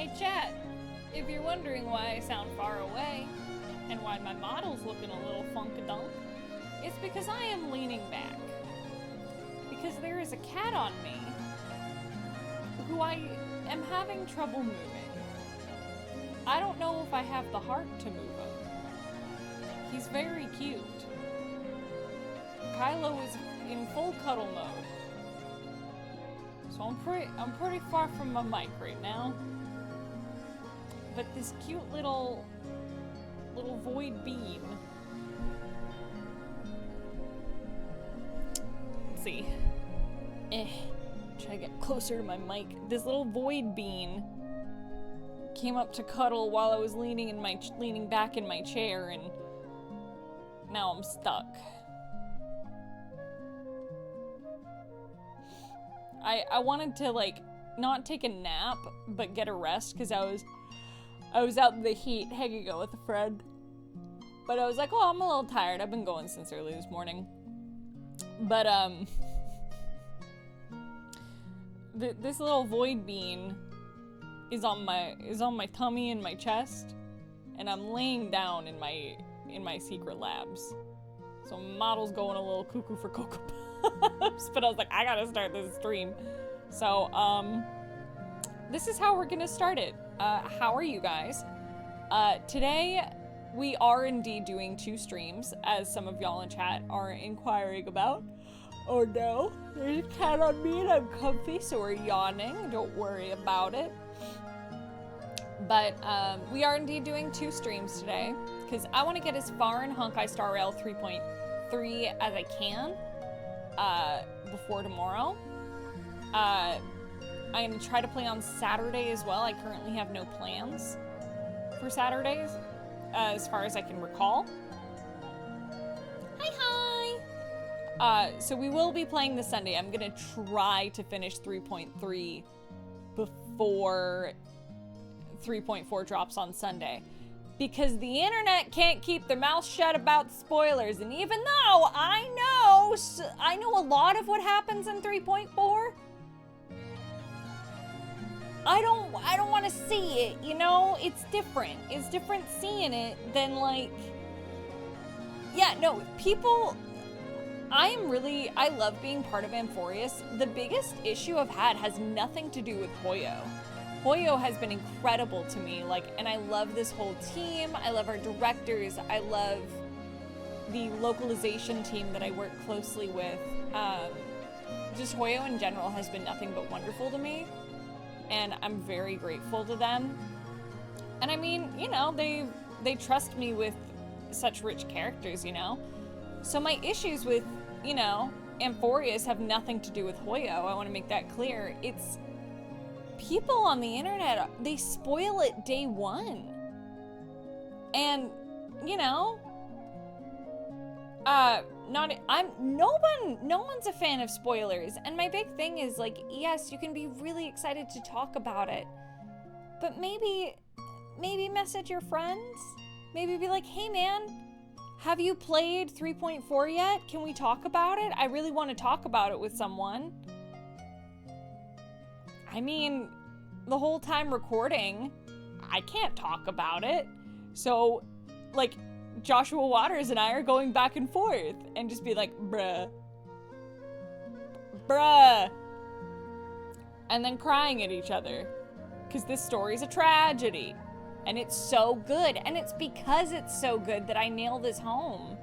Hey chat, if you're wondering why I sound far away, and why my model's looking a little funkadunk, it's because I am leaning back. Because there is a cat on me, who I am having trouble moving. I don't know if I have the heart to move him. He's very cute. Kylo is in full cuddle mode. So I'm pretty far from my mic right now. But this cute little void bean. Let's see. Try to get closer to my mic. This little void bean came up to cuddle while I was leaning back in my chair, and now I'm stuck. I wanted to like not take a nap but get a rest because I was out in the heat hanging out with a friend. But I was like, oh, I'm a little tired. I've been going since early this morning. But this little void bean is on my tummy and my chest, and I'm laying down in my secret labs. So model's going a little cuckoo for Cocoa Puffs, but I was like, I gotta start this stream. So this is how we're gonna start it. How are you guys? Today we are indeed doing 2 streams, as some of y'all in chat are inquiring about. Oh no, there's a cat on me and I'm comfy, so we're yawning. Don't worry about it. But we are indeed doing 2 streams today, because I want to get as far in Honkai Star Rail 3.3 as I can before tomorrow. I'm going to try to play on Saturday as well. I currently have no plans for Saturdays, as far as I can recall. Hi! So we will be playing this Sunday. I'm going to try to finish 3.3 before 3.4 drops on Sunday, because the internet can't keep their mouth shut about spoilers. And even though I know a lot of what happens in 3.4, I don't want to see it, you know? It's different. It's different seeing it than like, yeah, no, people, I love being part of Amphorius. The biggest issue I've had has nothing to do with Hoyo. Hoyo has been incredible to me, like, and I love this whole team. I love our directors. I love the localization team that I work closely with. Just Hoyo in general has been nothing but wonderful to me, and I'm very grateful to them. And I mean, you know, they trust me with such rich characters, you know? So my issues with, you know, Amphorius have nothing to do with Hoyo. I want to make that clear. It's people on the internet, they spoil it day one. And, you know, no one's a fan of spoilers. And my big thing is like, yes, you can be really excited to talk about it, but maybe message your friends. Maybe be like, hey man, have you played 3.4 yet? Can we talk about it? I really want to talk about it with someone. I mean, the whole time recording, I can't talk about it. So, like, Joshua Waters and I are going back and forth and just be like, bruh. And then crying at each other. Because this story's a tragedy. And it's so good. And it's because it's so good that I nail this home.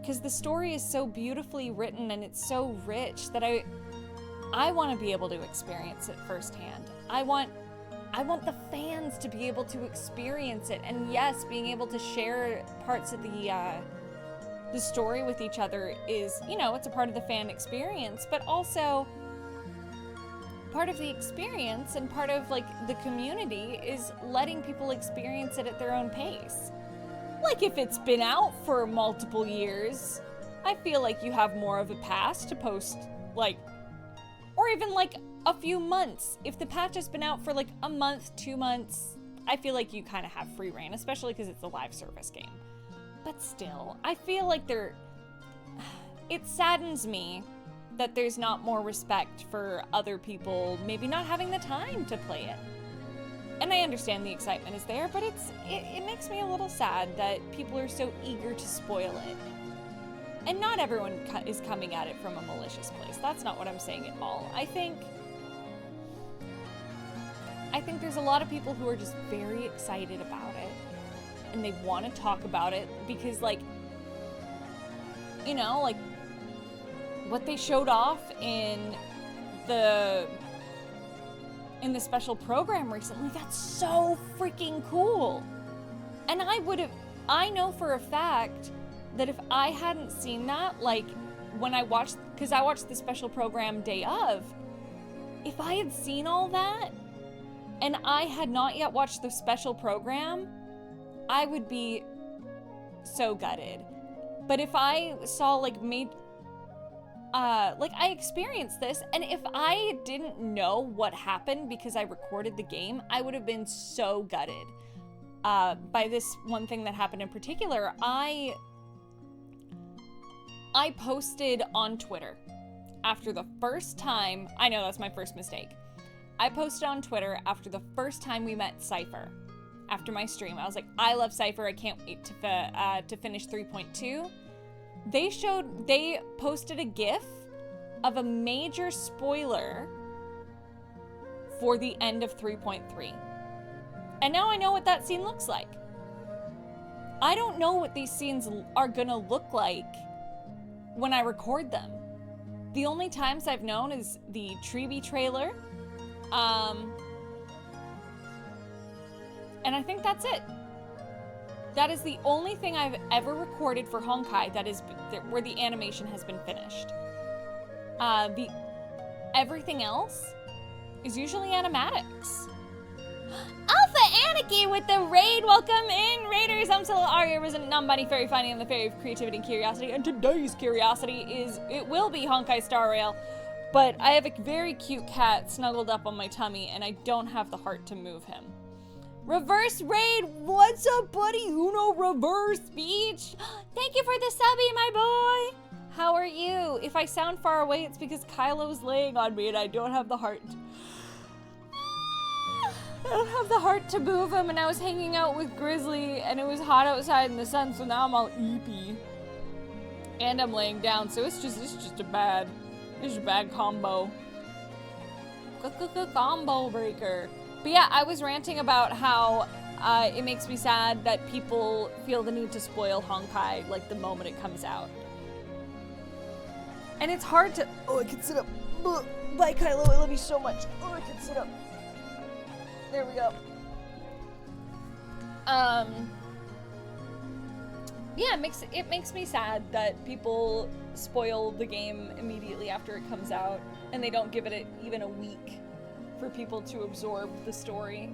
Because the story is so beautifully written and it's so rich that I want to be able to experience it firsthand. I want the fans to be able to experience it. And yes, being able to share parts of the story with each other is, you know, it's a part of the fan experience, but also part of the experience and part of like the community is letting people experience it at their own pace. Like if it's been out for multiple years, I feel like you have more of a pass to post, like, or even like a few months. If the patch has been out for like a month, 2 months, I feel like you kind of have free reign, especially because it's a live service game. But still, I feel like it saddens me that there's not more respect for other people maybe not having the time to play it. And I understand the excitement is there, but it makes me a little sad that people are so eager to spoil it. And not everyone is coming at it from a malicious place. That's not what I'm saying at all. I think there's a lot of people who are just very excited about it. And they want to talk about it because, like, you know, like, what they showed off in the special program recently, that's so freaking cool. And I know for a fact that if I hadn't seen that, like, when I watched, because I watched the special program day of, if I had seen all that, and I had not yet watched the special program, I would be so gutted. But if I saw, like, I experienced this, and if I didn't know what happened because I recorded the game, I would have been so gutted by this one thing that happened in particular. I posted on Twitter after the first time, I know that's my first mistake. I posted on Twitter after the first time we met Cypher. After my stream, I was like, I love Cypher, I can't wait to finish 3.2. They posted a GIF of a major spoiler for the end of 3.3. And now I know what that scene looks like. I don't know what these scenes are gonna look like when I record them. The only times I've known is the Tribbie trailer, and I think that's it. That is the only thing I've ever recorded for Honkai where the animation has been finished. Everything else is usually animatics. Alpha Anarchy with the raid. Welcome in, Raiders. I'm Sylla, Aria, resident non-binary fairy, finding I'm the fairy of creativity and curiosity. And today's curiosity will be Honkai Star Rail. But I have a very cute cat snuggled up on my tummy, and I don't have the heart to move him. Reverse raid, what's up, buddy? Uno reverse beach. Thank you for the subby, my boy. How are you? If I sound far away, it's because Kylo's laying on me and I don't have the heart. I don't have the heart to move him, and I was hanging out with Grizzly and it was hot outside in the sun, so now I'm all eepy. And I'm laying down, so it's just a bad combo. Combo breaker. But yeah, I was ranting about how it makes me sad that people feel the need to spoil Honkai like the moment it comes out. And it's hard to... Oh, I can sit up. Bye, Kylo. I love you so much. Oh, I can sit up. There we go. Yeah, it makes me sad that people spoil the game immediately after it comes out, and they don't give it even a week for people to absorb the story.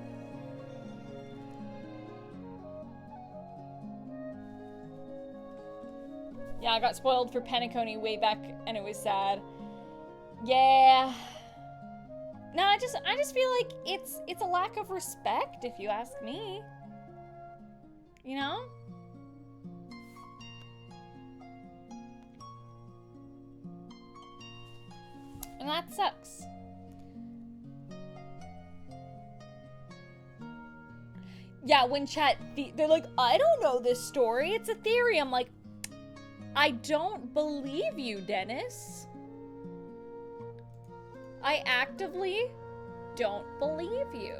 Yeah, I got spoiled for Penacony way back, and it was sad. Yeah. No, I just feel like it's a lack of respect, if you ask me. You know? And that sucks. Yeah, when chat, they're like, I don't know this story, it's a theory. I'm like, I don't believe you, Dennis. I actively don't believe you.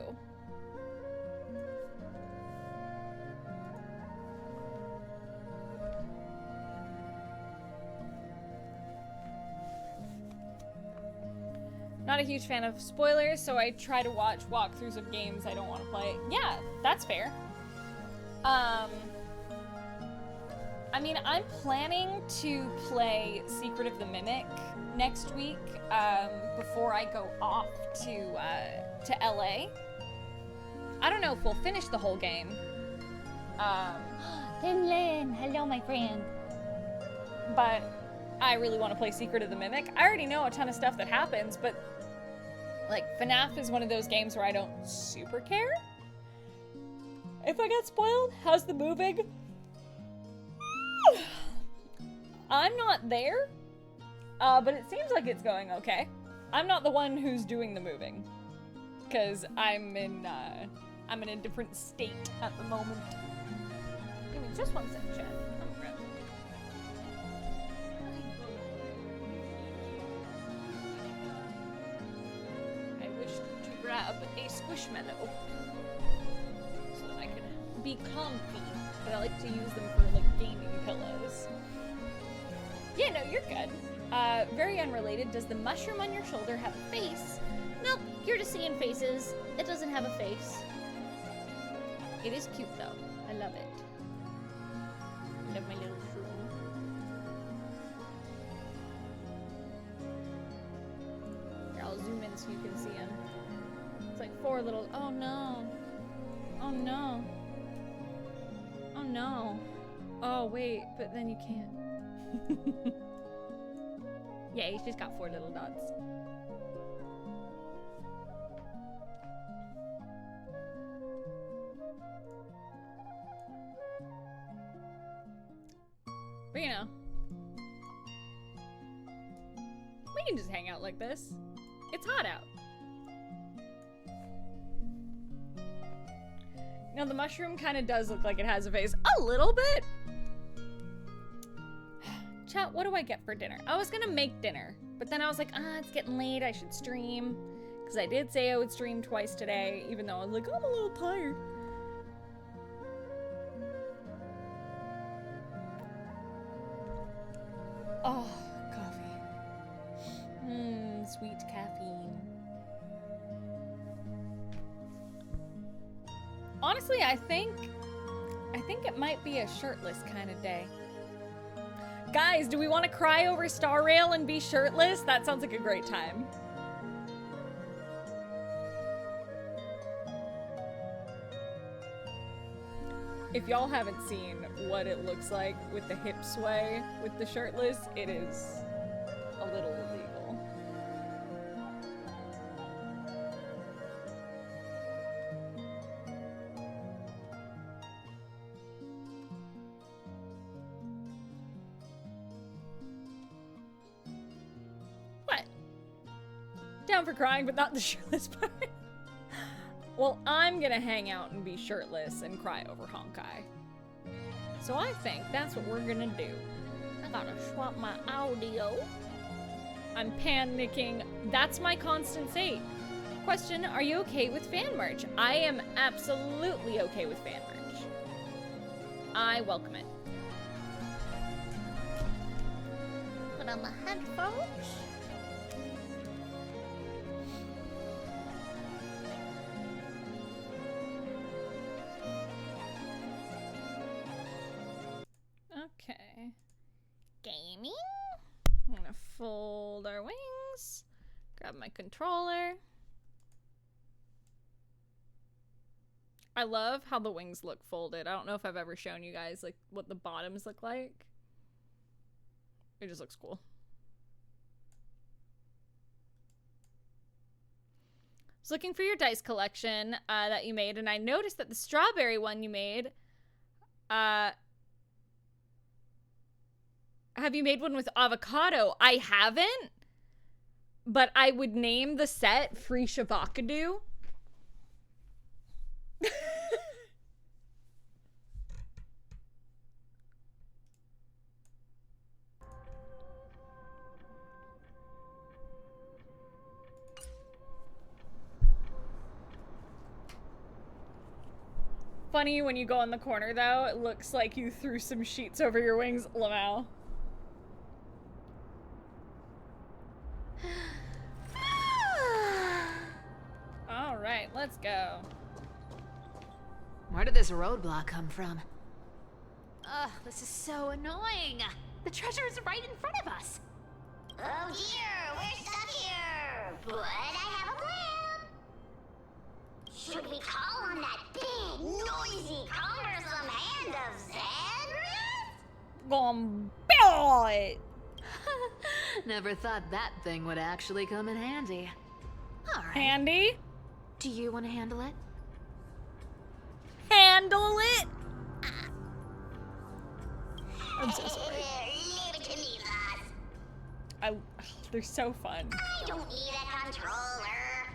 Not a huge fan of spoilers, so I try to watch walkthroughs of games I don't want to play. Yeah, that's fair. I mean, I'm planning to play Secret of the Mimic next week, before I go off to LA. I don't know if we'll finish the whole game. Finland, hello, my friend. But I really want to play Secret of the Mimic. I already know a ton of stuff that happens, but like FNAF is one of those games where I don't super care if I get spoiled. How's the moving? I'm not there. But it seems like it's going okay. I'm not the one who's doing the moving, because I'm in a different state at the moment. Give me just one second, chat. I'm grab I wish to grab a squishmallow so that I could be comfy, but I like to use them for like gaming pillows. Yeah, no, you're good. Very unrelated. Does the mushroom on your shoulder have a face? Nope, you're just seeing faces. It doesn't have a face. It is cute though. I love it. I love my little shroom. Here, I'll zoom in so you can see him. It's like 4 little. Oh no. Oh no. Oh no. Oh wait, but then you can't. Yeah, he's just got 4 little dots. But you know, we can just hang out like this. It's hot out. Now the mushroom kind of does look like it has a face a little bit. Chat, what do I get for dinner? I was gonna make dinner, but then I was like, it's getting late, I should stream. Because I did say I would stream twice today, even though I was like, I'm a little tired. Oh, coffee. Sweet caffeine. Honestly, I think it might be a shirtless kind of day. Guys, do we want to cry over Star Rail and be shirtless? That sounds like a great time. If y'all haven't seen what it looks like with the hip sway with the shirtless, it is a little illegal. What? Down for crying, but not the shirtless part. Well, I'm gonna hang out and be shirtless and cry over Honkai. So I think that's what we're gonna do. I gotta swap my audio. I'm panicking. That's my constant state. Question, are you okay with fan merch? I am absolutely okay with fan merch. I welcome it. Put on the headphones. Okay. Gaming. I'm gonna fold our wings. Grab my controller. I love how the wings look folded. I don't know if I've ever shown you guys like what the bottoms look like. It just looks cool. I was looking for your dice collection that you made, and I noticed that the strawberry one you made, have you made one with avocado? I haven't, but I would name the set Free Shavakadu. Funny when you go in the corner though, it looks like you threw some sheets over your wings, Lamau. All right, let's go. Where did this roadblock come from? Ugh, this is so annoying. The treasure is right in front of us. Oh dear, we're stuck here. But I have a plan. Should we call on that big, noisy, cumbersome hand of Xandris? Boy. Never thought that thing would actually come in handy. All right. Handy? Do you want to handle it? Handle it? I'm so sorry. Leave it to me, lass. they're so fun. I don't need a controller.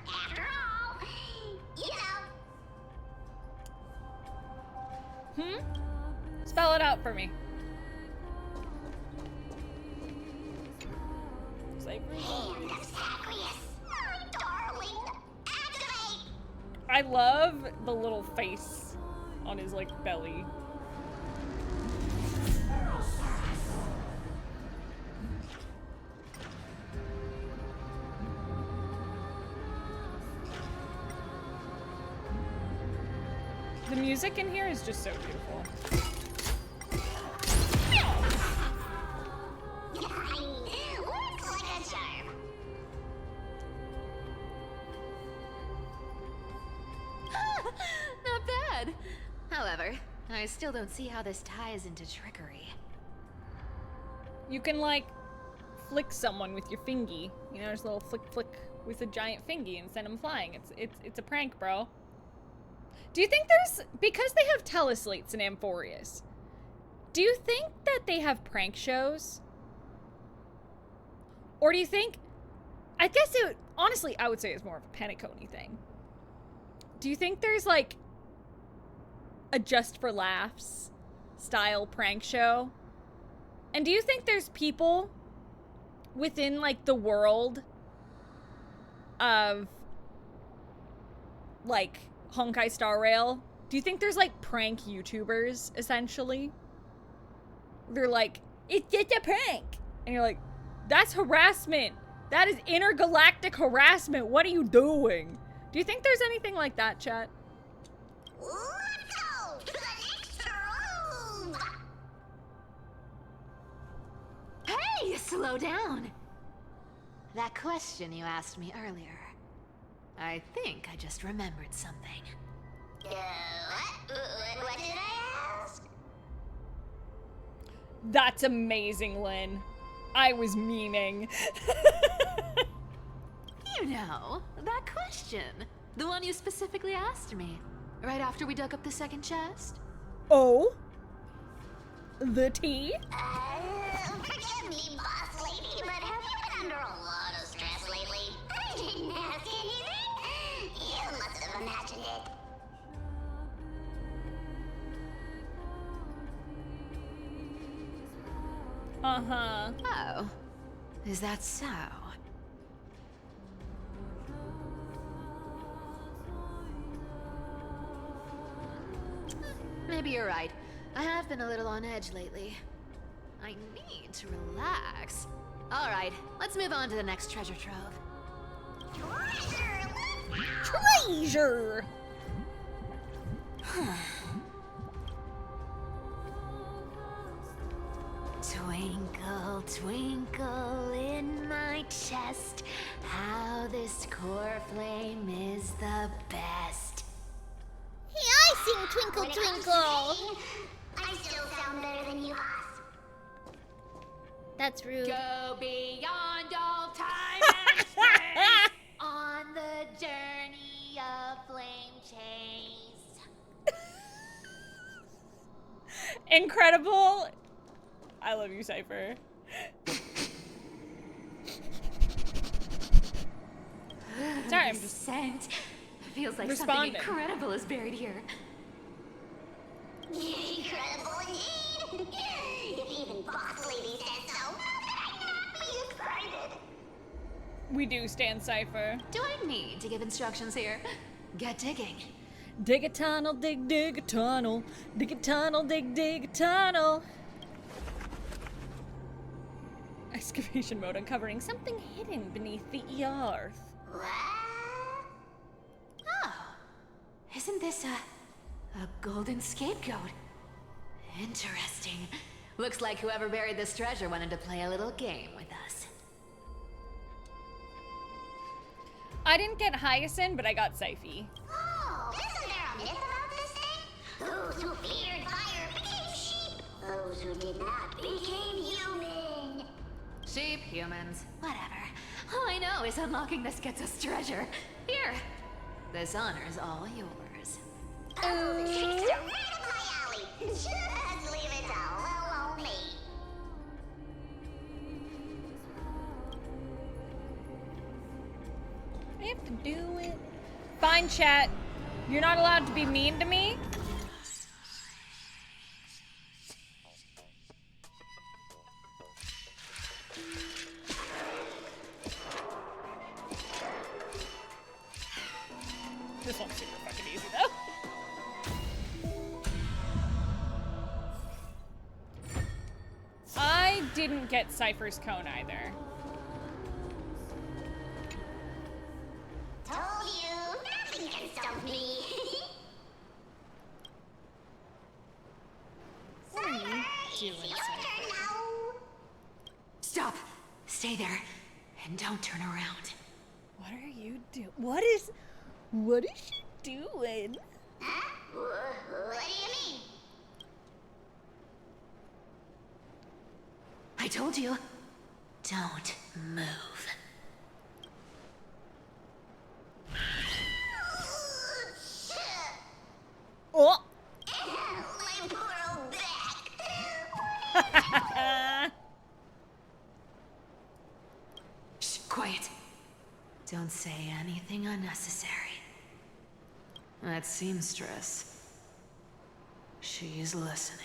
After all, you know. Spell it out for me. Hand of Zagreus, my darling, activate! I love the little face on his, like, belly. The music in here is just so beautiful. Looks like a charm. Not bad. However, I still don't see how this ties into trickery. You can, like, flick someone with your fingy. You know, just a little flick flick with a giant fingy and send them flying. It's a prank, bro. Do you think there's, because they have teleslates in Amphorius, do you think that they have prank shows? Or do you think, I guess it, honestly, I would say it's more of a Penacony thing. Do you think there's, like, a just for laughs style prank show? And do you think there's people within, like, the world of, like, Honkai Star Rail? Do you think there's, like, prank YouTubers, essentially? They're like, it's just a prank. And you're like, that's harassment. That is intergalactic harassment. What are you doing? Do you think there's anything like that, chat? Let's go to the next room! Hey, slow down. That question you asked me earlier. I think I just remembered something. What did I ask? That's amazing, Lynn. I was memeing. You know, that question. The one you specifically asked me. Right after we dug up the second chest. Oh? The tea? Forgive me, boss lady, but have you been under a lot of stress lately? I didn't ask anything. You must have imagined it. Uh-huh. Oh. Is that so? Maybe you're right. I have been a little on edge lately. I need to relax. All right, let's move on to the next treasure trove. Treasure! Treasure! Twinkle, twinkle in my chest, how this core flame is the best. Hey, I sing Twinkle Twinkle! I still sound better than you, boss. That's rude. Go beyond all time and space on the journey of flame chase. Incredible. I love you, Cypher. Sorry, I'm just Ascent. Feels like responding. something incredible is buried here. Incredible indeed! If even boss lady says so, how could I not be excited? We do stand Cypher. Do I need to give instructions here? Get digging. Dig a tunnel, dig, dig a tunnel. Dig a tunnel, dig, dig a tunnel. Excavation mode uncovering something hidden beneath the earth. What? Oh, isn't this a golden scapegoat? Interesting. Looks like whoever buried this treasure wanted to play a little game with us. I didn't get Hyacinth, but I got Syphy. Oh, isn't there a myth about this thing? Those who feared fire became sheep. Those who did not became human. Sheep, humans, whatever. All I know is unlocking this gets us treasure. Here. This honor is all yours. Oh, the tricks are right up my alley. Just leave it to little old me. to do it. Fine, chat. You're not allowed to be mean to me. This one's super fucking easy, though. I didn't get Cypher's cone either. Told you, nothing can stop me. What are you doing, It's your turn Cypher? now. Stop! Stay there, and don't turn around. What are you doing? What is she doing? Huh? What do you mean? I told you, don't move. Oh! My poor old back. Shh, quiet. Don't say anything unnecessary. That seamstress. She's listening.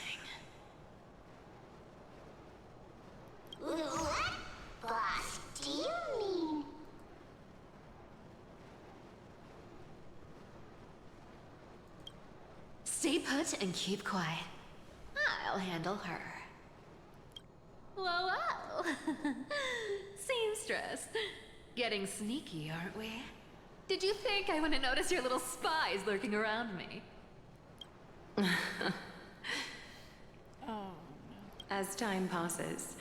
What, boss, do you mean? Stay put and keep quiet. I'll handle her. Whoa, whoa. Seamstress. Getting sneaky, aren't we? Did you think I wouldn't notice your little spies lurking around me? Oh, As time passes,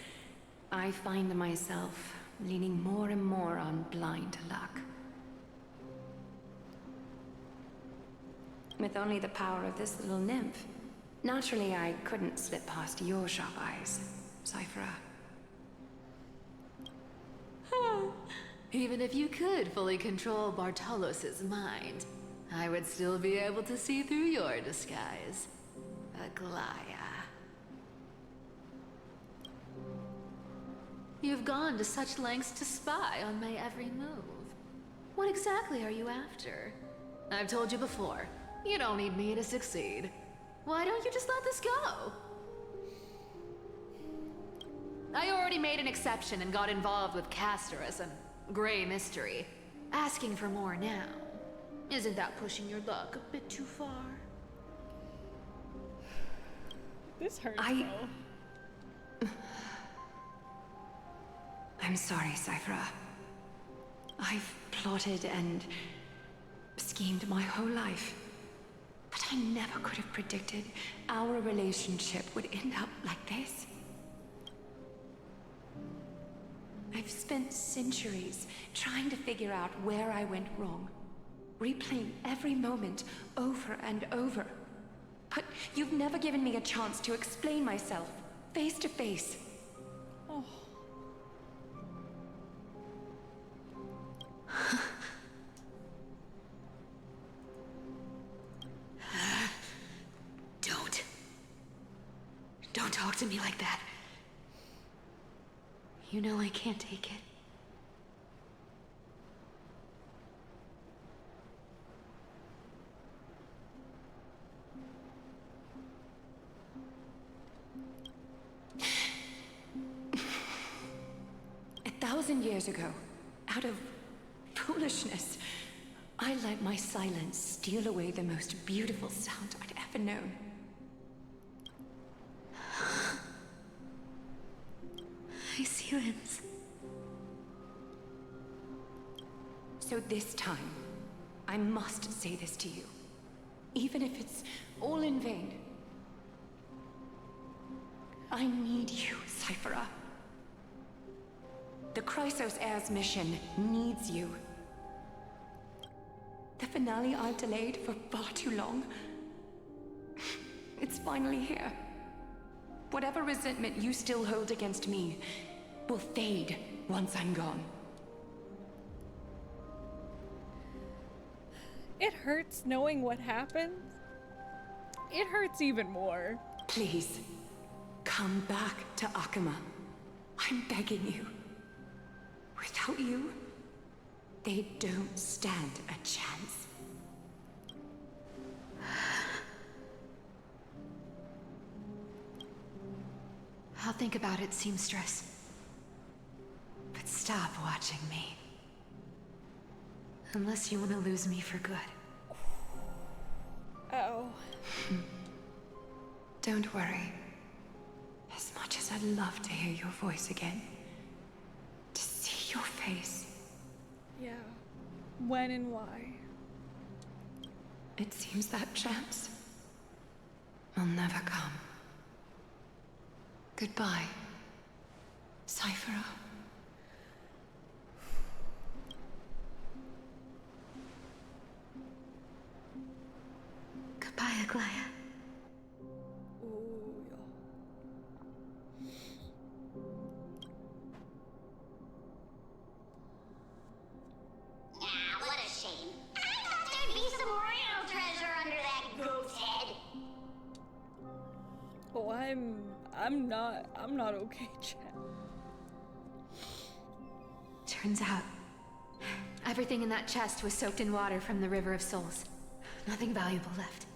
I find myself leaning more and more on blind luck. With only the power of this little nymph, naturally I couldn't slip past your sharp eyes, Cypher. Even if you could fully control Bartolos's mind, I would still be able to see through your disguise. Aglaya. You've gone to such lengths to spy on my every move. What exactly are you after? I've told you before, you don't need me to succeed. Why don't you just let this go? I already made an exception and got involved with Castorus and Grey Mystery. Asking for more now. Isn't that pushing your luck a bit too far? this hurts, I- though. I'm sorry, Cypher. I've plotted and schemed my whole life. But I never could have predicted our relationship would end up like this. I've spent centuries trying to figure out where I went wrong, replaying every moment over and over. But you've never given me a chance to explain myself, face to face. Oh. Don't talk to me like that. You know I can't take it. A 1,000 years ago, out of foolishness, I let my silence steal away the most beautiful sound I'd ever known. My silence. So this time, I must say this to you, even if it's all in vain. I need you, Cypher. The Chrysos Heir's mission needs you. The finale I've delayed for far too long. It's finally here. Whatever resentment you still hold against me will fade once I'm gone. It hurts knowing what happens. It hurts even more. Please, come back to Akama. I'm begging you. Without you, They don't stand a chance. I'll think about it, seamstress. But stop watching me. Unless you want to lose me for good. Oh. Don't worry. As much as I'd love to hear your voice again, to see your face, Yeah. When and why? it seems that chance will never come. Goodbye, Cyphera. Goodbye, Aglaya. Ooh, Ah, what a shame. I thought there'd be some real treasure under that goat's head. Oh, I'm not okay, Chet. Turns out, everything in that chest was soaked in water from the River of Souls. Nothing valuable left.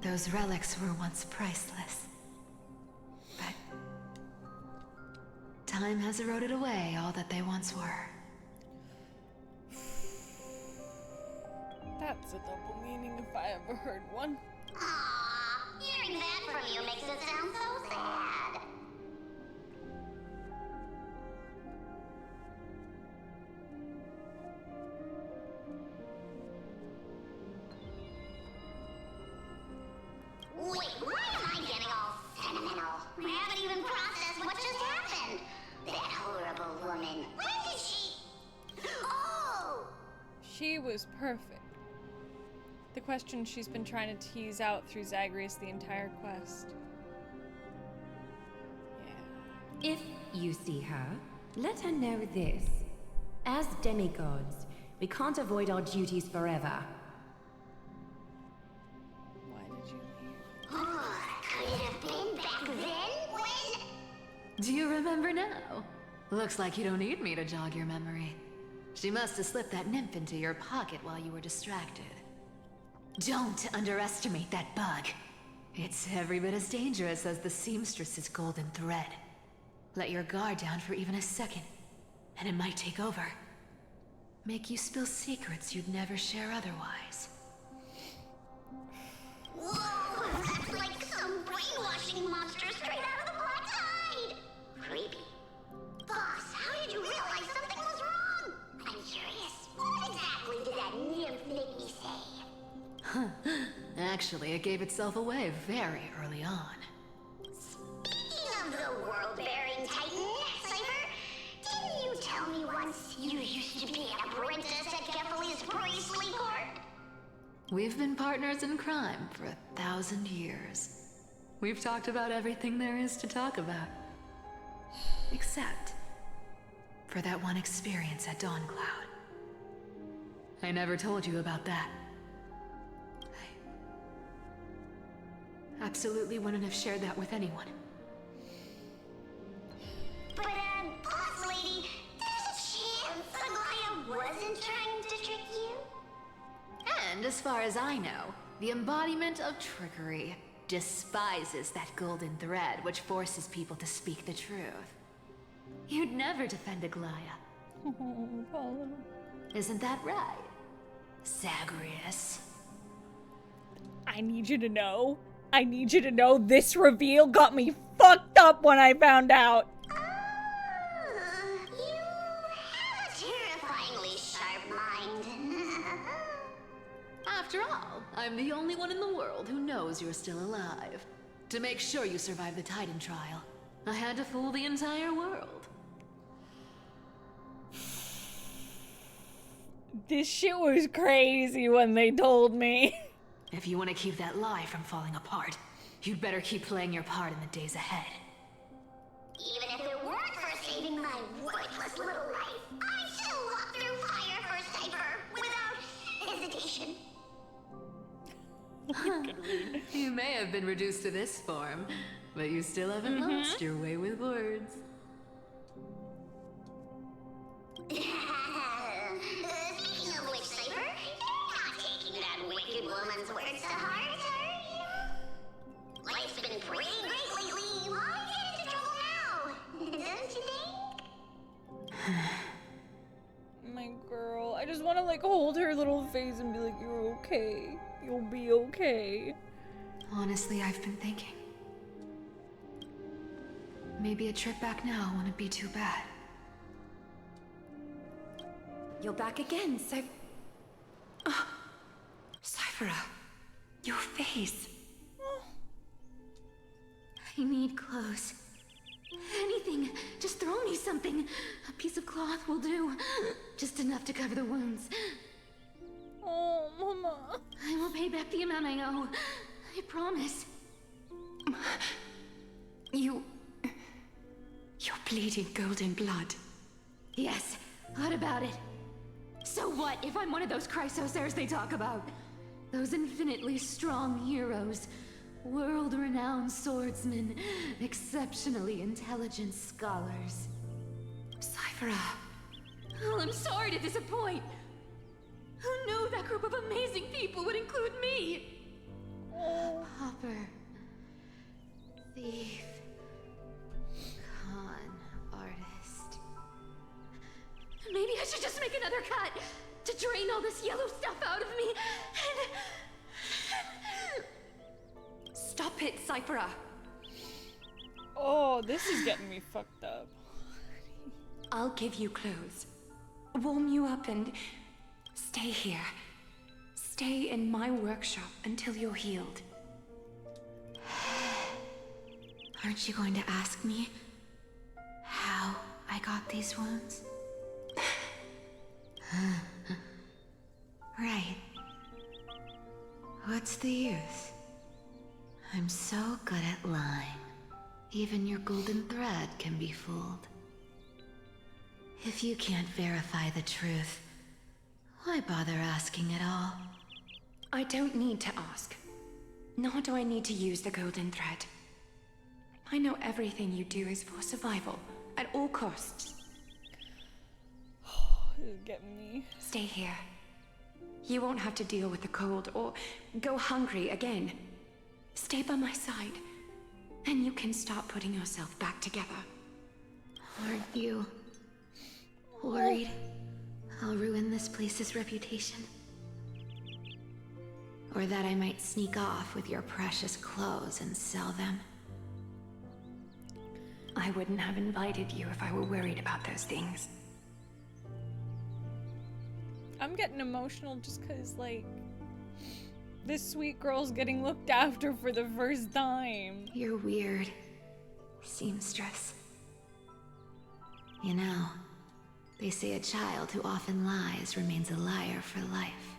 Those relics were once priceless. But time has eroded away all that they once were. That's a double meaning if I ever heard one. Aww, hearing that from you makes it sound so sad. Wait, why am I getting all sentimental? I haven't even processed what just happened. That horrible woman. When did she... Oh! She was perfect. The question she's been trying to tease out through Zagreus the entire quest. Yeah. If you see her, let her know this. As demigods, we can't avoid our duties forever. Why did you leave? Oh, could it have been back then when... Do you remember now? Looks like you don't need me to jog your memory. She must have slipped that nymph into your pocket while you were distracted. Don't underestimate that bug. It's every bit as dangerous as the seamstress's golden thread. Let your guard down for even a second, and it might take over. Make you spill secrets you'd never share otherwise. Whoa, that's like some brainwashing monster straight out of the Black Tide! Creepy. Boss, how did you realize something was wrong? I'm curious. What exactly did that nymph make me say? Actually, it gave itself away very early on. Speaking of the world-bearing titan, Cypher, didn't you tell me once you used to be an apprentice at Kefali's priestly court? We've been partners in crime for 1,000 years. We've talked about everything there is to talk about. Except for that one experience at Dawncloud. I never told you about that. I absolutely wouldn't have shared that with anyone. But, boss lady, there's a chance Aglaya wasn't trying to trick you? And as far as I know, the embodiment of trickery despises that golden thread which forces people to speak the truth. You'd never defend Aglaya. Isn't that right, Zagreus? I need you to know. I need you to know this reveal got me fucked up when I found out. You have a terrifyingly sharp mind. After all, I'm the only one in the world who knows you're still alive. To make sure you survive the Titan trial, I had to fool the entire world. This shit was crazy when they told me. If you want to keep that lie from falling apart, you'd better keep playing your part in the days ahead. Even if it weren't for saving my worthless little life, I'd still walk through fire for Cypher without hesitation. You may have been reduced to this form, but you still haven't lost your way with words. Speaking of which, Cypher, you're not taking that wicked woman's words to heart, are you? Life's been pretty great lately. Why get into trouble now? Don't you think? My girl, I just want to like hold her little face and be like, you're okay. You'll be okay. Honestly, I've been thinking. Maybe a trip back now wouldn't be too bad. You're back again, Cyphera, your face. I need clothes. Anything. Just throw me something. A piece of cloth will do. Just enough to cover the wounds. Oh, Mama. I will pay back the amount I owe. I promise. You're bleeding golden blood. Yes. What about it? So what if I'm one of those chrysosairs they talk about? Those infinitely strong heroes. World-renowned swordsmen. Exceptionally intelligent scholars. Cyphera. Oh, I'm sorry to disappoint. Who knew that group of amazing people would include me? Pauper. Thief. Con artist. Maybe I should just make another cut to drain all this yellow stuff out of me and... Stop it, Cyphera. Oh, this is getting me fucked up. I'll give you clothes, warm you up, and stay here. Stay in my workshop until you're healed. Aren't you going to ask me how I got these wounds? Right. What's the use? I'm so good at lying. Even your golden thread can be fooled. If you can't verify the truth, why bother asking at all? I don't need to ask. Nor do I need to use the golden thread. I know everything you do is for survival, at all costs. This is getting me. Stay here. You won't have to deal with the cold or go hungry again. Stay by my side, and you can start putting yourself back together. Aren't you worried I'll ruin this place's reputation? Or that I might sneak off with your precious clothes and sell them? I wouldn't have invited you if I were worried about those things. I'm getting emotional just because, like, this sweet girl's getting looked after for the first time. You're weird, seamstress. You know, they say a child who often lies remains a liar for life.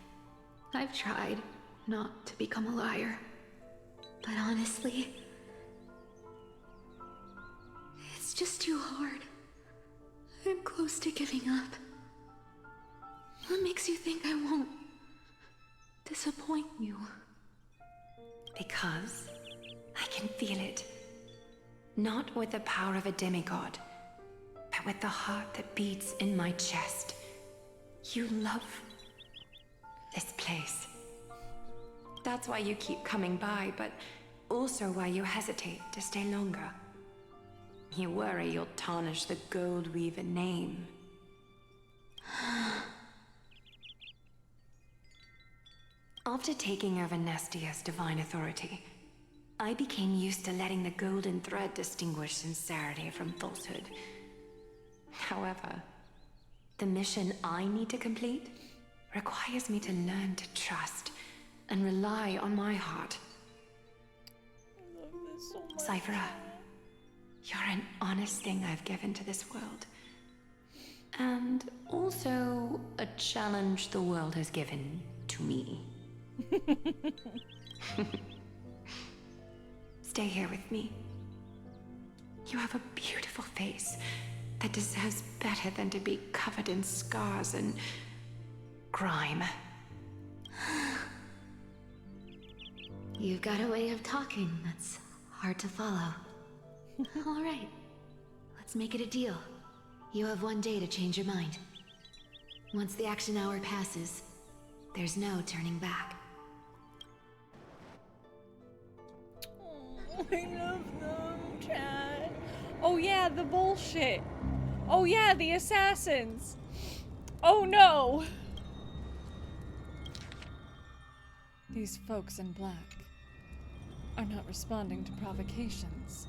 I've tried not to become a liar, but honestly, it's just too hard. I'm close to giving up. What makes you think I won't disappoint you? Because I can feel it. Not with the power of a demigod, but with the heart that beats in my chest. You love this place. That's why you keep coming by, but also why you hesitate to stay longer. You worry you'll tarnish the Gold Weaver name. After taking over Nestia's divine authority, I became used to letting the golden thread distinguish sincerity from falsehood. However, the mission I need to complete requires me to learn to trust and rely on my heart. I love this so much. Cyphera, you're an honest thing I've given to this world. And also a challenge the world has given to me. Stay here with me. You have a beautiful face that deserves better than to be covered in scars and grime. You've got a way of talking that's hard to follow. All right. Let's make it a deal. You have 1 day to change your mind. Once the action hour passes, there's no turning back. Oh, I love them, Chad. Oh yeah, the bullshit. Oh yeah, the assassins. Oh no. These folks in black are not responding to provocations,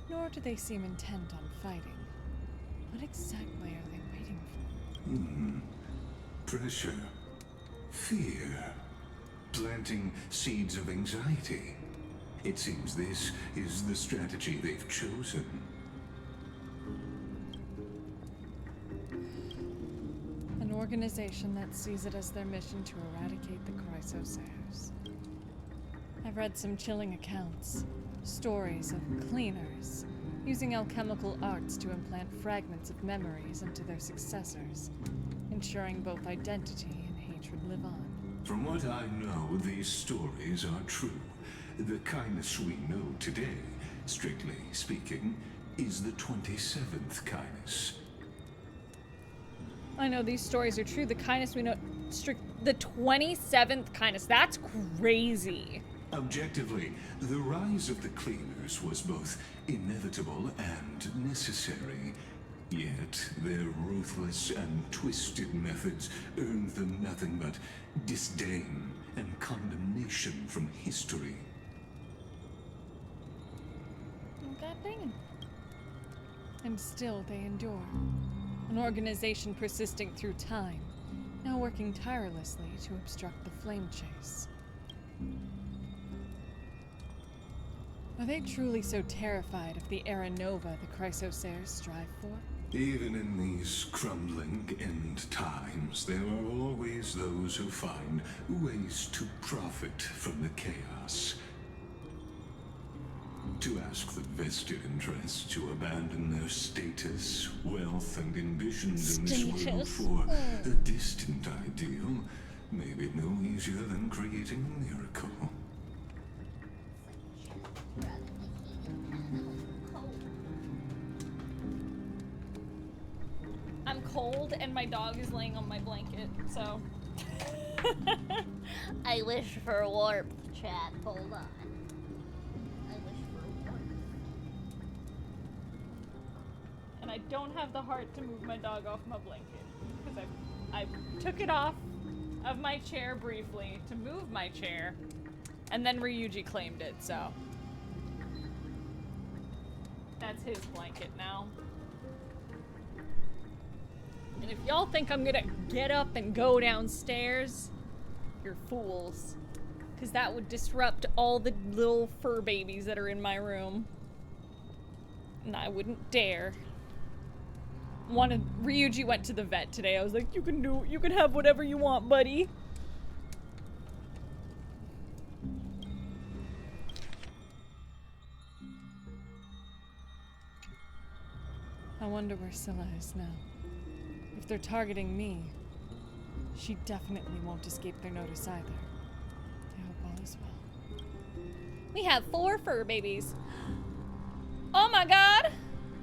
nor do they seem intent on fighting. What exactly are they waiting for? Pressure. Fear. Planting seeds of anxiety. It seems this is the strategy they've chosen. An organization that sees it as their mission to eradicate the Chrysosaurs. I've read some chilling accounts, stories of cleaners using alchemical arts to implant fragments of memories into their successors, ensuring both identity and hatred live on. From what I know, these stories are true. The kindness we know today, strictly speaking, is the 27th kindness. I know these stories are true. The kindness we know, the 27th kindness. That's crazy. Objectively, the rise of the cleaners was both inevitable and necessary. Yet, their ruthless and twisted methods earned them nothing but disdain and condemnation from history. Oh, God dang it. And still they endure. An organization persisting through time, now working tirelessly to obstruct the flame chase. Are they truly so terrified of the era nova the Chrysosaurs strive for? Even in these crumbling end times, there are always those who find ways to profit from the chaos. To ask the vested interests to abandon their status, wealth, and ambitions in this world for a distant ideal may be no easier than creating a miracle. I'm cold and my dog is laying on my blanket, so. I wish for warmth, chat. Hold on. I wish for warmth. And I don't have the heart to move my dog off my blanket. Because I took it off of my chair briefly to move my chair. And then Ryuji claimed it, so. That's his blanket now. And if y'all think I'm gonna get up and go downstairs, you're fools. Because that would disrupt all the little fur babies that are in my room. And I wouldn't dare. Ryuji went to the vet today. I was like, you can have whatever you want, buddy. I wonder where Sylla is now. If they're targeting me, she definitely won't escape their notice either. I hope all is well. We have 4 fur babies. Oh my god!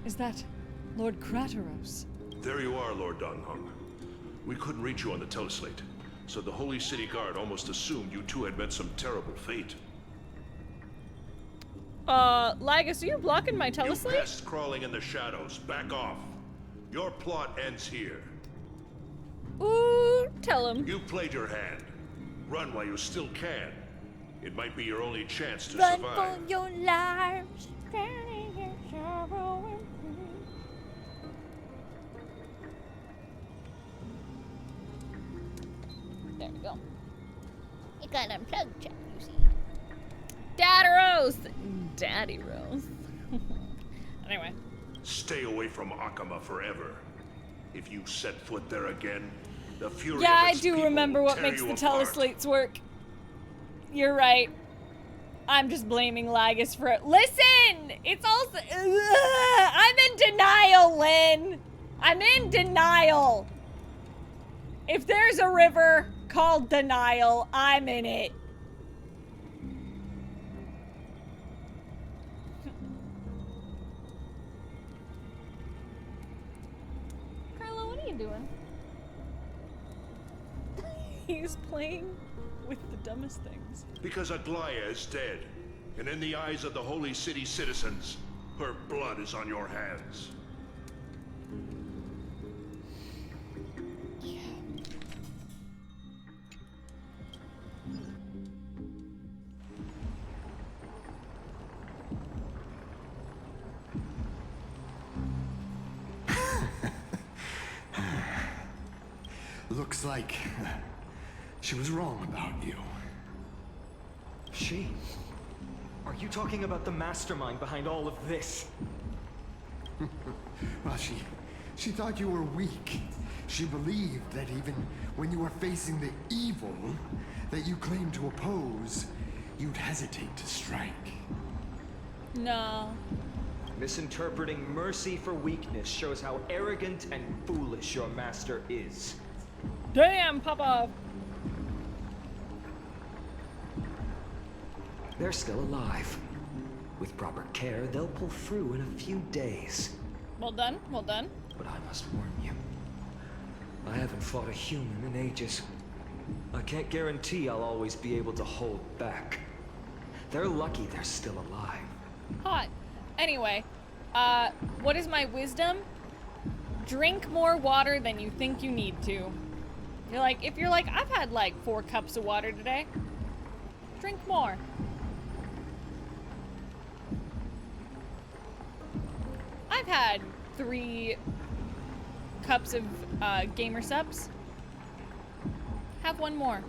Is that Lord Krateros? There you are, Lord Donghung. We couldn't reach you on the teleslate, so the Holy City Guard almost assumed you two had met some terrible fate. Lagus, are you blocking my You teleslate? pests crawling in the shadows, back off. Your plot ends here. Ooh, tell him. You played your hand. Run while you still can. It might be your only chance to Run survive. for your lives. Standing in sorrow and pain. There we go. It got unplugged, chat, you see. Daddy Rose! Daddy Rose. Anyway. Stay away from Akama forever. If you set foot there again, the fury Yeah, of I its do people remember will what tear makes you the apart. teleslates work. You're right. I'm just blaming Lagus for it. Listen! It's also... I'm in denial, Lynn! I'm in denial! If there's a river called Denial, I'm in it. you doing? He's playing with the dumbest things. Because Aglaia is dead, and in the eyes of the Holy City citizens, her blood is on your hands. Looks like she was wrong about you. She? Are you talking about the mastermind behind all of this? Well, she thought you were weak. She believed that even when you were facing the evil that you claimed to oppose, you'd hesitate to strike. No. Misinterpreting mercy for weakness shows how arrogant and foolish your master is. Damn, Papa! They're still alive. With proper care, they'll pull through in a few days. Well done, well done. But I must warn you. I haven't fought a human in ages. I can't guarantee I'll always be able to hold back. They're lucky they're still alive. Hot. Anyway, what is my wisdom? Drink more water than you think you need to. If you're like, I've had like 4 cups of water today. Drink more. I've had 3 cups of gamer subs. Have 1 more.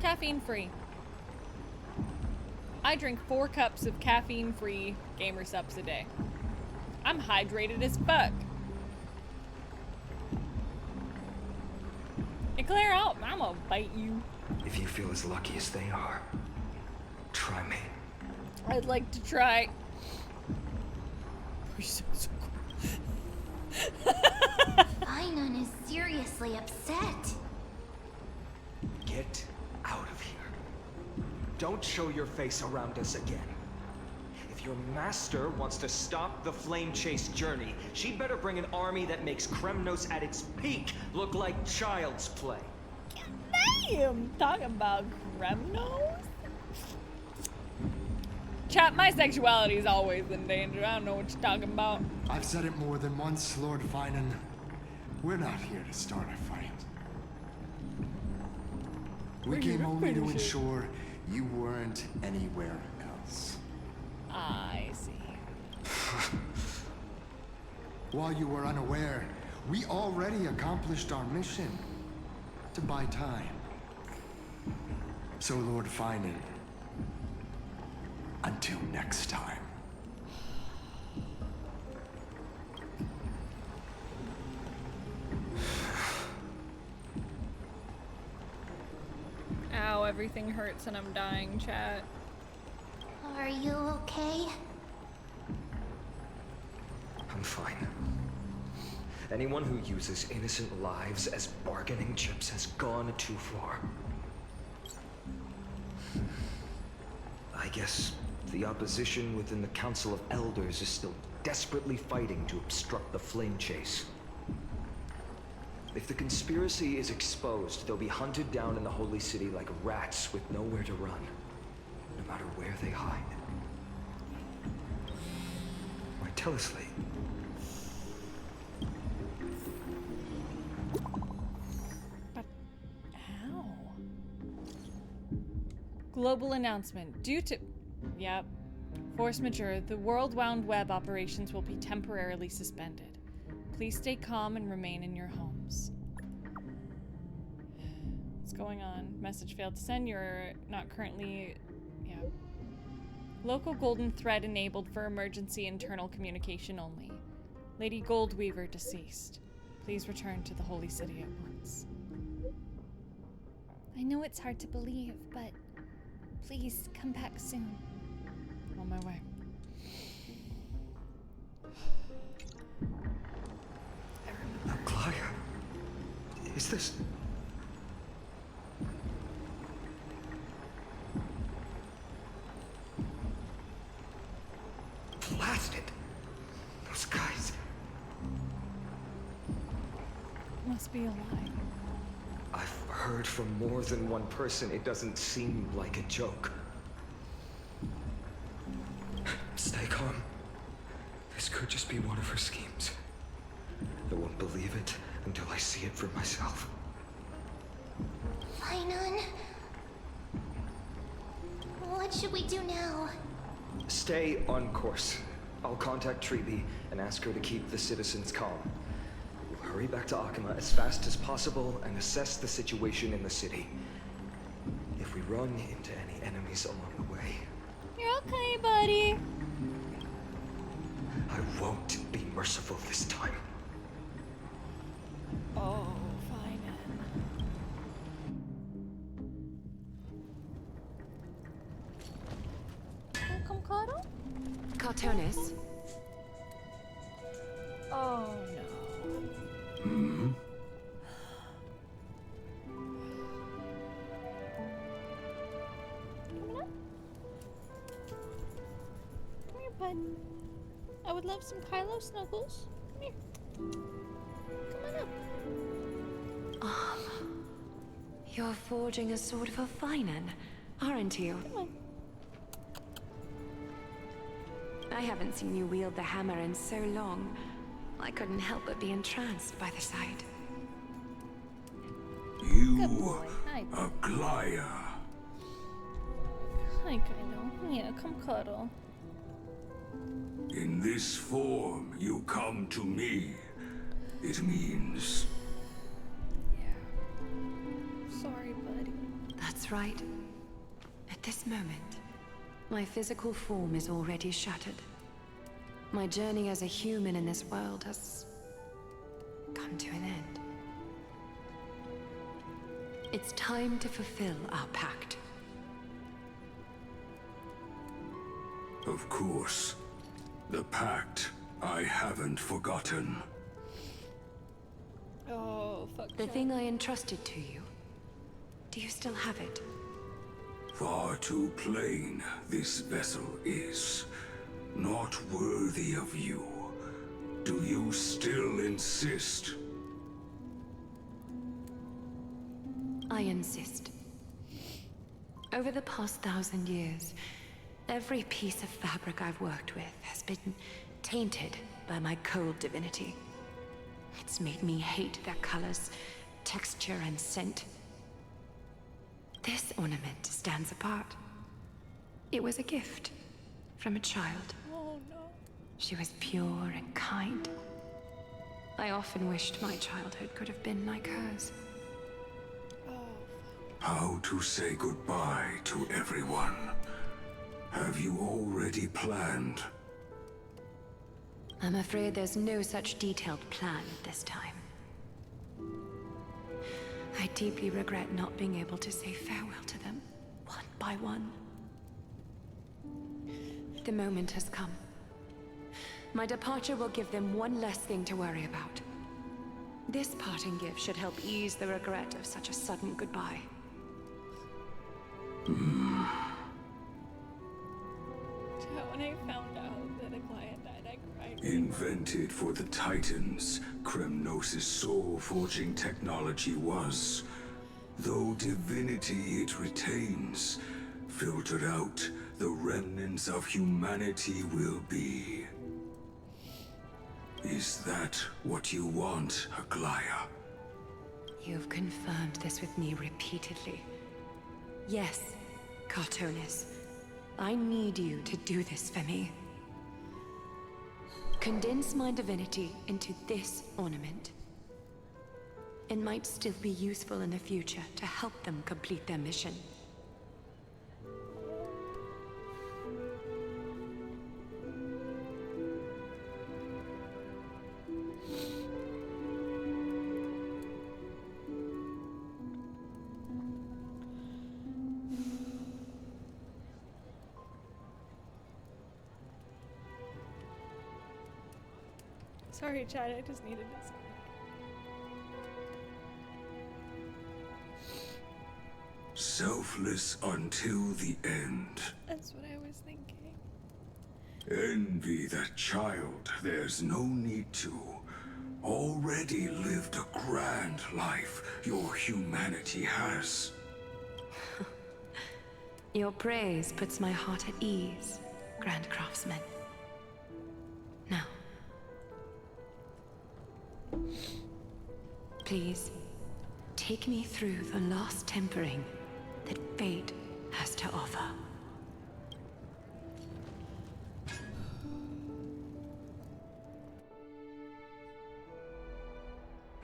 Caffeine free. I drink 4 cups of caffeine free gamer subs a day. I'm hydrated as fuck. Eclair out, I'm gonna bite you. If you feel as lucky as they are, try me. I'd like to try. CRYnon is seriously upset. Get out of here. Don't show your face around us again. If your master wants to stop the flame chase journey, she'd better bring an army that makes CRYnon at its peak look like child's play. Damn, talking about CRYnon? Chat, my sexuality is always in danger. I don't know what you're talking about. I've said it more than once, Lord CRYnon. We're not here to start a fight. We came only to ensure you weren't anywhere else. I see. While you were unaware, we already accomplished our mission to buy time. So, Lord CRYnon, until next time. Ow, everything hurts and I'm dying, chat. Are you okay? I'm fine. Anyone who uses innocent lives as bargaining chips has gone too far. I guess the opposition within the Council of Elders is still desperately fighting to obstruct the flame chase. If the conspiracy is exposed, they'll be hunted down in the Holy City like rats with nowhere to run, no matter where they hide. Right, tell us, Lee. But how? Global announcement. Due to... Yep. Force majeure. The world-wound web operations will be temporarily suspended. Please stay calm and remain in your homes. What's going on? Message failed to send. You're not currently... Yeah. Local golden thread enabled for emergency internal communication only. Lady Goldweaver deceased. Please return to the Holy City at once. I know it's hard to believe, but please come back soon. On my way. Aglaia, is this... Blasted! Those guys... must be a lie. I've heard from more than one person it doesn't seem like a joke. Stay calm. This could just be one of her schemes. I won't believe it until I see it for myself. CRYnon. What should we do now? Stay on course. I'll contact Tribbie and ask her to keep the citizens calm. We'll hurry back to Akima as fast as possible and assess the situation in the city. If we run into any enemies along the way... You're okay, buddy. I won't be merciful this time. Oh, fine then. Come cuddle? Cartonis? Oh no. Hmm? Come here, bud. I would love some Kylo snuggles. Come here. Come on up. You're forging a sword for CRYnon, aren't you? Come on. I haven't seen you wield the hammer in so long. I couldn't help but be entranced by the sight. Good You, boy. Hi. Aria. Hi, Kylo. Yeah, come cuddle. In this form, you come to me. It means Sorry, buddy. That's right. At this moment, my physical form is already shattered. My journey as a human in this world has come to an end. It's time to fulfill our pact. of course. The pact I haven't forgotten. Oh, fuck. The Jack. thing I entrusted to you. Do you still have it? Far too plain this vessel is. Not worthy of you. Do you still insist? I insist. Over the past 1,000 years, every piece of fabric I've worked with has been tainted by my cold divinity. It's made me hate their colors, texture, and scent. This ornament stands apart. It was a gift from a child. Oh no. She was pure and kind. I often wished my childhood could have been like hers. How to say goodbye to everyone? Have you already planned? I'm afraid there's no such detailed plan this time. I deeply regret not being able to say farewell to them, one by one. The moment has come. My departure will give them one less thing to worry about. This parting gift should help ease the regret of such a sudden goodbye. When I found out that a client died, I cried. Invented for the Titans, CRYnon soul-forging technology was. Though divinity it retains, filtered out, the remnants of humanity will be. Is that what you want, Aria? You've confirmed this with me repeatedly. Yes, Cartonis. I need you to do this for me. Condense my divinity into this ornament. It might still be useful in the future to help them complete their mission. Sorry, Chad, I just needed this. Selfless until the end. That's what I was thinking. Envy that child, there's no need to. already lived a grand life. Your humanity has. Your praise puts my heart at ease, Grand Craftsman. Now, please, take me through the last tempering that fate has to offer.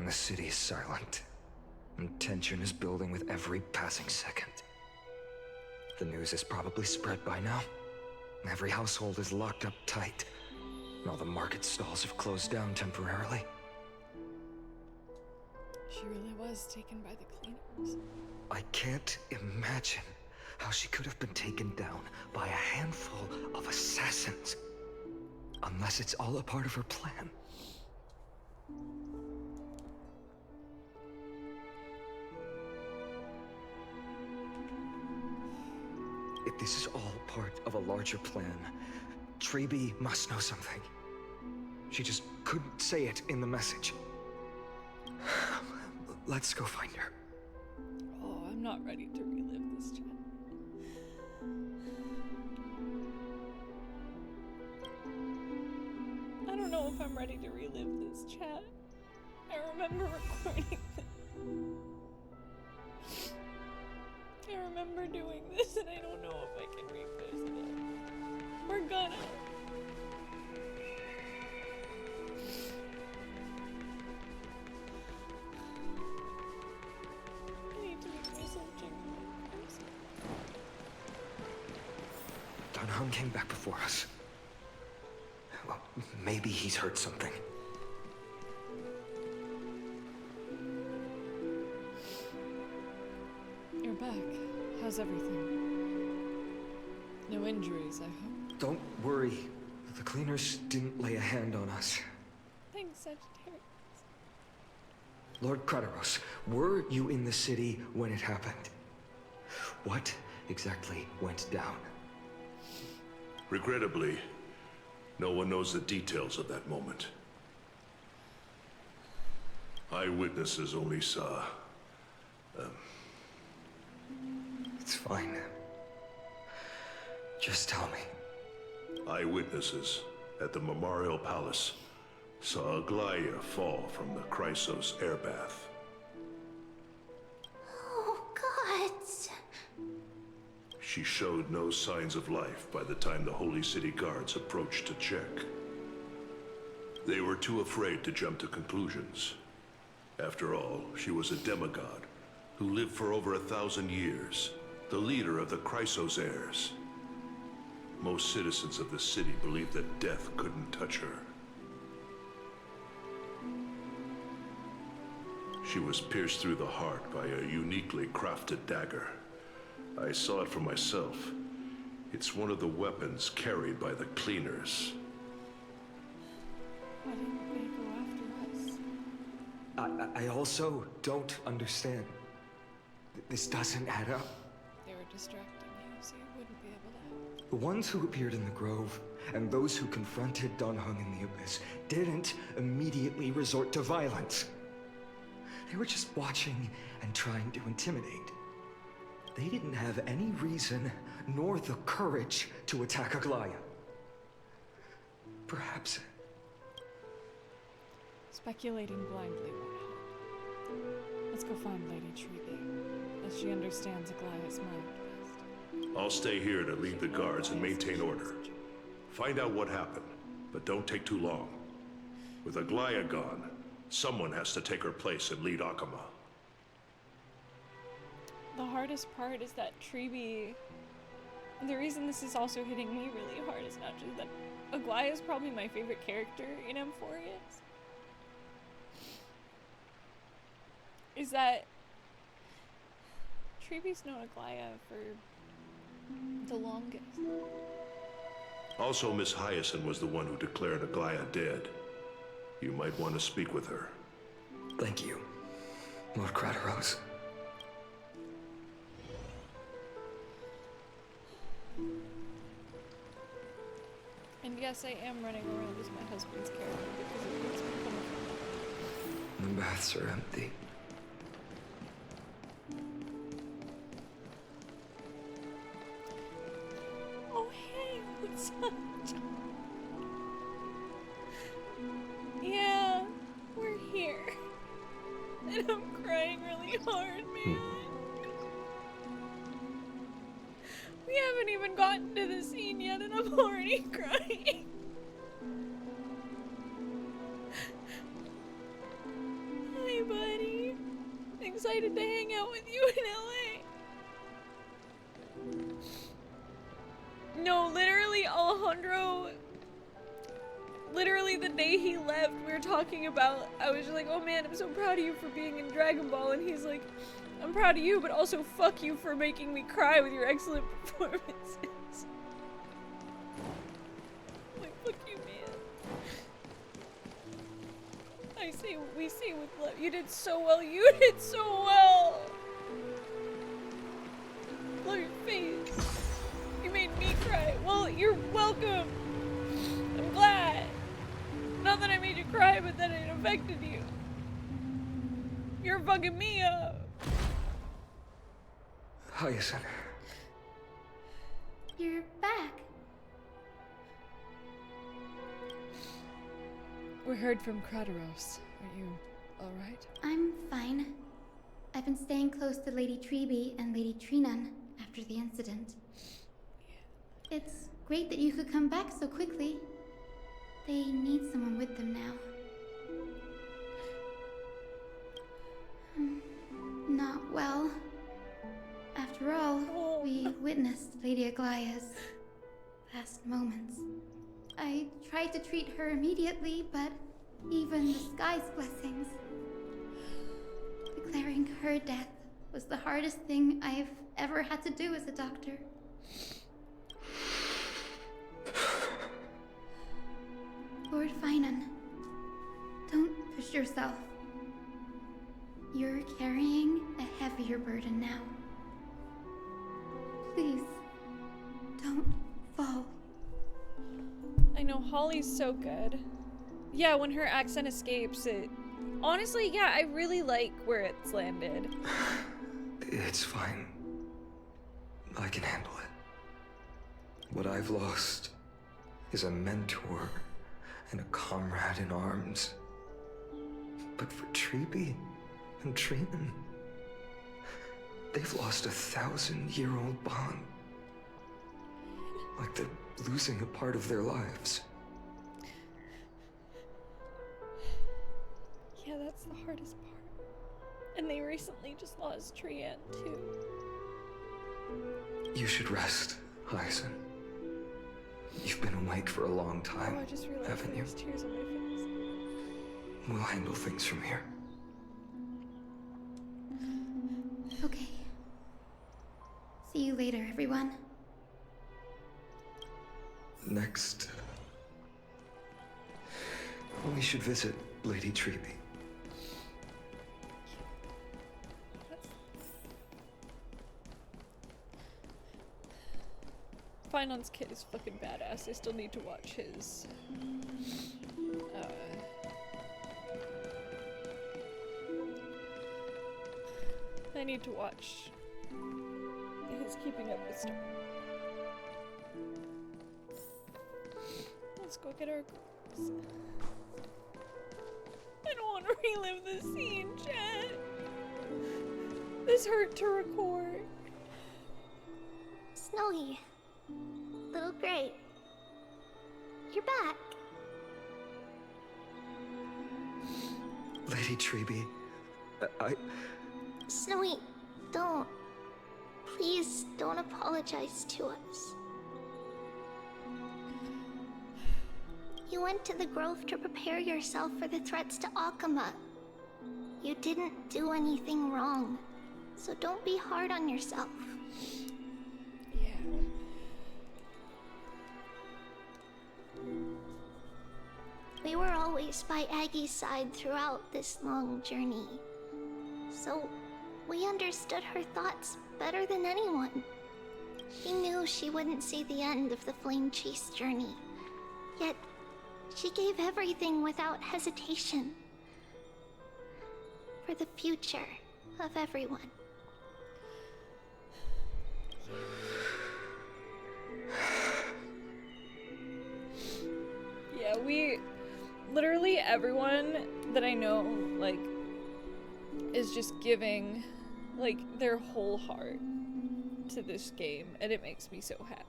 The city is silent, and tension is building with every passing second. The news is probably spread by now. Every household is locked up tight, and all the market stalls have closed down temporarily. She really was taken by the cleaners. I can't imagine how she could have been taken down by a handful of assassins. Unless it's all a part of her plan. If this is all part of a larger plan, Tribbie must know something. She just couldn't say it in the message. Let's go find her. Oh, I'm not ready to relive this, chat. I don't know if I'm ready to relive this, chat. I remember recording this. I remember doing this, and I don't know if I can repost it. We're gonna. I need to make myself check my person. Dunham came back before us. Well, maybe he's heard something. You're back. How's everything? No injuries, I hope. Don't worry. The cleaners didn't lay a hand on us. Thanks, Sagittarius. Lord Crateros, were you in the city when it happened? What exactly went down? Regrettably, no one knows the details of that moment. Eyewitnesses only saw... It's fine. Just tell me. Eyewitnesses at the Memorial Palace saw Aria fall from the CRYnon air bath. Oh, God. She showed no signs of life by the time the Holy City guards approached to check. They were too afraid to jump to conclusions. After all, she was a demigod who lived for over 1,000 years, the leader of the CRYnon heirs. Most citizens of the city believed that death couldn't touch her. She was pierced through the heart by a uniquely crafted dagger. I saw it for myself. It's one of the weapons carried by the cleaners. Why didn't they go after us? I also don't understand. This doesn't add up. They were distracting you, so you wouldn't be able to help. The ones who appeared in the Grove, and those who confronted Dunhung in the Abyss, didn't immediately resort to violence. They were just watching and trying to intimidate. They didn't have any reason, nor the courage, to attack Aria. Perhaps... Speculating blindly won't help. Let's go find Lady Tribbie, as she understands Aglaya's mind best. I'll stay here to lead the guards and maintain order. Find out what happened, but don't take too long. With Aria gone, someone has to take her place and lead Akama. The hardest part is that Tribbie... The reason this is also hitting me really hard is not just that Aglaya is probably my favorite character in Emphorius. Is that Tribbie's known Aglaya for the longest. Also, Miss Hyacinth was the one who declared Aglaya dead. You might want to speak with her. Thank you, Lord Crateros. And yes, I am running around as my husband's character because it makes me come stone baths are empty. Oh, hey, what's up? Yeah, we're here. And I'm crying really hard, man. We haven't even gotten to the scene yet, and I'm already crying. Hi, buddy. Excited to hang out with you in LA. No, literally, Alejandro. Literally, the day he left, we were talking about. I was just like, oh man, I'm so proud of you for being in Dragon Ball. And he's like, I'm proud of you, but also fuck you for making me cry with your excellent performances. Like, fuck you, man. We say with love. You did so well. You did so well. Love your face. You made me cry. Well, you're welcome. I'm glad. Not that I made you cry, but that it affected you. You're fucking me up. Hyacinth. You're back. We heard from Kratos. Are you alright? I'm fine. I've been staying close to Lady Tribbie and Lady CRYnon after the incident. It's great that you could come back so quickly. They need someone with them now. Not well. After all, we witnessed Lady Aglaya's last moments. I tried to treat her immediately, but even the sky's blessings. Declaring her death was the hardest thing I've ever had to do as a doctor. Lord CRYnon, don't push yourself. You're carrying a heavier burden now. Please, don't fall. I know, Holly's so good. Yeah, when her accent escapes, it... Honestly, yeah, I really like where it's landed. It's fine. I can handle it. What I've lost is a mentor and a comrade in arms. But for Tribbie and CRYnon, they've lost a 1,000-year-old bond. Like they're losing a part of their lives. Yeah, that's the hardest part. And they recently just lost Trian, too. You should rest, Hyacinth. You've been awake for a long time, Oh, I just realized haven't you? there's tears on my face. We'll handle things from here. Okay. See you later, everyone. Next, we should visit Lady Tribbie. CRYnon's kid is fucking badass. I still need to watch his... I need to watch his Keeping Up with Stars. Let's go get our girls. I don't want to relive this scene, chat. This hurt to record. Snowy. Little Gray. You're back. Lady Tribbie, Snowy, don't. Please don't apologize to us. You went to the Grove to prepare yourself for the threats to Akama. You didn't do anything wrong, so don't be hard on yourself. Yeah. We were always by Aggie's side throughout this long journey, so we understood her thoughts better than anyone. She knew she wouldn't see the end of the Flame Chase journey, yet she gave everything without hesitation. for the future of everyone. Yeah, literally everyone that I know, like, is just giving, like, their whole heart to this game, and it makes me so happy.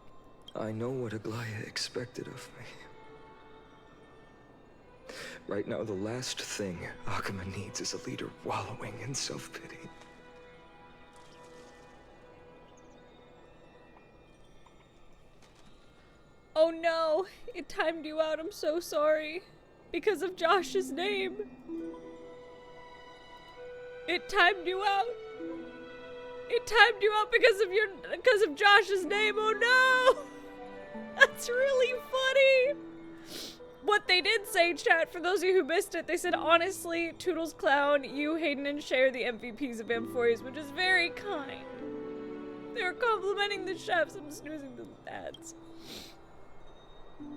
I know what Aglaya expected of me. Right now, the last thing Akuma needs is a leader wallowing in self-pity. Oh no, it timed you out, I'm so sorry. Because of Josh's name. It timed you out. It timed you out because of Josh's name, oh no! That's really funny! What they did say, chat, for those of you who missed it, they said, honestly, Toodles Clown, you, Hayden, and Cher are the MVPs of Amphories, which is very kind. They were complimenting the chefs. I'm snoozing the ads.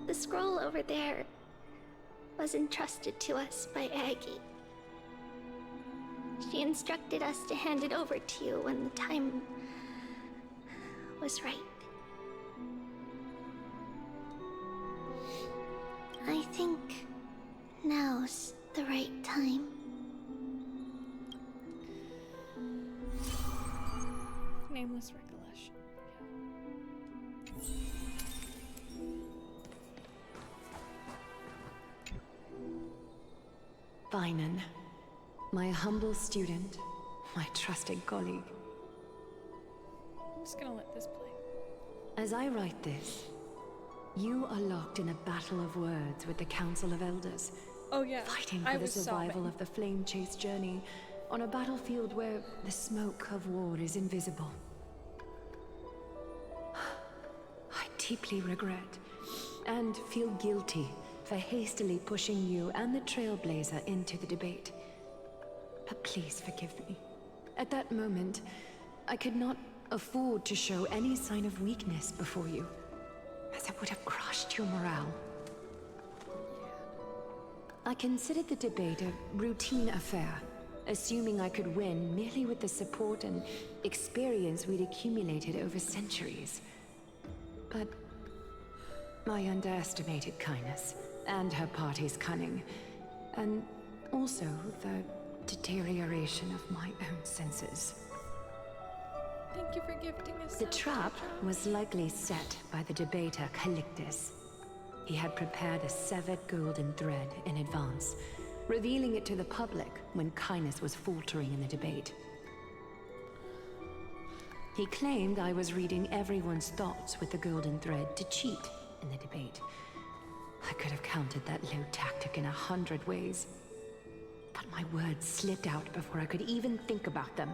The scroll over there was entrusted to us by Aggie. She instructed us to hand it over to you when the time was right. I think now's the right time. Nameless recollection. CRYnon, my humble student, my trusted colleague. I'm just gonna let this play. As I write this, you are locked in a battle of words with the Council of Elders. Oh yeah, fighting for the survival of the Flame Chase journey on a battlefield where the smoke of war is invisible. I deeply regret and feel guilty for hastily pushing you and the Trailblazer into the debate. But please forgive me. At that moment, I could not afford to show any sign of weakness before you, as it would have crushed your morale. I considered the debate a routine affair, assuming I could win merely with the support and experience we'd accumulated over centuries. But I underestimated kindness and her party's cunning, and also the deterioration of my own senses. Thank you for gifting us. The trap was likely set by the debater Calictus. He had prepared a severed golden thread in advance, revealing it to the public when kindness was faltering in the debate. He claimed I was reading everyone's thoughts with the golden thread to cheat in the debate. I could have countered that low tactic in 100 ways, but my words slipped out before I could even think about them.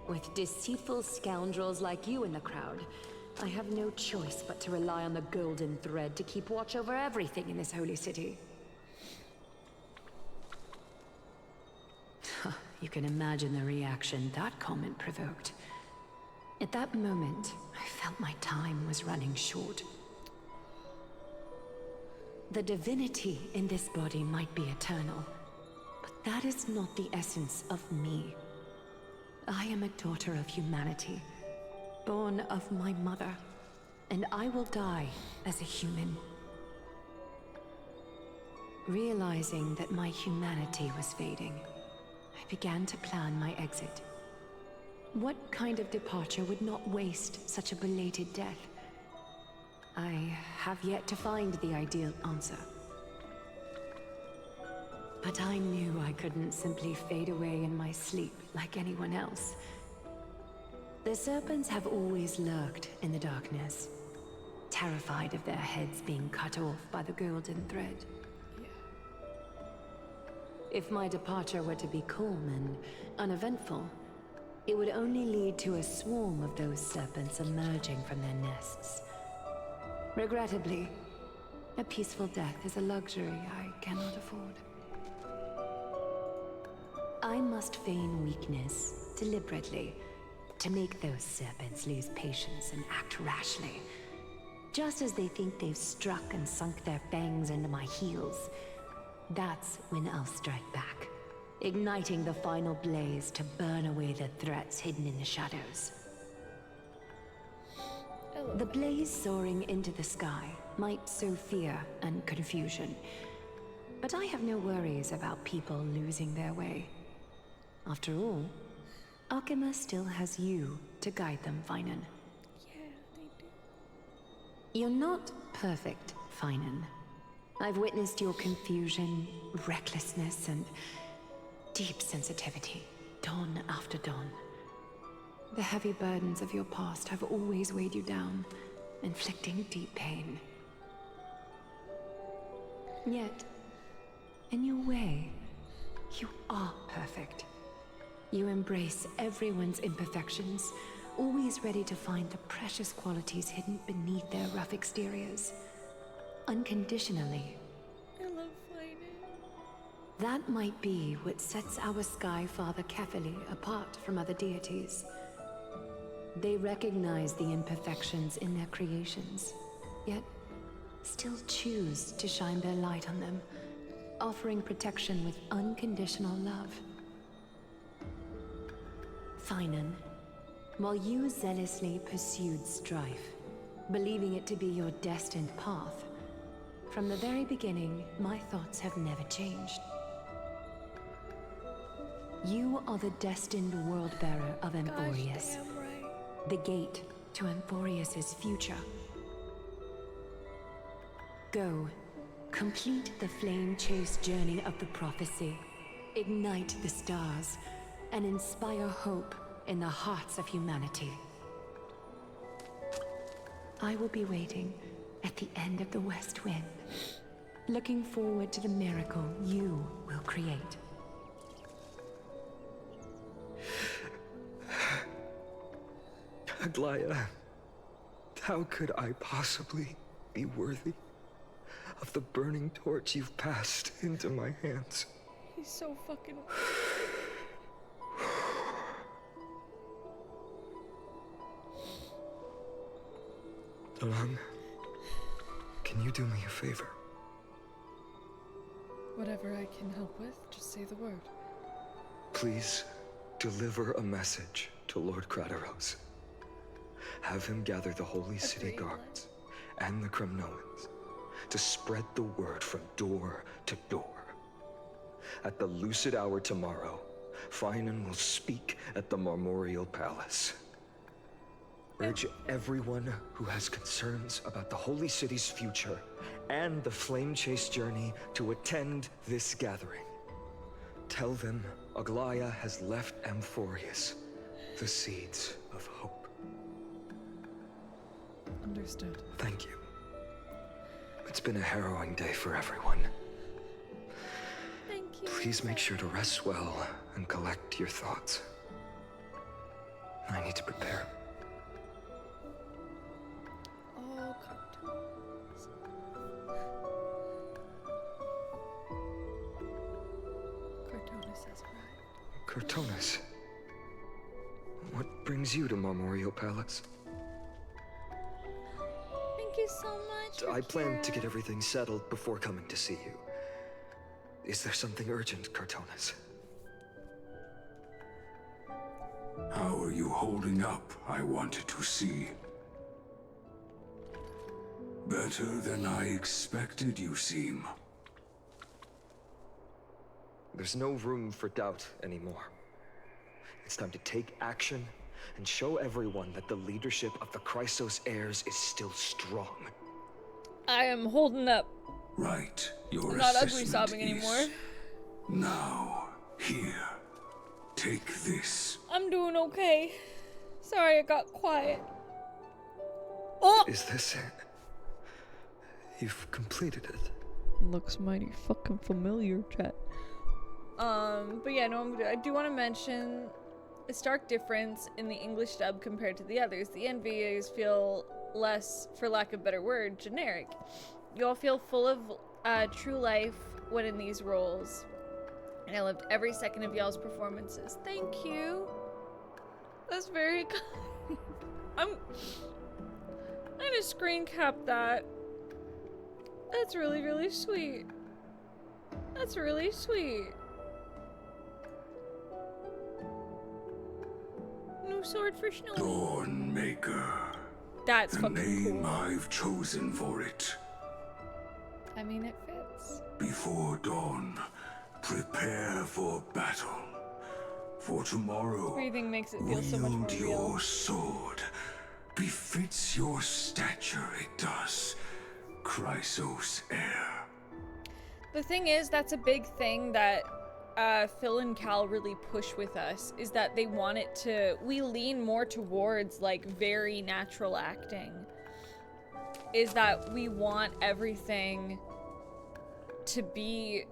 With deceitful scoundrels like you in the crowd, I have no choice but to rely on the golden thread to keep watch over everything in this holy city. You can imagine the reaction that comment provoked. At that moment, I felt my time was running short. The divinity in this body might be eternal, but that is not the essence of me. I am a daughter of humanity, born of my mother, and I will die as a human. Realizing that my humanity was fading, I began to plan my exit. What kind of departure would not waste such a belated death? I have yet to find the ideal answer. But I knew I couldn't simply fade away in my sleep like anyone else. The serpents have always lurked in the darkness, terrified of their heads being cut off by the golden thread. If my departure were to be calm and uneventful, it would only lead to a swarm of those serpents emerging from their nests. Regrettably, a peaceful death is a luxury I cannot afford. I must feign weakness, deliberately, to make those serpents lose patience and act rashly. Just as they think they've struck and sunk their fangs into my heels, that's when I'll strike back. igniting the final blaze to burn away the threats hidden in the shadows. The blaze soaring into the sky might sow fear and confusion, but I have no worries about people losing their way. After all, Arkema still has you to guide them, CRYnon. Yeah, they do. You're not perfect, CRYnon. I've witnessed your confusion, recklessness, and deep sensitivity, dawn after dawn. The heavy burdens of your past have always weighed you down, inflicting deep pain. Yet, in your way, you are perfect. You embrace everyone's imperfections, always ready to find the precious qualities hidden beneath their rough exteriors. Unconditionally. I love fighting. That might be what sets our Sky Father Kefili apart from other deities. They recognize the imperfections in their creations, yet still choose to shine their light on them, offering protection with unconditional love. CRYnon, while you zealously pursued strife, believing it to be your destined path, from the very beginning, my thoughts have never changed. You are the destined world-bearer of Emporius, the gate to Emporius's future. Go, complete the flame-chase journey of the prophecy, ignite the stars, and inspire hope in the hearts of humanity. I will be waiting at the end of the West Wind, looking forward to the miracle you will create. Aglaya, how could I possibly be worthy of the burning torch you've passed into my hands? He's so fucking... Along, can you do me a favor? Whatever I can help with, just say the word. Please deliver a message to Lord Krateros. Have him gather the Holy City Guards and the CRYnoans to spread the word from door to door. At the lucid hour tomorrow, CRYnon will speak at the Marmorial Palace. Urge everyone who has concerns about the Holy City's future and the Flame Chase journey to attend this gathering. Tell them Aglaya has left Amphorius the seeds of hope. Understood. Thank you. It's been a harrowing day for everyone. Thank you. Please make sure to rest well and collect your thoughts. I need to prepare. Oh, cartoons. Cartoonus has arrived. Cartoonus, what brings you to Marmorial Palace? Thank you so much. I plan to get everything settled before coming to see you. Is there something urgent, Cartoonus? How are you holding up, I wanted to see. Better than I expected, you seem. There's no room for doubt anymore. It's time to take action and show everyone that the leadership of the Chrysos heirs is still strong. I am holding up. Right, your I'm not ugly assessment sobbing is... anymore. Now, here, take this. I'm doing okay. Sorry, I got quiet. Oh! Is this it? You've completed it. Looks mighty fucking familiar, chat. But yeah, no, I do want to mention a stark difference in the English dub compared to the others. The NVAs feel less, for lack of a better word, generic. You all feel full of true life when in these roles. And I loved every second of y'all's performances. Thank you. That's very kind. I'm gonna screen cap that. That's really, really sweet. That's really sweet. new sword for Snowy. Dawnmaker. That's The fucking name cool. I've chosen for it. I mean, it fits. Before dawn, prepare for battle. For tomorrow, Breathing makes it feel so much more wield real. your sword. Befits your stature, it does. Chrysos heir. The thing is, that's a big thing that Phil and Cal really push with us, is that they want it to, we lean more towards like very natural acting. Is that we want everything to be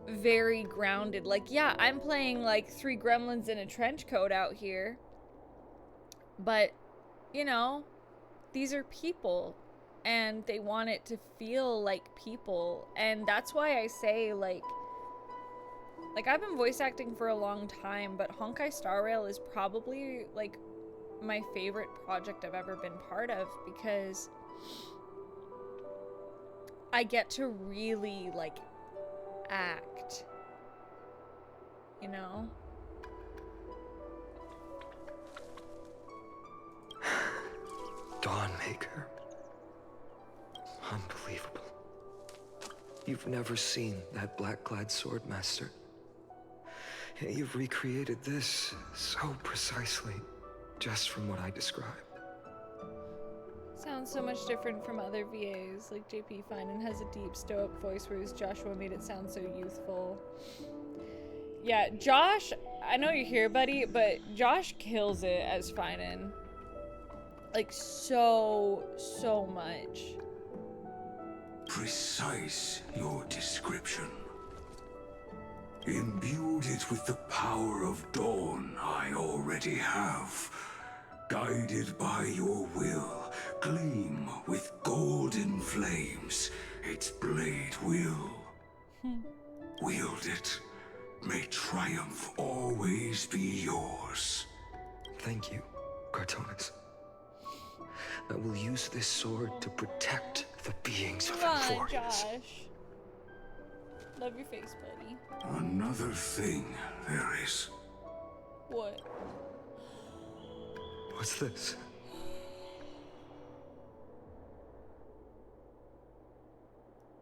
very grounded. Like, yeah, I'm playing like 3 gremlins in a trench coat out here. But, you know, these are people. And they want it to feel like people. And that's why I say, like I've been voice acting for a long time, but Honkai Star Rail is probably, like, my favorite project I've ever been part of, because I get to really, like, act. You know? Dawnmaker. Unbelievable. You've never seen that black-clad sword master. Yet you've recreated this so precisely, just from what I described. Sounds so much different from other VAs. Like JP Finan has a deep stoic voice, whereas Joshua made it sound so youthful. Yeah, Josh, I know you're here, buddy, but Josh kills it as Finan. Like, so much. Precise your description. Imbued it with the power of dawn I already have. Guided by your will, gleam with golden flames. Its blade will. Wield it. May triumph always be yours. Thank you, Cartonis. I will use this sword to protect the beings of Come on, Emporius. Josh. Love your face, buddy. Another thing there is. What? What's this?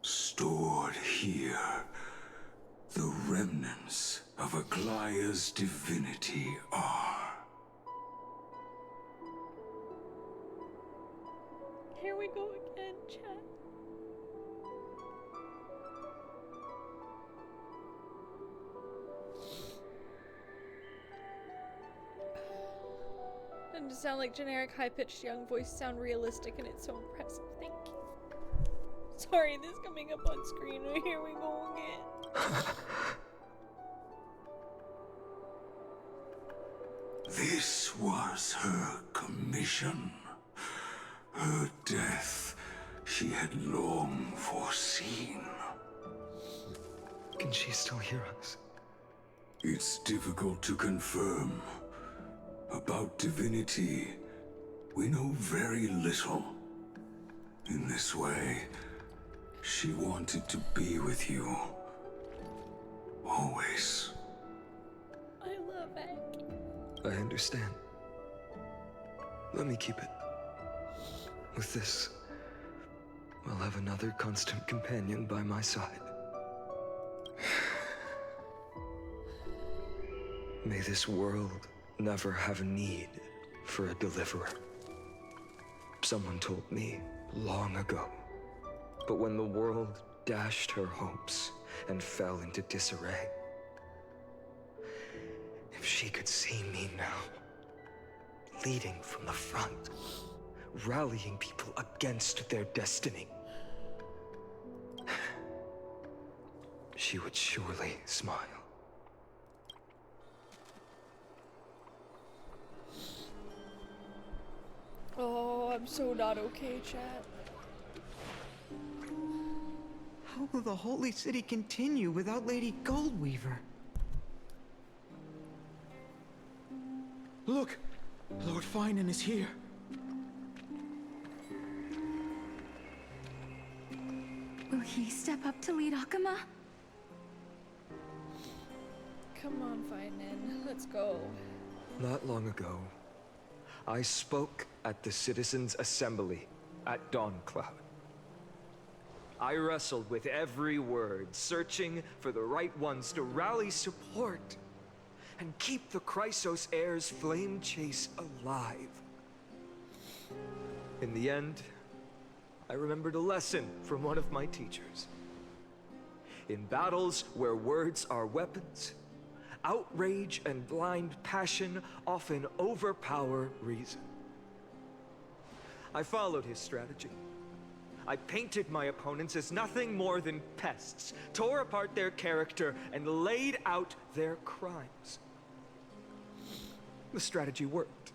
Stored here, the remnants of Aglaya's divinity are. Here we go again, chat. Doesn't sound like generic high-pitched young voice, sound realistic, and it's so impressive. Thank you. Sorry, this coming up on screen. Here we go again. This was her commission. Her death she had long foreseen. Can she still hear us? It's difficult to confirm. About divinity, we know very little. In this way, she wanted to be with you. Always. I love Aki. I understand. Let me keep it. With this, I'll have another constant companion by my side. May this world never have a need for a deliverer. Someone told me long ago. But when the world dashed her hopes and fell into disarray, if she could see me now, leading from the front, rallying people against their destiny, she would surely smile. Oh, I'm so not okay, chat. How will the Holy City continue without Lady Goldweaver? Look! Lord Finan is here. Will he step up to lead Akama? Come on, Finan. Let's go. Not long ago, I spoke at the Citizens' Assembly at Dawncloud. I wrestled with every word, searching for the right ones to rally support and keep the Chrysos Heir's flame chase alive. In the end, I remembered a lesson from one of my teachers. In battles where words are weapons, outrage and blind passion often overpower reason. I followed his strategy. I painted my opponents as nothing more than pests, tore apart their character, and laid out their crimes. The strategy worked.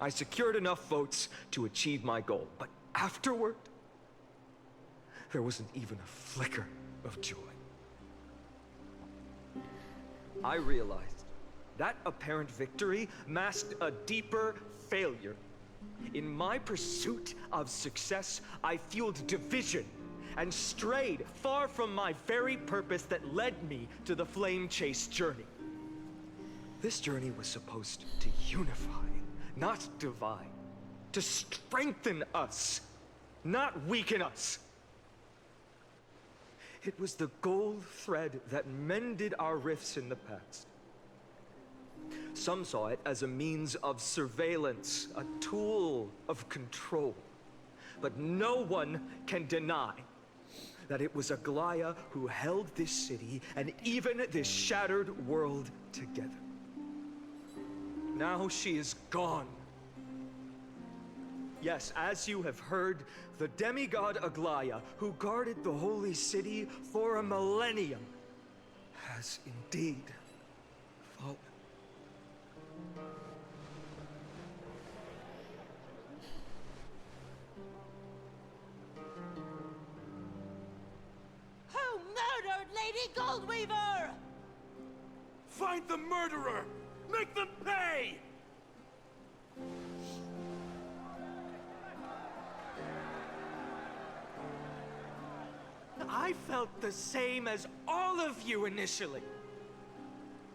I secured enough votes to achieve my goal, but afterward, there wasn't even a flicker of joy. I realized that apparent victory masked a deeper failure. In my pursuit of success, I fueled division and strayed far from my very purpose that led me to the flame chase journey. This journey was supposed to unify, not divide, to strengthen us, not weaken us. It was the gold thread that mended our rifts in the past. Some saw it as a means of surveillance, a tool of control. But no one can deny that it was Aglaia who held this city and even this shattered world together. Now she is gone. Yes, as you have heard, the demigod Aglaia, who guarded the holy city for a millennium, has indeed fallen. Who murdered Lady Goldweaver? Find the murderer! Make them pay! I felt the same as all of you initially.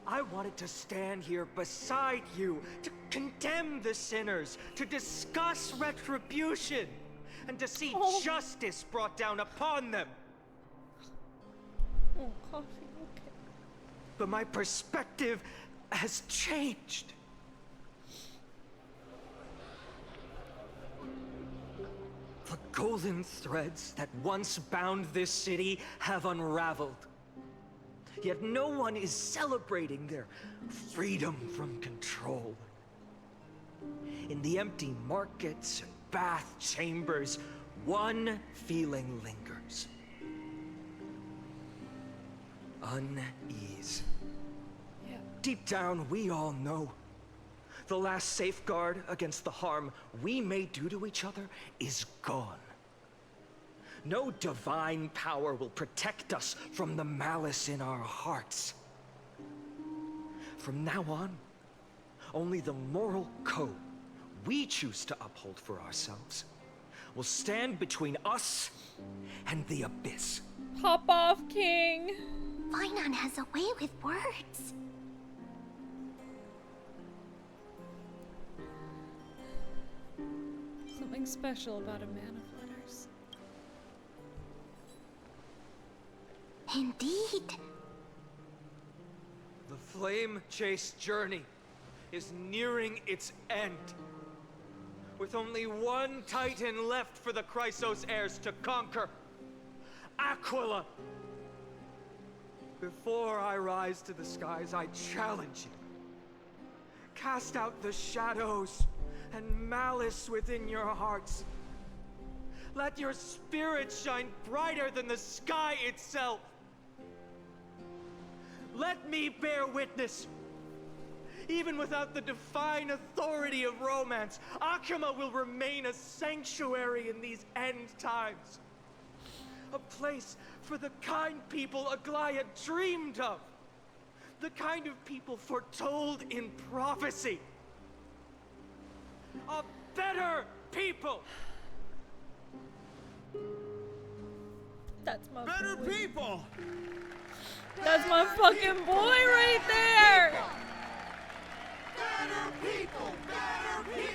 I wanted to stand here beside you, to condemn the sinners, to discuss retribution, and to see justice brought down upon them. Oh, coffee, okay. But my perspective has changed. The golden threads that once bound this city have unraveled. Yet no one is celebrating their freedom from control. In the empty markets and bath chambers, one feeling lingers. Unease. Yeah. Deep down, we all know the last safeguard against the harm we may do to each other is gone. No divine power will protect us from the malice in our hearts. From now on, only the moral code we choose to uphold for ourselves will stand between us and the abyss. Pop off, King! CRYnon has a way with words. Something special about a man of letters. Indeed. The flame chase journey is nearing its end. With only one titan left for the Chrysos heirs to conquer. Aquila! Before I rise to the skies, I challenge you. Cast out the shadows and malice within your hearts. Let your spirit shine brighter than the sky itself. Let me bear witness. Even without the divine authority of romance, Akima will remain a sanctuary in these end times. A place for the kind people Aglaia dreamed of. The kind of people foretold in prophecy. A better people! That's my Better boy. people! That's my fucking boy right there! Better people! Better people!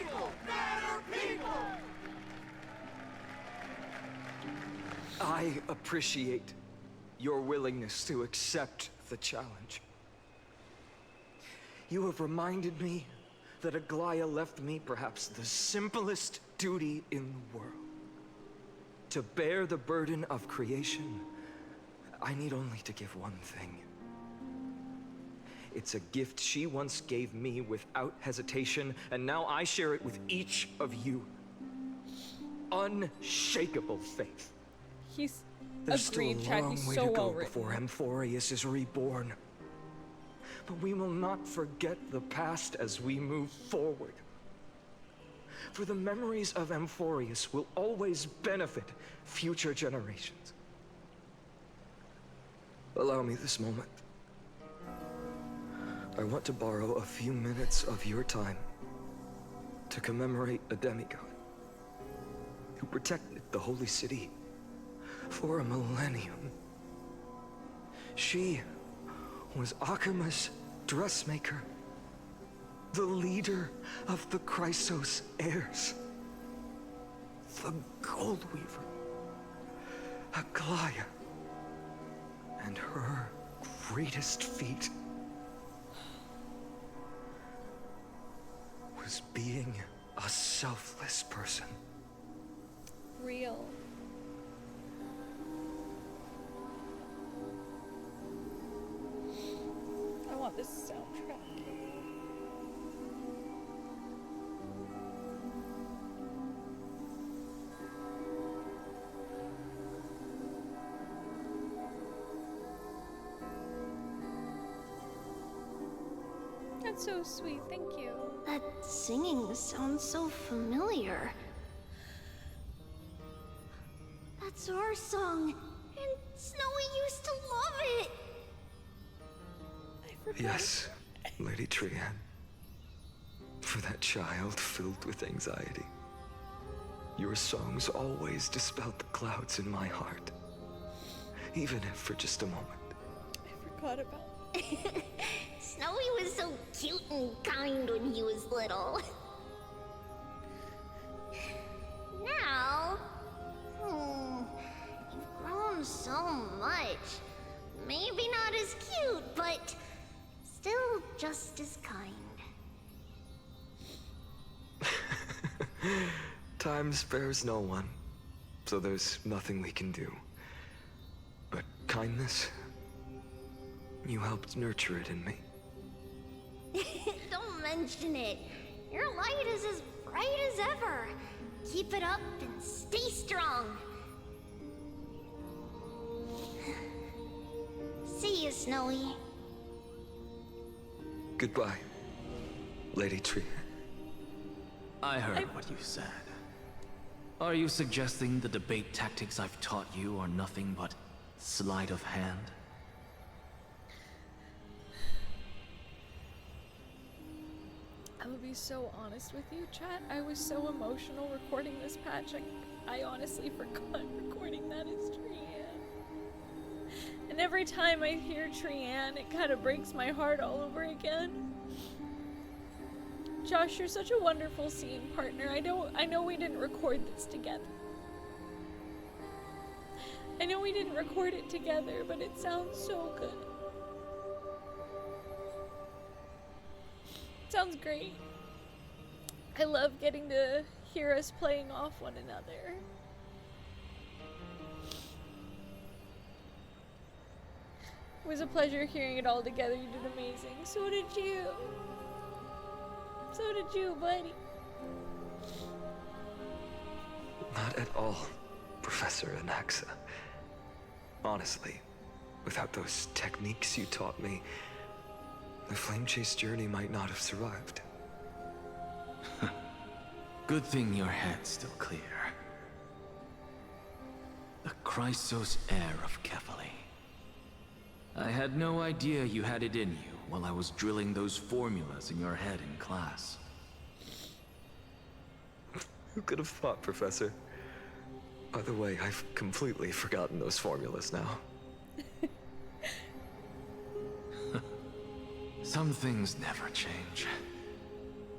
appreciate your willingness to accept the challenge. You have reminded me that Aglaya left me perhaps the simplest duty in the world. To bear the burden of creation, I need only to give one thing. It's a gift she once gave me without hesitation, and now I share it with each of you. Unshakable faith. He's There's agreed, still a Chad. long He's way so to go well written. before Amphorius is reborn. But we will not forget the past as we move forward. For the memories of Amphorius will always benefit future generations. Allow me this moment. I want to borrow a few minutes of your time to commemorate a demigod who protected the Holy City for a millennium. She was Akima's dressmaker, the leader of the Chrysos heirs, the Gold Weaver, Aglaya, and her greatest feat was being a selfless person. Real. I want this soundtrack. That's so sweet, thank you. That singing sounds so familiar. That's our song, and Snowy used to love it. I forgot. Yes, Lady Trian. For that child filled with anxiety. Your songs always dispelled the clouds in my heart. Even if for just a moment. I forgot about. Snowy was so cute and kind when he was little. Now, you've grown so much. Maybe not as cute, but still just as kind. Time spares no one, so there's nothing we can do. But kindness, you helped nurture it in me. Don't mention it. Your light is as bright as ever. Keep it up and stay strong. See you, Snowy. Goodbye, Lady Tree. I heard what you said. Are you suggesting the debate tactics I've taught you are nothing but sleight of hand? I will be so honest with you, chat. I was so emotional recording this patch. I honestly forgot recording that as Trian. And every time I hear Trian, it kind of breaks my heart all over again. Josh, you're such a wonderful scene partner. I know we didn't record this together. I know we didn't record it together, but it sounds so good. Sounds great. I love getting to hear us playing off one another. It was a pleasure hearing it all together. You did amazing. So did you. So did you, buddy. Not at all, Professor Anaxa. Honestly, without those techniques you taught me, the flame chase journey might not have survived. Good thing your head's still clear. The Chrysos heir of Kefali. I had no idea you had it in you while I was drilling those formulas in your head in class. Who could have thought, Professor? By the way, I've completely forgotten those formulas now. Some things never change.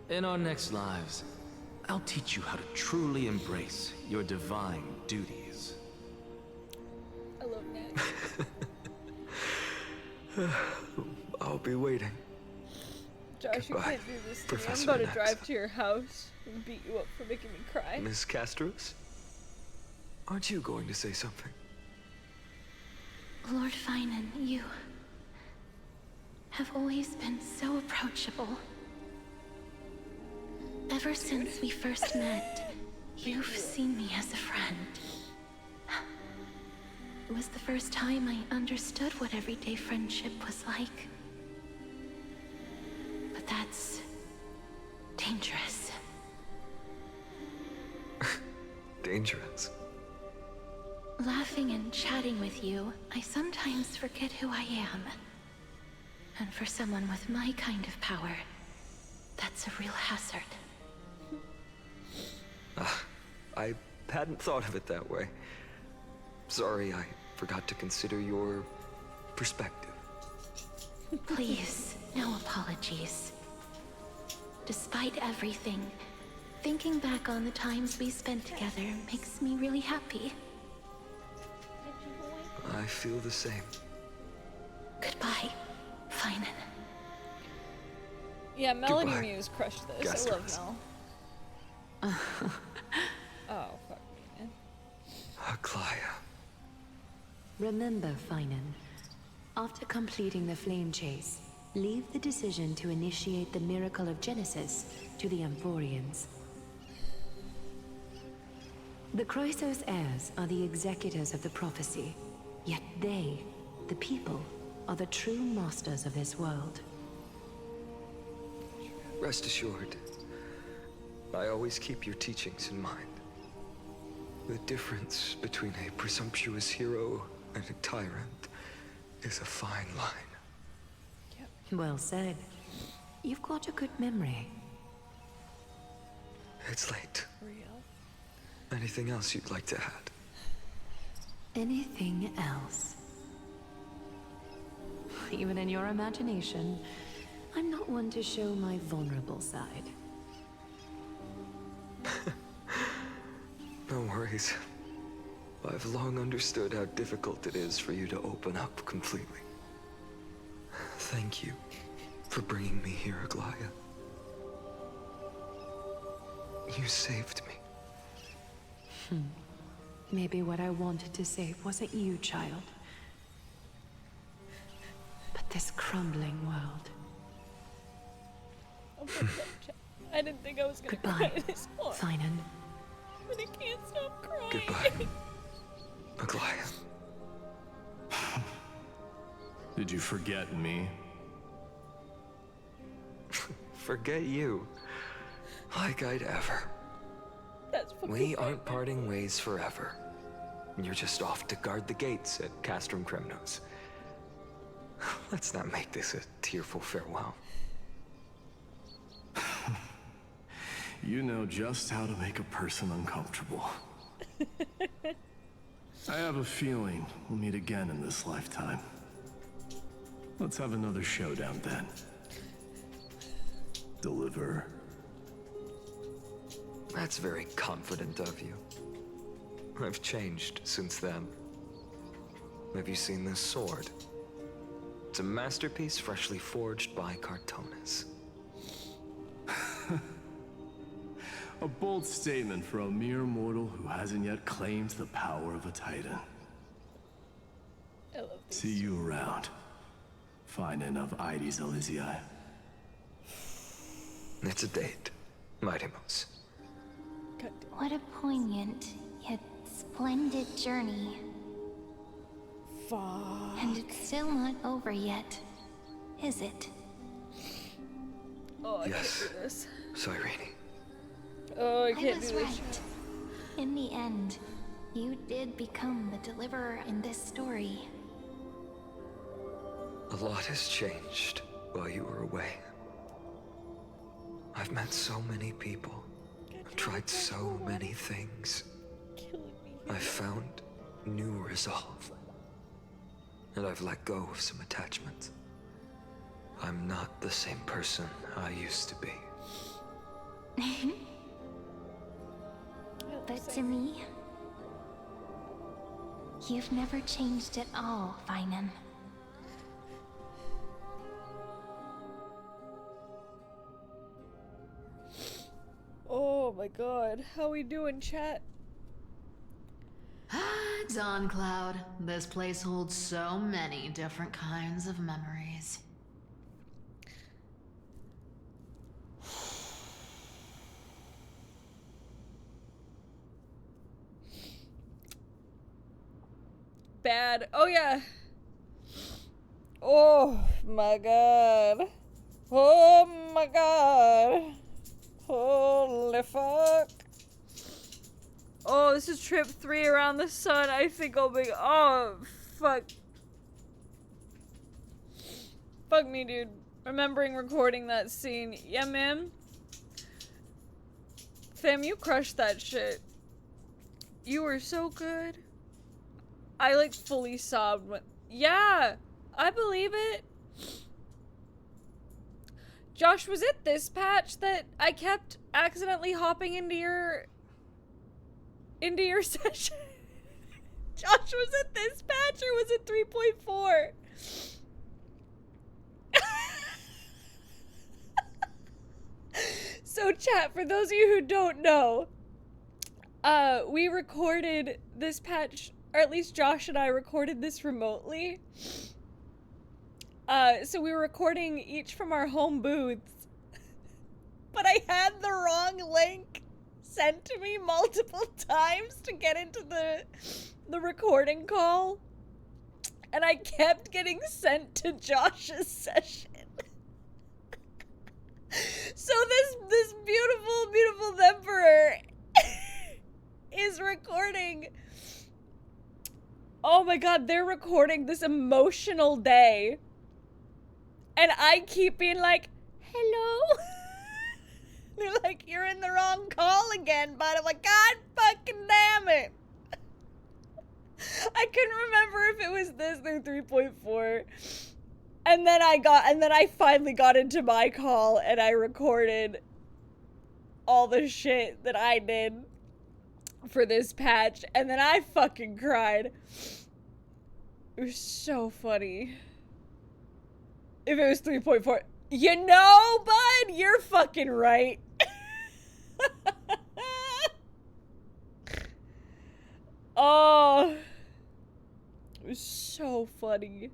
In our next lives, I'll teach you how to truly embrace your divine duties. I'll be waiting. Josh, you Goodbye, can't do this to me. I'm Professor about to Max. drive to your house and beat you up for making me cry. Miss Castros? Aren't you going to say something? Lord Finan, you have always been so approachable. Ever since we first met, you've seen me as a friend. It was the first time I understood what everyday friendship was like. But that's dangerous. Dangerous. Laughing and chatting with you, I sometimes forget who I am. And for someone with my kind of power, that's a real hazard. I hadn't thought of it that way. Sorry, I forgot to consider your perspective. Please, no apologies. Despite everything, thinking back on the times we spent together makes me really happy. I feel the same. Goodbye, Finan. Yeah, Melody Goodbye, Muse crushed this. I love Mel. Oh, fuck me, man. Aglaya. Remember, Finan, after completing the flame chase, leave the decision to initiate the miracle of Genesis to the Amphorians. The Chrysos heirs are the executors of the prophecy, yet they, the people, are the true masters of this world. Rest assured, I always keep your teachings in mind. The difference between a presumptuous hero and a tyrant is a fine line. Well said. You've got a good memory. It's late. Real. Anything else you'd like to add? Anything else? Even in your imagination, I'm not one to show my vulnerable side. No worries. I've long understood how difficult it is for you to open up completely. Thank you for bringing me here, Aglaya. You saved me. Maybe what I wanted to save wasn't you, child, but this crumbling world. Oh my God, I didn't think I was gonna Goodbye, cry this hard, Finan. but I can't stop crying. Goodbye, Aglaya. Did you forget me? Forget you. Like I'd ever. That's fucking We aren't parting ways forever. You're just off to guard the gates at CRYnon. Let's not make this a tearful farewell. You know just how to make a person uncomfortable. I have a feeling we'll meet again in this lifetime. Let's have another showdown then. Deliver. That's very confident of you. I've changed since then. Have you seen this sword? It's a masterpiece freshly forged by Cartonis. A bold statement for a mere mortal who hasn't yet claimed the power of a titan. I love this. See you around. Finan of Elysiae. It's a date, Mightimos. What a poignant, yet splendid journey. Fuck. And it's still not over yet, is it? Oh, I Yes. can't do this. Cyrene. Oh, I I can't was do this. right. In the end, you did become the deliverer in this story. A lot has changed while you were away. I've met so many people. I've tried so many things. I've found new resolve. And I've let go of some attachments. I'm not the same person I used to be. But to me, you've never changed at all, Finan. god. How we doing, chat? Dawn Cloud. This place holds so many different kinds of memories. Bad. Oh yeah. Oh my god. Oh my god. Holy fuck. Oh, this is trip 3 around the sun. I think I'll be. Oh, fuck. Fuck me, dude. Remembering recording that scene. Yeah, man. Fam, you crushed that shit. You were so good. I, like, fully sobbed when. Yeah! I believe it. Josh, was it this patch that I kept accidentally hopping into your session? Josh, was it this patch or was it 3.4? So chat, for those of you who don't know, we recorded this patch, or at least Josh and I recorded this remotely. So we were recording each from our home booths, but I had the wrong link sent to me multiple times to get into the recording call, and I kept getting sent to Josh's session. So this beautiful emperor is recording. Oh my god, they're recording this emotional day, and I keep being like, hello. They're like, you're in the wrong call again, but I'm like, god fucking damn it. I couldn't remember if it was this or 3.4. And then I finally got into my call and I recorded all the shit that I did for this patch, and then I fucking cried. It was so funny. If it was 3.4, you know, bud, you're fucking right. Oh, it was so funny.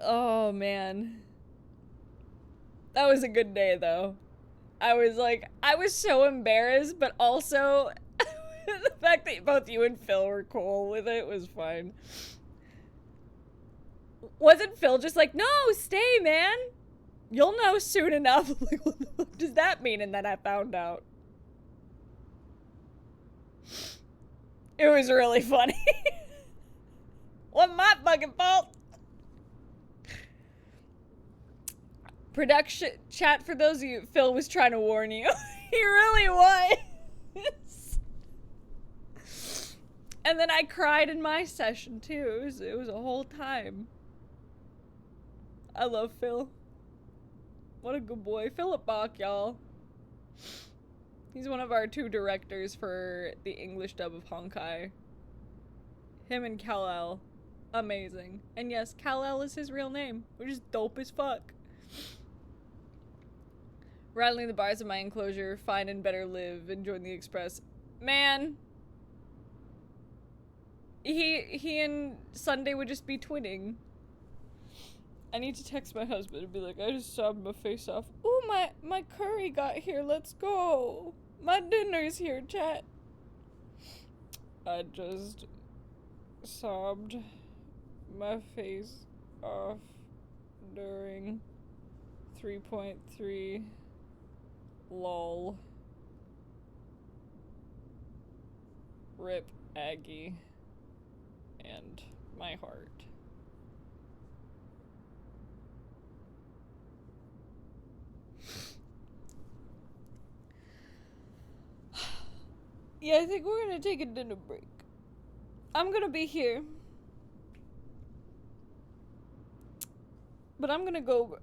Oh man, that was a good day though. I was so embarrassed, but also the fact that both you and Phil were cool with it was fine. Wasn't Phil just like, no, stay, man. You'll know soon enough. Like, what the fuck does that mean? And then I found out. It was really funny. Wasn't my fucking fault. Production chat, for those of you, Phil was trying to warn you. He really was. And then I cried in my session too. It was a whole time. I love Phil. What a good boy. Philip Bach, y'all. He's one of our 2 directors for the English dub of Honkai. Him and Kal-El. Amazing. And yes, Kal-El is his real name, which is dope as fuck. Rattling the bars of my enclosure, find and better live, and join the express. Man. He and Sunday would just be twinning. I need to text my husband and be like, I just sobbed my face off. Ooh, my curry got here, let's go. My dinner's here, chat. I just sobbed my face off during 3.3. Lol. Rip Aggie. And my heart. Yeah, I think we're gonna take a dinner break. I'm gonna be here. But I'm gonna go.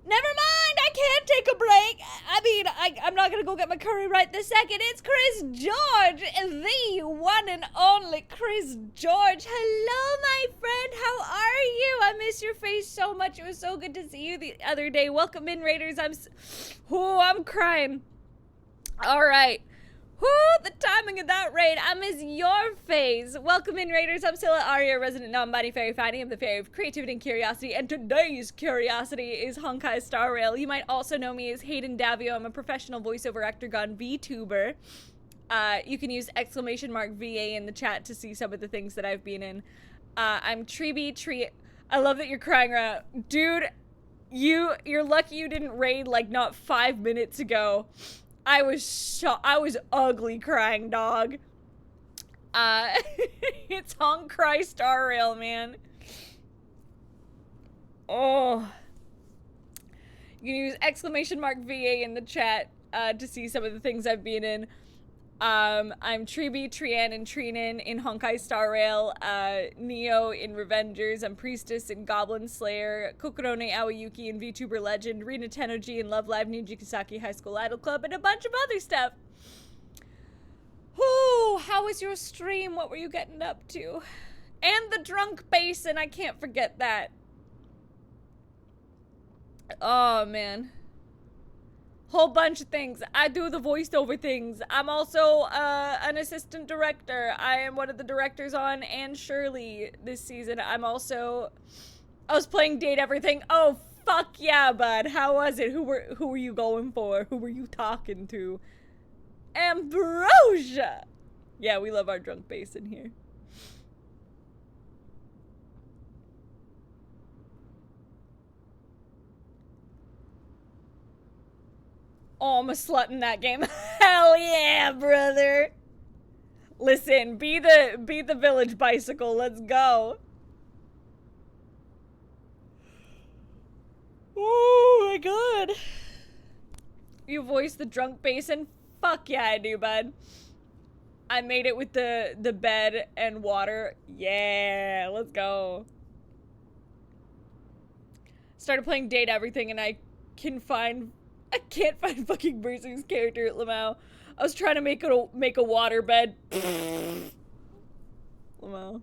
Never mind, I can't take a break. I mean, I'm not gonna go get my curry right this second. It's Chris George, the one and only Chris George. Hello, my friend. How are you? I miss your face so much. It was so good to see you the other day. Welcome in, Raiders. I'm crying. All right. The timing of that raid. I miss your face. Welcome in, Raiders. I'm Sylla, Aria, resident non-body fairy finding. I'm the fairy of creativity and curiosity, and today's curiosity is Honkai Star Rail. You might also know me as Hayden Davio. I'm a professional voiceover actor gone VTuber. You can use !VA in the chat to see some of the things that I've been in. I'm Tribbie. I love that you're crying around. Dude, you're lucky you didn't raid like not 5 minutes ago. I was ugly crying, dog. It's Honkai Star Rail, man. Oh. You can use !VA in the chat to see some of the things I've been in. I'm Tribbie, and CRYnon in Honkai Star Rail, Neo in Revengers, I'm Priestess in Goblin Slayer, Kokorone Aoyuki in VTuber Legend, Rina Tennoji in Love Live Nijikisaki High School Idol Club, and a bunch of other stuff. Whoo, how was your stream? What were you getting up to? And the drunk basin, I can't forget that. Oh, man. Whole bunch of things. I do the voiced over things. I'm also an assistant director. I am one of the directors on Anne Shirley this season. I was playing Date Everything. Oh, fuck yeah, bud. How was it? Who were you going for? Who were you talking to? Ambrosia! Yeah, we love our drunk bass in here. Oh, I'm a slut in that game. Hell yeah, brother. Listen, be the village bicycle. Let's go. Oh my god. You voice the drunk basin? Fuck yeah, I do, bud. I made it with the bed and water. Yeah, let's go. Started playing Date Everything and I can't find fucking Mercy's character at Lamau. I was trying to make a water bed. Lamau.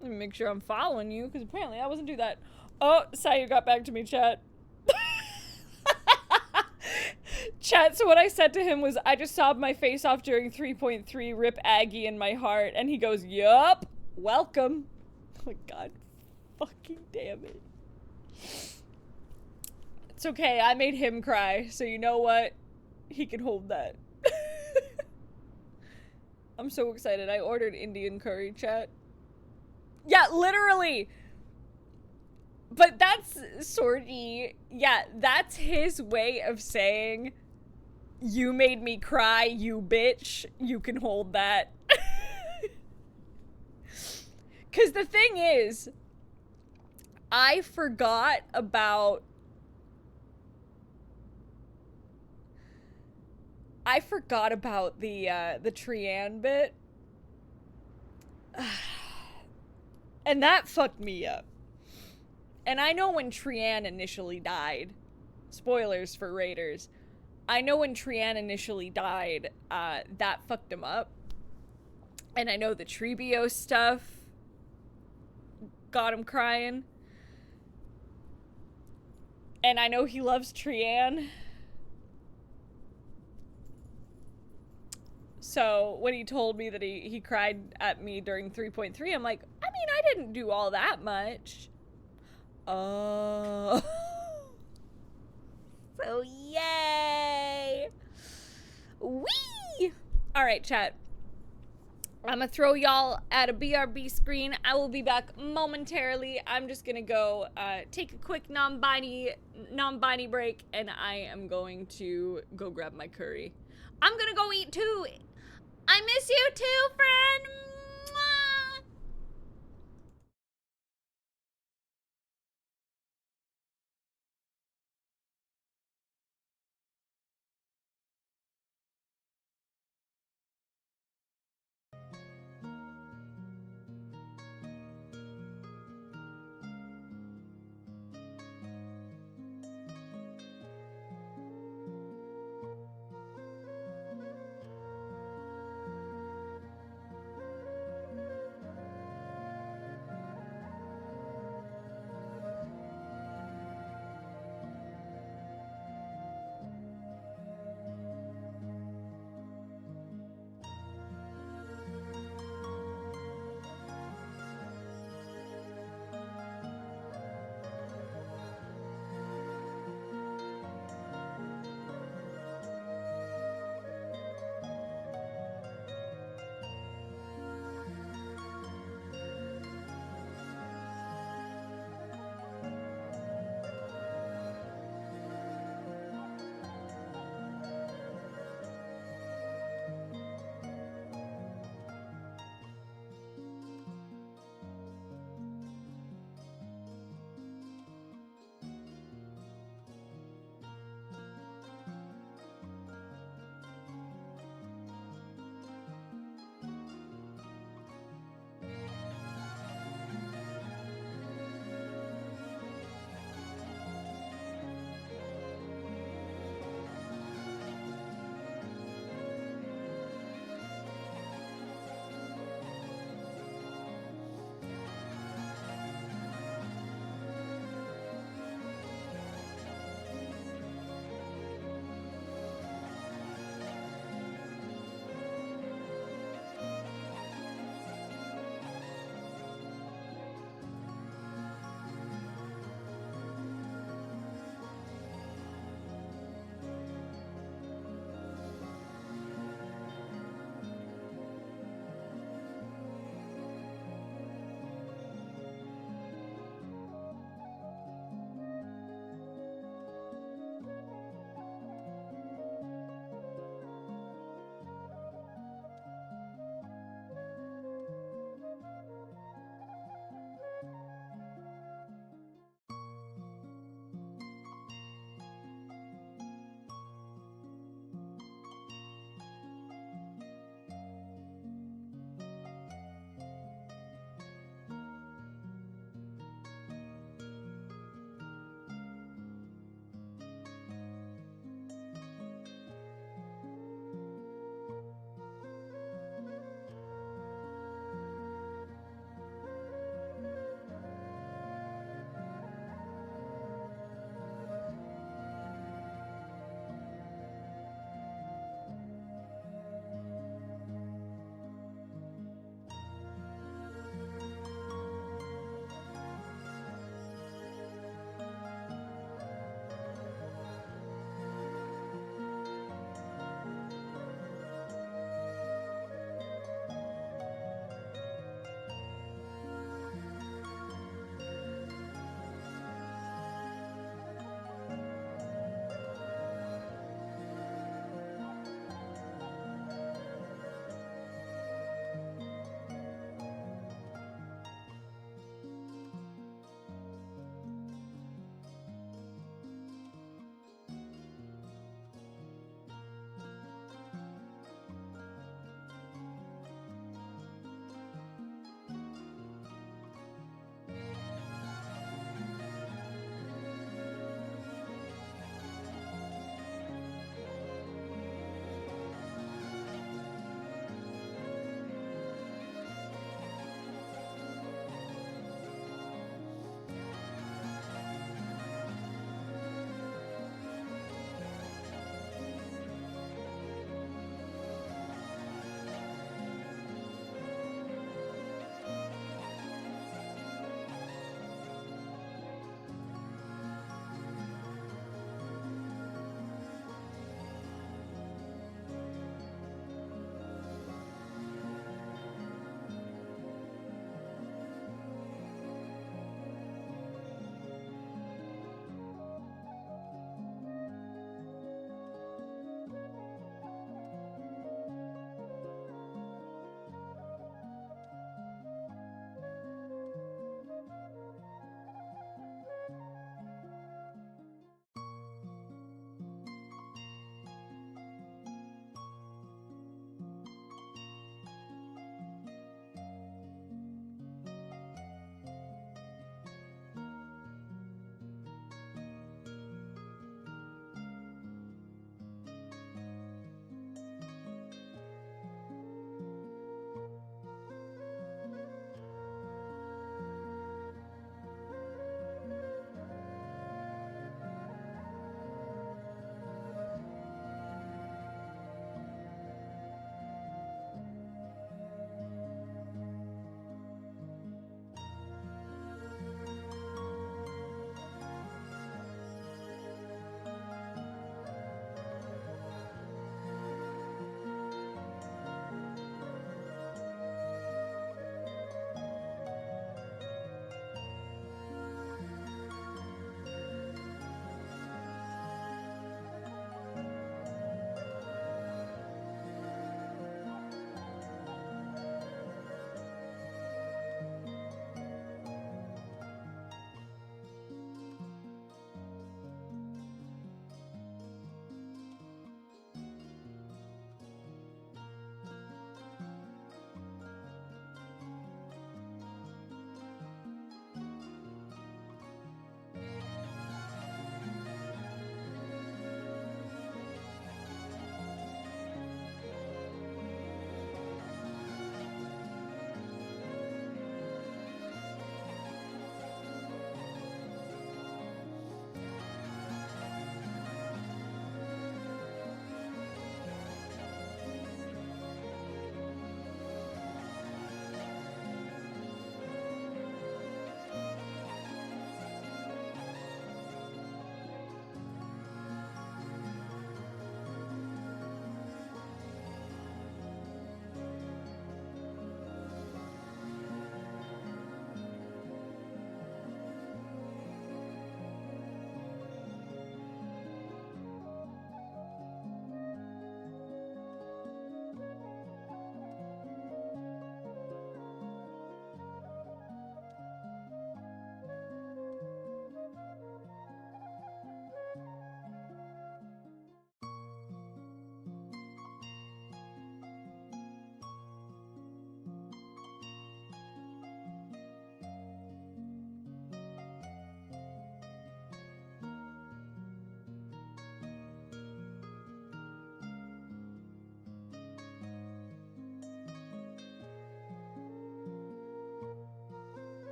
Let me make sure I'm following you, because apparently I wasn't do that. Oh, Sayu got back to me, chat. Chat, so what I said to him was, I just sobbed my face off during 3.3, rip Aggie in my heart. And he goes, yup, welcome. Oh my god. Fucking damn it. It's okay, I made him cry, so you know what? He can hold that. I'm so excited. I ordered Indian curry, chat. Yeah, literally! But that's Sorgi. Yeah, that's his way of saying, you made me cry, you bitch. You can hold that. Because the thing is, I forgot about the Trian bit. And that fucked me up. And I know when Trian initially died, spoilers for Raiders, I know when Trian initially died, that fucked him up. And I know the Tribbie stuff got him crying. And I know he loves Trian. So when he told me that he cried at me during 3.3, I'm like, I mean, I didn't do all that much. Oh. So yay. Whee! Alright, chat. I'm gonna throw y'all at a BRB screen. I will be back momentarily. I'm just gonna go take a quick non-binary break, and I am going to go grab my curry. I'm gonna go eat too. I miss you too, friend. Mwah!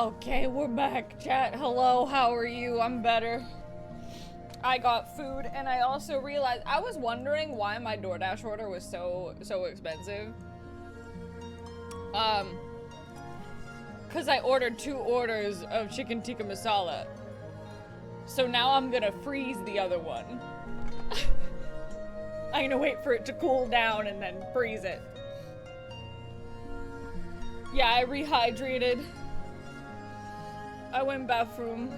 Okay, we're back, chat. Hello, how are you? I'm better. I got food, and I also realized I was wondering why my DoorDash order was so expensive. Cause I ordered 2 orders of chicken tikka masala. So now I'm gonna freeze the other one. I'm gonna wait for it to cool down and then freeze it. Yeah, I rehydrated. I went bathroom.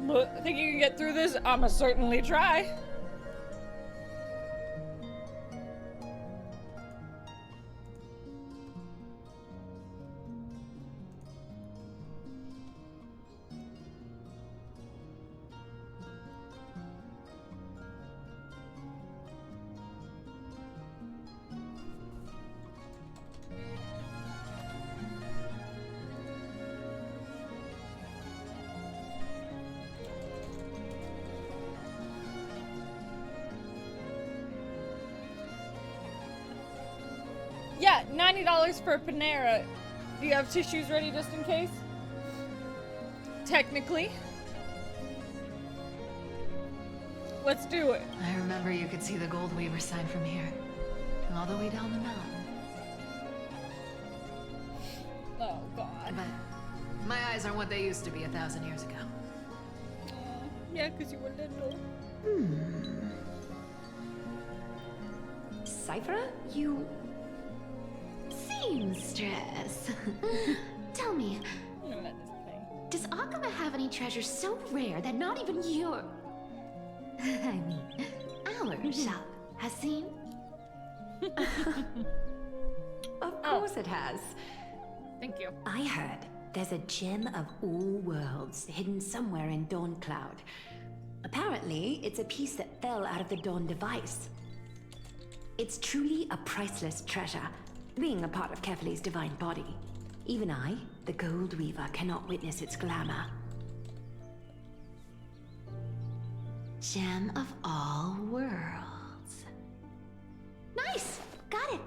Look, think you can get through this? I'ma certainly try. Yeah, $90 for Panera. Do you have tissues ready just in case? Technically. Let's do it. I remember you could see the Gold Weaver sign from here. All the way down the mountain. Oh, God. But my eyes aren't what they used to be 1,000 years ago. Yeah, because you were little. Cypher, you... Seamstress. Tell me, I'm gonna let this play. does Akama have any treasures so rare that not even your... I mean, our shop has seen? Of course it has. Thank you. I heard there's a gem of all worlds hidden somewhere in Dawn Cloud. Apparently, it's a piece that fell out of the Dawn device. It's truly a priceless treasure, being a part of Kefali's divine body. Even I, the Gold Weaver, cannot witness its glamour. Gem of all worlds. Nice! Got it!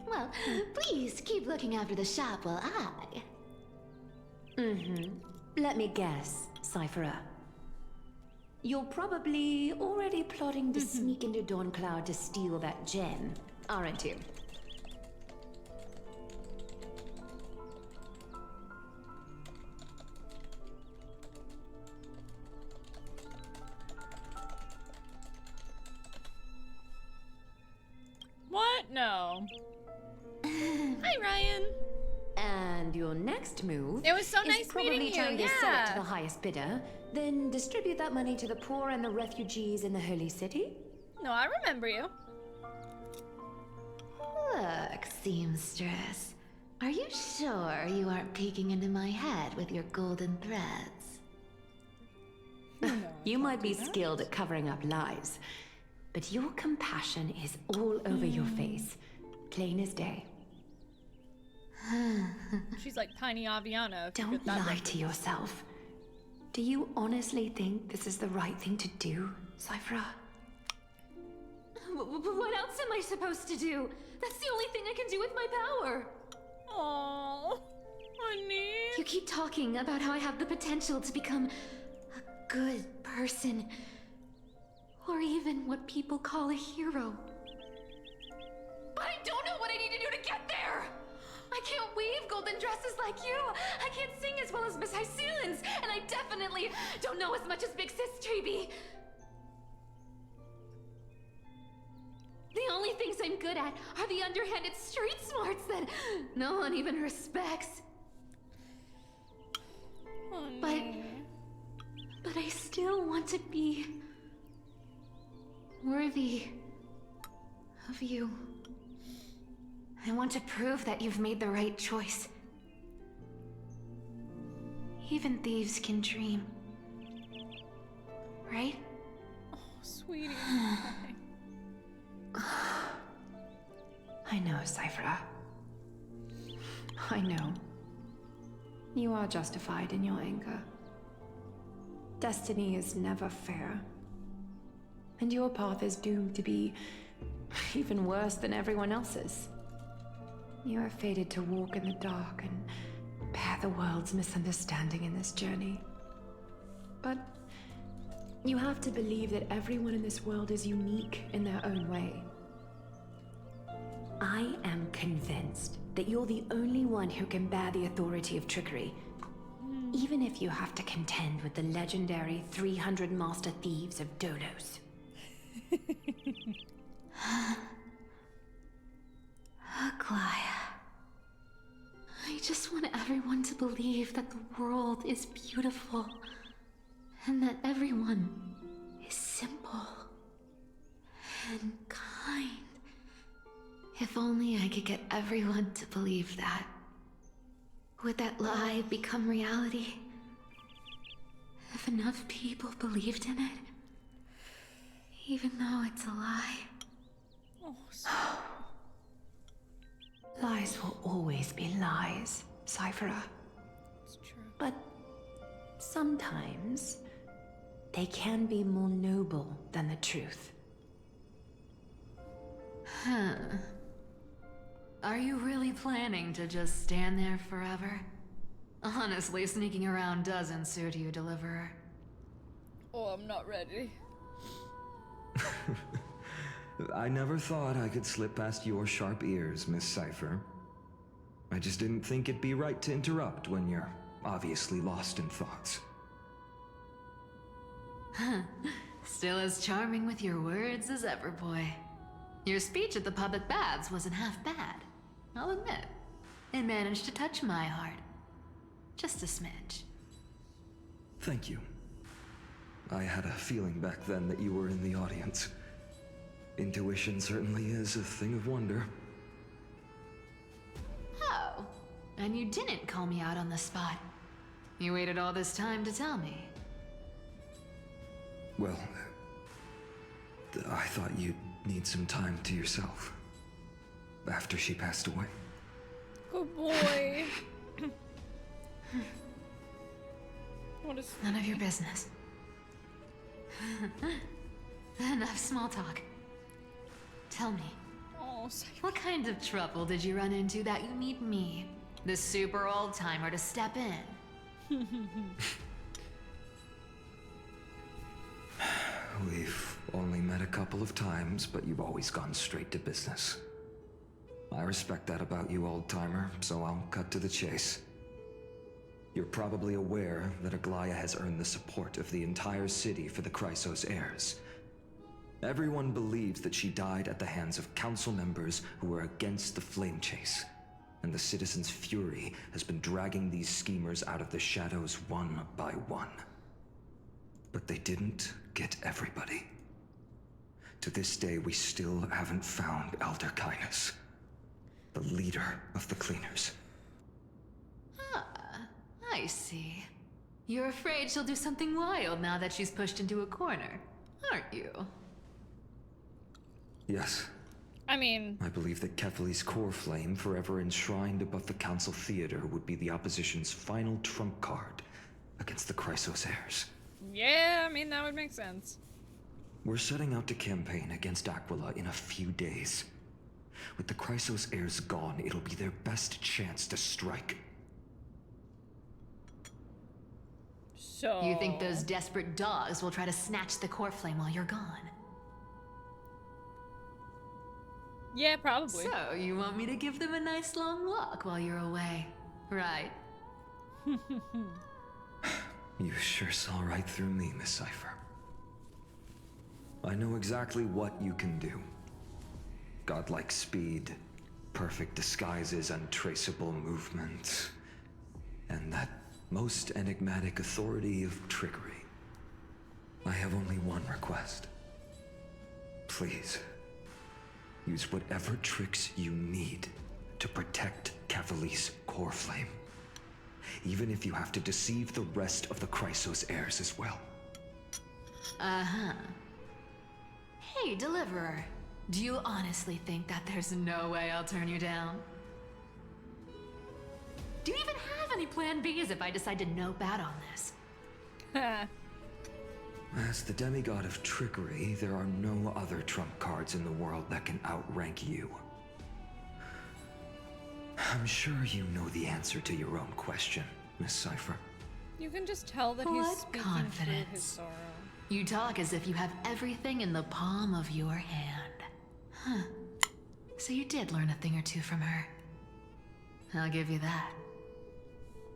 Well, please keep looking after the shop while I... Let me guess, Cypherer. You're probably already plotting to sneak into Dawn Cloud to steal that gem, aren't you? What? No. Hi, Ryan. And your next move It was so is nice probably meeting you, trying to sell it to yeah. the highest bidder, then distribute that money to the poor and the refugees in the Holy City? No, I remember you. Look, seamstress. Are you sure you aren't peeking into my head with your golden threads? You might be skilled at covering up lies, but your compassion is all over your face, plain as day. She's like Tiny Aviana. if you Don't get that lie right. to yourself. Do you honestly think this is the right thing to do, Cypher? What else am I supposed to do? That's the only thing I can do with my power. Aww, honey. You keep talking about how I have the potential to become a good person. Or even what people call a hero. But I don't know what I need to do to get there! I can't weave golden dresses like you! I can't sing as well as Miss Hyceelins! And I definitely don't know as much as Big Sis Tribbie! The only things I'm good at are the underhanded street smarts that no one even respects. Honey. But I still want to be worthy of you. I want to prove that you've made the right choice. Even thieves can dream. Right? Oh, sweetie. I know, Cypher. I know. You are justified in your anger. Destiny is never fair. And your path is doomed to be even worse than everyone else's. You are fated to walk in the dark and repair the world's misunderstanding in this journey. But you have to believe that everyone in this world is unique in their own way. I am convinced that you're the only one who can bear the authority of trickery, even if you have to contend with the legendary 300 master thieves of Dolos. Aglaia. I just want everyone to believe that the world is beautiful, and that everyone is simple and kind. If only I could get everyone to believe that. Would that lie become reality? If enough people believed in it, even though it's a lie. Lies will always be lies, Cyphera. It's true. But sometimes they can be more noble than the truth. Huh. Are you really planning to just stand there forever? Honestly, sneaking around doesn't suit you, Deliverer. Oh, I'm not ready. I never thought I could slip past your sharp ears, Miss Cypher. I just didn't think it'd be right to interrupt when you're obviously lost in thoughts. Still as charming with your words as ever, boy. Your speech at the public baths wasn't half bad, I'll admit. It managed to touch my heart. Just a smidge. Thank you. I had a feeling back then that you were in the audience. Intuition certainly is a thing of wonder. Oh, and you didn't call me out on the spot. You waited all this time to tell me. Well, I thought you'd need some time to yourself. After she passed away. Good boy. What is... None of your business. Enough small talk. Tell me, Oh, what kind of trouble did you run into that you need me, the super old-timer, to step in? We've only met a couple of times, but you've always gone straight to business. I respect that about you, old-timer, so I'll cut to the chase. You're probably aware that Aglaia has earned the support of the entire city for the Chrysos heirs. Everyone believes that she died at the hands of council members who were against the flame chase, and the citizens' fury has been dragging these schemers out of the shadows one by one. But they didn't get everybody. To this day, we still haven't found Elder Kynus, the leader of the cleaners. I see. You're afraid she'll do something wild now that she's pushed into a corner, aren't you? Yes. I mean... I believe that Kefali's core flame, forever enshrined above the council theater, would be the opposition's final trump card against the Chrysos heirs. Yeah, I mean, that would make sense. We're setting out to campaign against Aquila in a few days. With the Chrysos heirs gone, it'll be their best chance to strike. So... You think those desperate dogs will try to snatch the core flame while you're gone? Yeah, probably. So, you want me to give them a nice long walk while you're away, right? You sure saw right through me, Miss Cypher. I know exactly what you can do. Godlike speed, perfect disguises, untraceable movement, and that most enigmatic authority of trickery. I have only one request. Please, use whatever tricks you need to protect Kefali's core flame. Even if you have to deceive the rest of the Chrysos heirs as well. Uh-huh. Hey, Deliverer. Do you honestly think that there's no way I'll turn you down? Do you even have any plan Bs if I decide to nope out on this? As the demigod of trickery, there are no other trump cards in the world that can outrank you. I'm sure you know the answer to your own question, Miss Cypher. You can just tell that he's What speaking confidence. through his sorrow. You talk as if you have everything in the palm of your hand. Huh. So you did learn a thing or two from her. I'll give you that.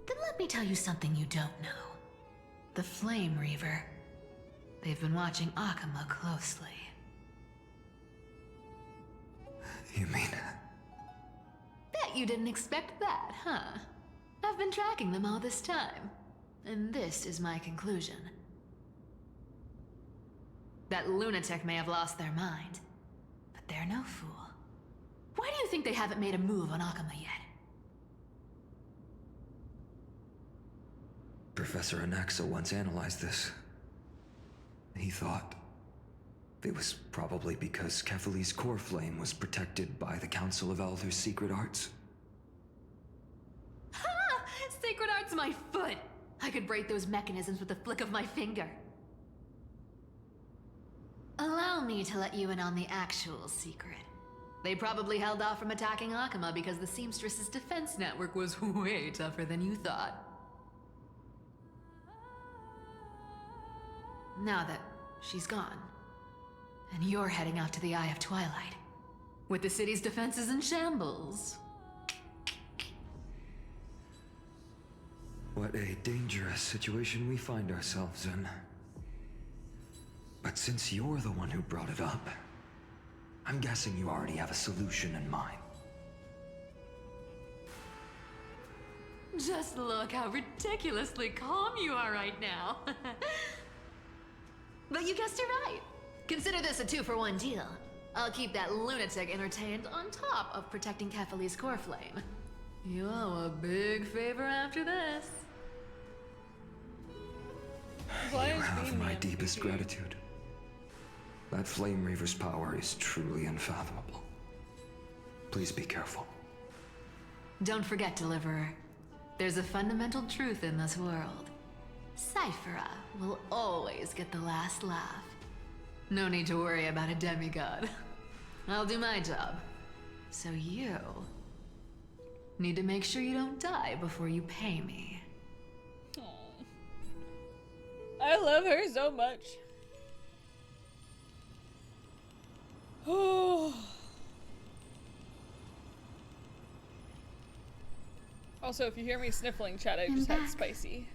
Then let me tell you something you don't know. The Flame Reaver. They've been watching Akama closely. You mean... Bet you didn't expect that, huh? I've been tracking them all this time. And this is my conclusion. That lunatic may have lost their mind, but they're no fool. Why do you think they haven't made a move on Akama yet? Professor Anaxa once analyzed this. He thought it was probably because Kefali's core flame was protected by the Council of Elders' secret arts. Ha! Sacred art's my foot! I could break those mechanisms with a flick of my finger. Allow me to let you in on the actual secret. They probably held off from attacking Akama because the Seamstress's defense network was way tougher than you thought. Now that she's gone, and you're heading out to the Eye of Twilight, with the city's defenses in shambles. What a dangerous situation we find ourselves in. But since you're the one who brought it up, I'm guessing you already have a solution in mind. Just look how ridiculously calm you are right now. But you guessed it right. Consider this a 2-for-1 deal. I'll keep that lunatic entertained on top of protecting Kefali's core flame. You owe a big favor after this. You have my deepest gratitude. That Flame Reaver's power is truly unfathomable. Please be careful. Don't forget, Deliverer. There's a fundamental truth in this world. Cyphera will always get the last laugh. No need to worry about a demigod. I'll do my job. So you need to make sure you don't die before you pay me. Aww. I love her so much. Also, if you hear me sniffling, chat, I just had spicy.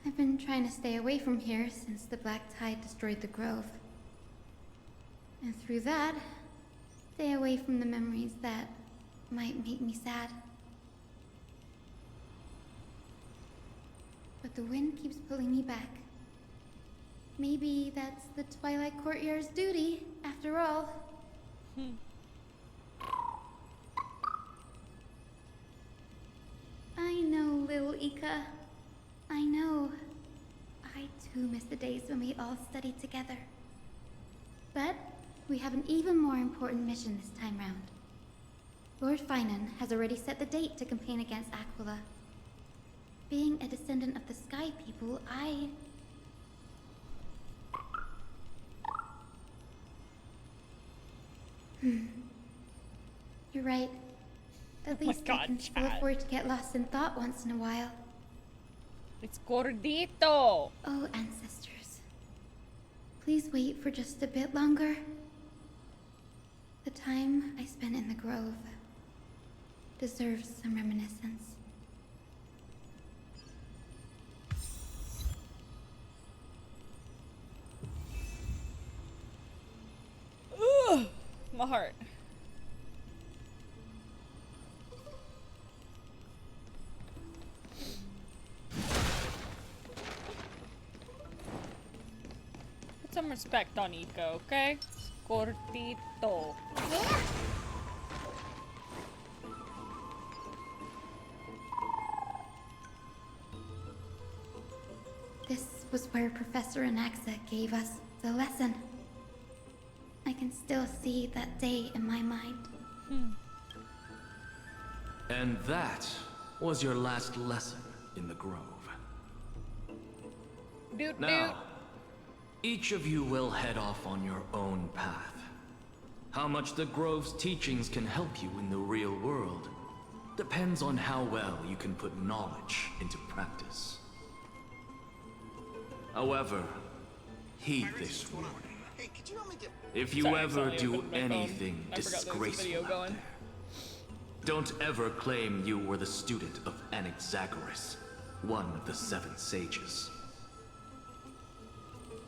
I've been trying to stay away from here since the Black Tide destroyed the grove. And through that, stay away from the memories that might make me sad. But the wind keeps pulling me back. Maybe that's the Twilight Courtyard's duty, after all. I know, little Ika. I know. I too miss the days when we all studied together. But we have an even more important mission this time round. Lord CRYnon has already set the date to campaign against Aquila. Being a descendant of the Sky People, You're right. At least I can still afford to get lost in thought once in a while. It's gordito! Oh, ancestors. Please wait for just a bit longer. The time I spent in the grove deserves some reminiscence. Ugh, my heart. Put some respect on Ika, okay? Cortito. This was where Professor Anaxa gave us the lesson. I can still see that day in my mind. And that was your last lesson in the Grove. Now, each of you will head off on your own path. How much the Grove's teachings can help you in the real world depends on how well you can put knowledge into practice. However, heed this warning. If you ever do anything disgraceful out there, don't ever claim you were the student of Anaxagoras, one of the 7 sages.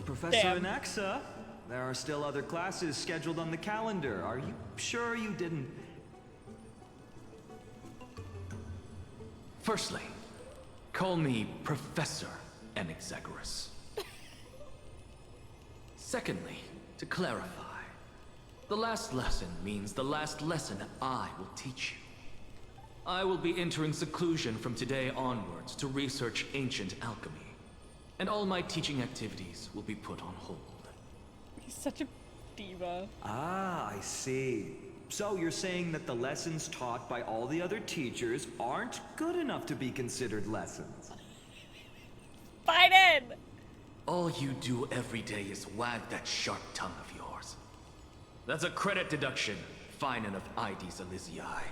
Professor Anaxa, there are still other classes scheduled on the calendar. Are you sure you didn't... Firstly, call me Professor Anaxagoras. Secondly, to clarify, the last lesson means the last lesson I will teach you. I will be entering seclusion from today onwards to research ancient alchemy, and all my teaching activities will be put on hold. He's such a diva. Ah, I see. So you're saying that the lessons taught by all the other teachers aren't good enough to be considered lessons? Biden! All you do every day is wag that sharp tongue of yours. That's a credit deduction, fine enough IDs Elysiae.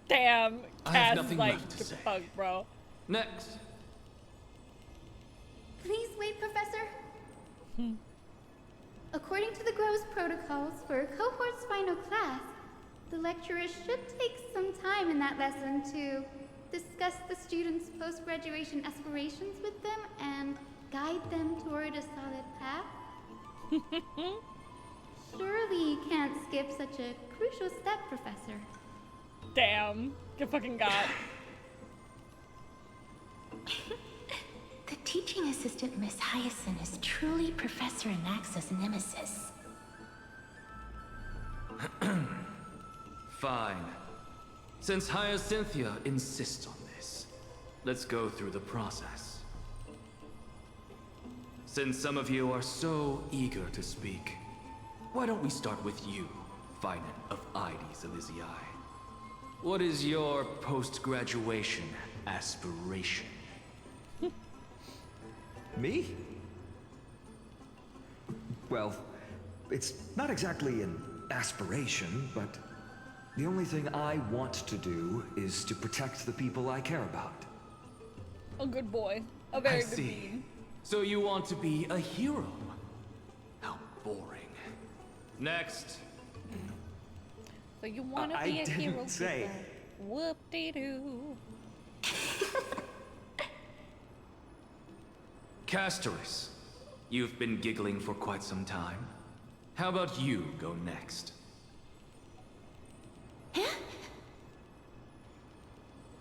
Damn, I have Cass nothing like left to say. fuck, bro. Next. Please wait, Professor. According to the Grove's protocols for a cohort's final class, the lecturer should take some time in that lesson to discuss the students' post-graduation aspirations with them and guide them toward a solid path. Surely you can't skip such a crucial step, Professor. Damn, get fucking got. The teaching assistant, Miss Hyacinth, is truly Professor Anaxa's nemesis. Fine. Since Hyacinthia insists on this, let's go through the process. Since some of you are so eager to speak, why don't we start with you, Finan of IDs Elysiae? What is your post-graduation aspiration? Me? Well, it's not exactly an aspiration, but the only thing I want to do is to protect the people I care about. A good boy. A very I good see. bean. So you want to be a hero? How boring. Next. So you want to I be a didn't hero? say. Whoop-de-doo. Castoris, you've been giggling for quite some time. How about you go next?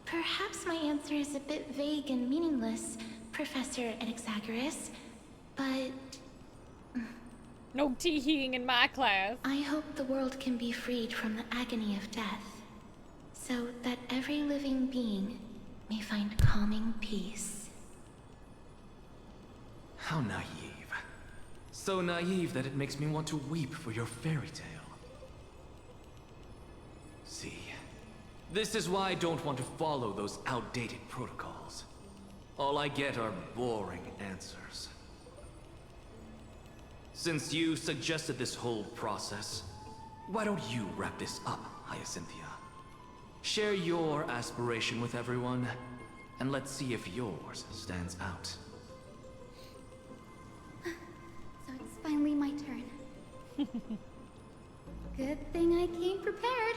Perhaps my answer is a bit vague and meaningless, Professor Anaxagoras, but... No teeheeing in my class. I hope the world can be freed from the agony of death, so that every living being may find calming peace. How naive. So naive that it makes me want to weep for your fairy tale. See, this is why I don't want to follow those outdated protocols. All I get are boring answers. Since you suggested this whole process, why don't you wrap this up, Hyacinthia? Share your aspiration with everyone, and let's see if yours stands out. So it's finally my turn. Good thing I came prepared.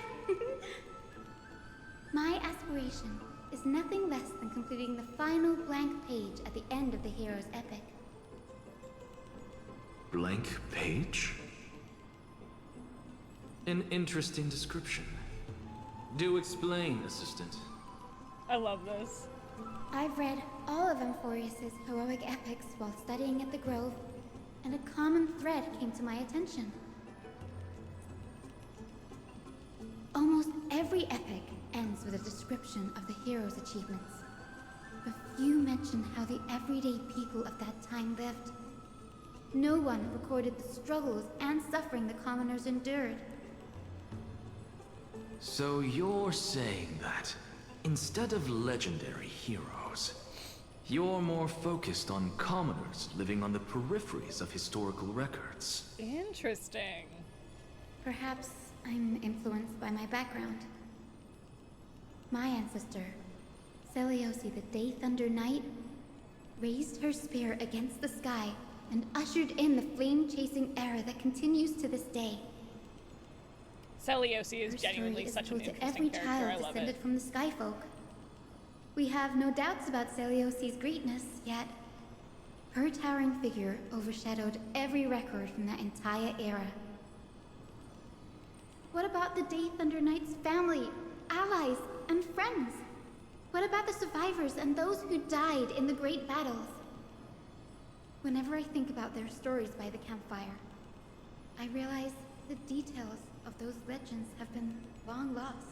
My aspiration is nothing less than completing the final blank page at the end of the hero's epic. Blank page? An interesting description. Do explain, assistant. I love this. I've read all of Amphorius's heroic epics while studying at the Grove, and a common thread came to my attention. Almost every epic ends with a description of the hero's achievements. But few mention how the everyday people of that time lived. No one recorded the struggles and suffering the commoners endured. So you're saying that, instead of legendary heroes, you're more focused on commoners living on the peripheries of historical records. Interesting. Perhaps I'm influenced by my background. My ancestor, Elysiae the Day Thunder Knight, raised her spear against the sky and ushered in the flame-chasing era that continues to this day. Elysiae is genuinely such an interesting every character. child I love descended it. from the Skyfolk. We have no doubts about Elysiae's greatness, yet her towering figure overshadowed every record from that entire era. What about the Day Thunder Knight's family, allies, and friends? What about the survivors and those who died in the great battles? Whenever I think about their stories by the campfire, I realize the details of those legends have been long lost.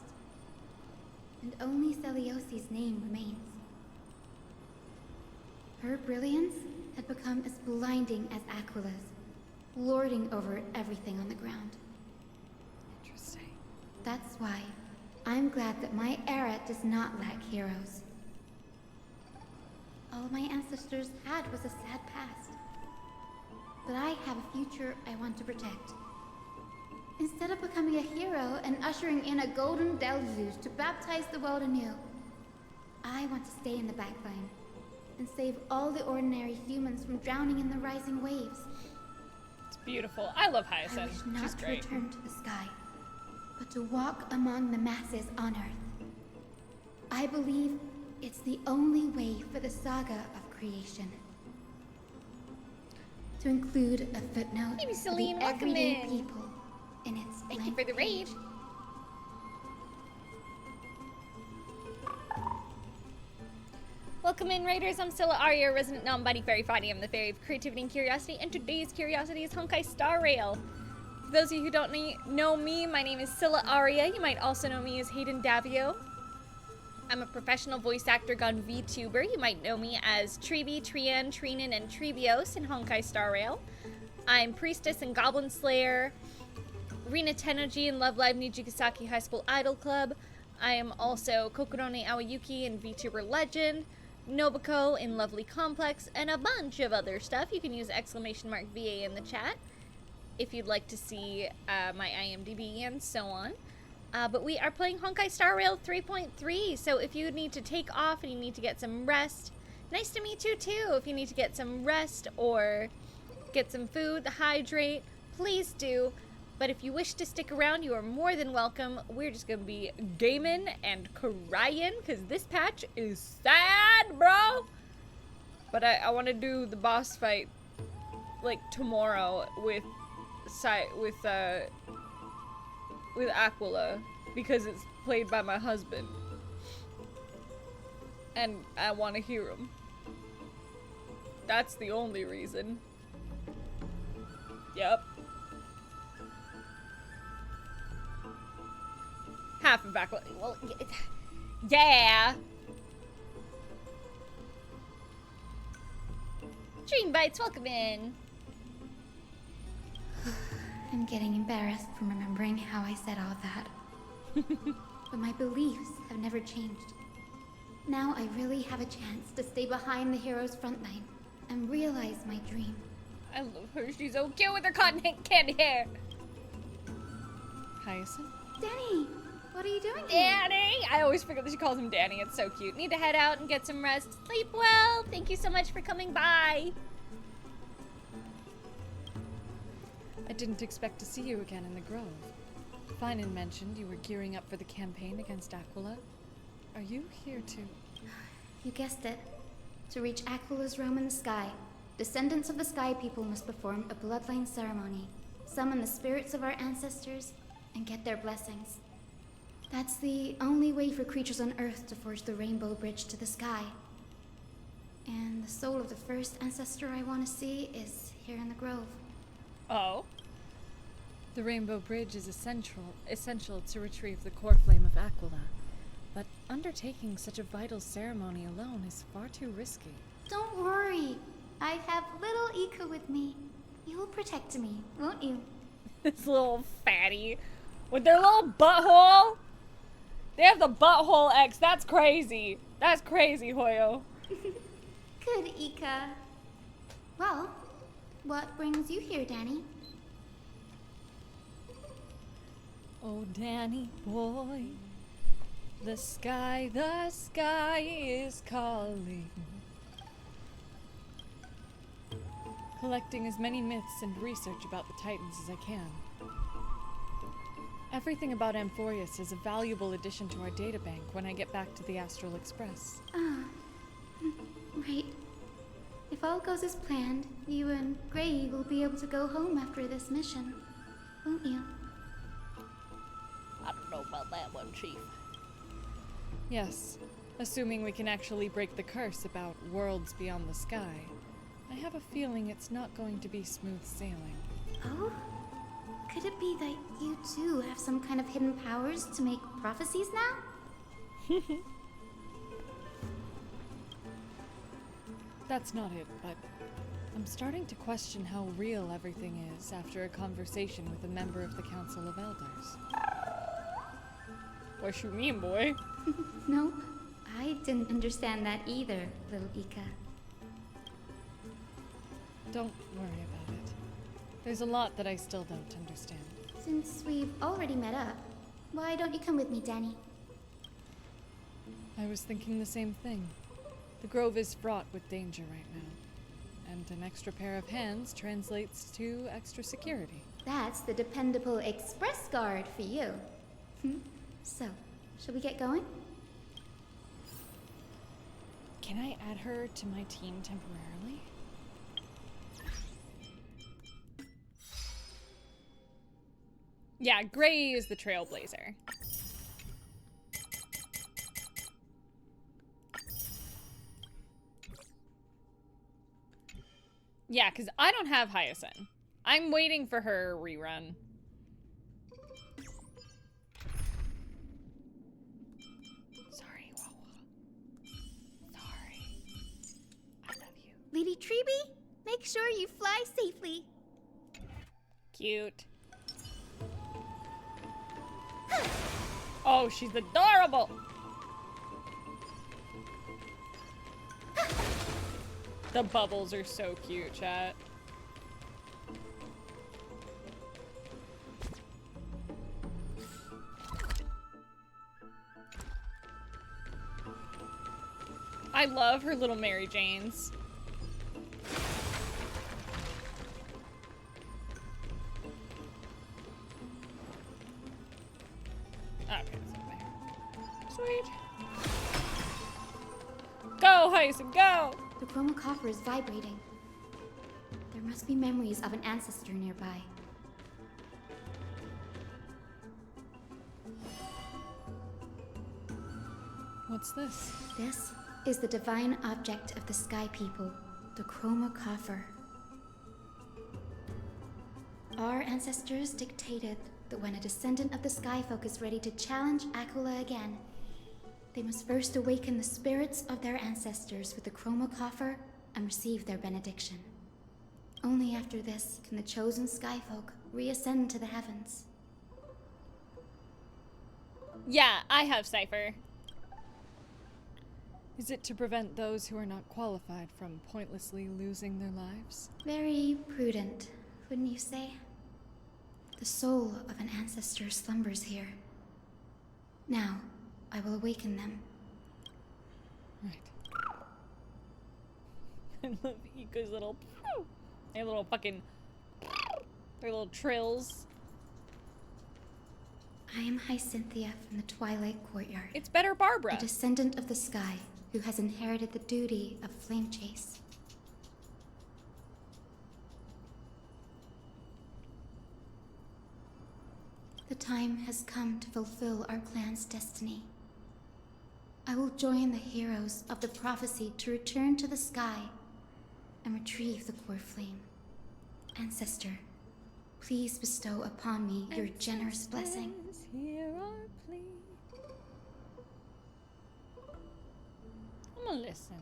And only Elysiae's name remains. Her brilliance had become as blinding as Aquila's, lording over everything on the ground. Interesting. That's why I'm glad that my era does not lack heroes. All my ancestors had was a sad past. But I have a future I want to protect. Instead of becoming a hero and ushering in a golden deluge to baptize the world anew, I want to stay in the backline and save all the ordinary humans from drowning in the rising waves. It's beautiful. I love I Hyacinth. wish not She's to great. return to the sky, but to walk among the masses on Earth. I believe it's the only way for the saga of creation. To include a footnote Maybe for Celine, the welcome everyday in. people in its Thank you blank for the raid. page. Welcome in, Raiders. I'm Sylla, Aria, resident non-body fairy Fadi. I'm the fairy of creativity and curiosity, and today's curiosity is Honkai Star Rail. For those of you who don't know me, my name is Sylla Aria. You might also know me as Hayden Davio. I'm a professional voice actor gone VTuber. You might know me as Tribbie, Trian, CRYnon, and Tribbios in Honkai Star Rail. I'm Priestess and Goblin Slayer, Rina Tenergy in Love Live Nijigasaki High School Idol Club. I am also Kokorone Awayuki in VTuber Legend, Nobuko in Lovely Complex, and a bunch of other stuff. You can use !VA in the chat if you'd like to see my IMDb and so on. But we are playing Honkai Star Rail 3.3, so if you need to take off and you need to get some rest, nice to meet you too. If you need to get some rest or get some food, hydrate, please do. But if you wish to stick around, you are more than welcome. We're just gonna be gaming and crying because this patch is sad, bro. But I want to do the boss fight like tomorrow with Aquila because it's played by my husband, and I want to hear him. That's the only reason. Yep. Half of Aquila. Well, yeah. Dream Bites, welcome in. I'm getting embarrassed from remembering how I said all that. But my beliefs have never changed. Now I really have a chance to stay behind the hero's front line and realize my dream. I love her. She's so cute with her cotton candy hair. Hyacinth? Danny, what are you doing here? Danny! I always forget that she calls him Danny. It's so cute. Need to head out and get some rest. Sleep well. Thank you so much for coming by. I didn't expect to see you again in the Grove. CRYnon mentioned you were gearing up for the campaign against Aquila. Are you here to... You guessed it. To reach Aquila's realm in the sky, descendants of the Sky People must perform a bloodline ceremony, summon the spirits of our ancestors, and get their blessings. That's the only way for creatures on Earth to forge the rainbow bridge to the sky. And the soul of the first ancestor I want to see is here in the Grove. Oh? The Rainbow Bridge is essential to retrieve the core flame of Aquila. But undertaking such a vital ceremony alone is far too risky. Don't worry. I have little Ika with me. You will protect me, won't you? This little fatty. With their little butthole. They have the butthole X. That's crazy. That's crazy, Hoyo. Good, Ika. Well, what brings you here, Danny? Oh, Danny boy, the sky is calling. Collecting as many myths and research about the Titans as I can. Everything about Amphorius is a valuable addition to our databank when I get back to the Astral Express. Ah, right. If all goes as planned, you and Gray will be able to go home after this mission, won't you? I don't know about that one, Chief. Yes, assuming we can actually break the curse about worlds beyond the sky. I have a feeling it's not going to be smooth sailing. Oh? Could it be that you too have some kind of hidden powers to make prophecies now? That's not it, but I'm starting to question how real everything is after a conversation with a member of the Council of Elders. What you mean, boy? Nope. I didn't understand that either, little Ika. Don't worry about it. There's a lot that I still don't understand. Since we've already met up, why don't you come with me, Danny? I was thinking the same thing. The grove is fraught with danger right now, and an extra pair of hands translates to extra security. That's the dependable express guard for you. So, shall we get going? Can I add her to my team temporarily? Yeah, Gray is the trailblazer. Yeah, because I don't have Hyacinth. I'm waiting for her rerun. Sorry, Wawa. Sorry. I love you. Lady Tribbie, make sure you fly safely. Cute. Oh, she's adorable! The bubbles are so cute, chat. I love her little Mary Janes. Okay, it's over there. Sweet. Go, Hyacinth, go! The chromocopter is vibrating. There must be memories of an ancestor nearby. What's this? This is the divine object of the Sky People, the chromocopter. Our ancestors dictated that when a descendant of the Skyfolk is ready to challenge Aquila again, they must first awaken the spirits of their ancestors with the chromocopter and receive their benediction. Only after this can the chosen Skyfolk reascend to the heavens. Yeah, I have Cypher. Is it to prevent those who are not qualified from pointlessly losing their lives? Very prudent, wouldn't you say? The soul of an ancestor slumbers here. Now, I will awaken them. Right. I love Ika's little... Their little fucking... Their little trills. I am Hyacinthia from the Twilight Courtyard. It's better Barbara. A descendant of the sky who has inherited the duty of flame chase. The time has come to fulfill our clan's destiny. I will join the heroes of the prophecy to return to the sky and retrieve the core flame. Ancestor, please bestow upon me your generous blessing. Hear our plea. I'm gonna listen.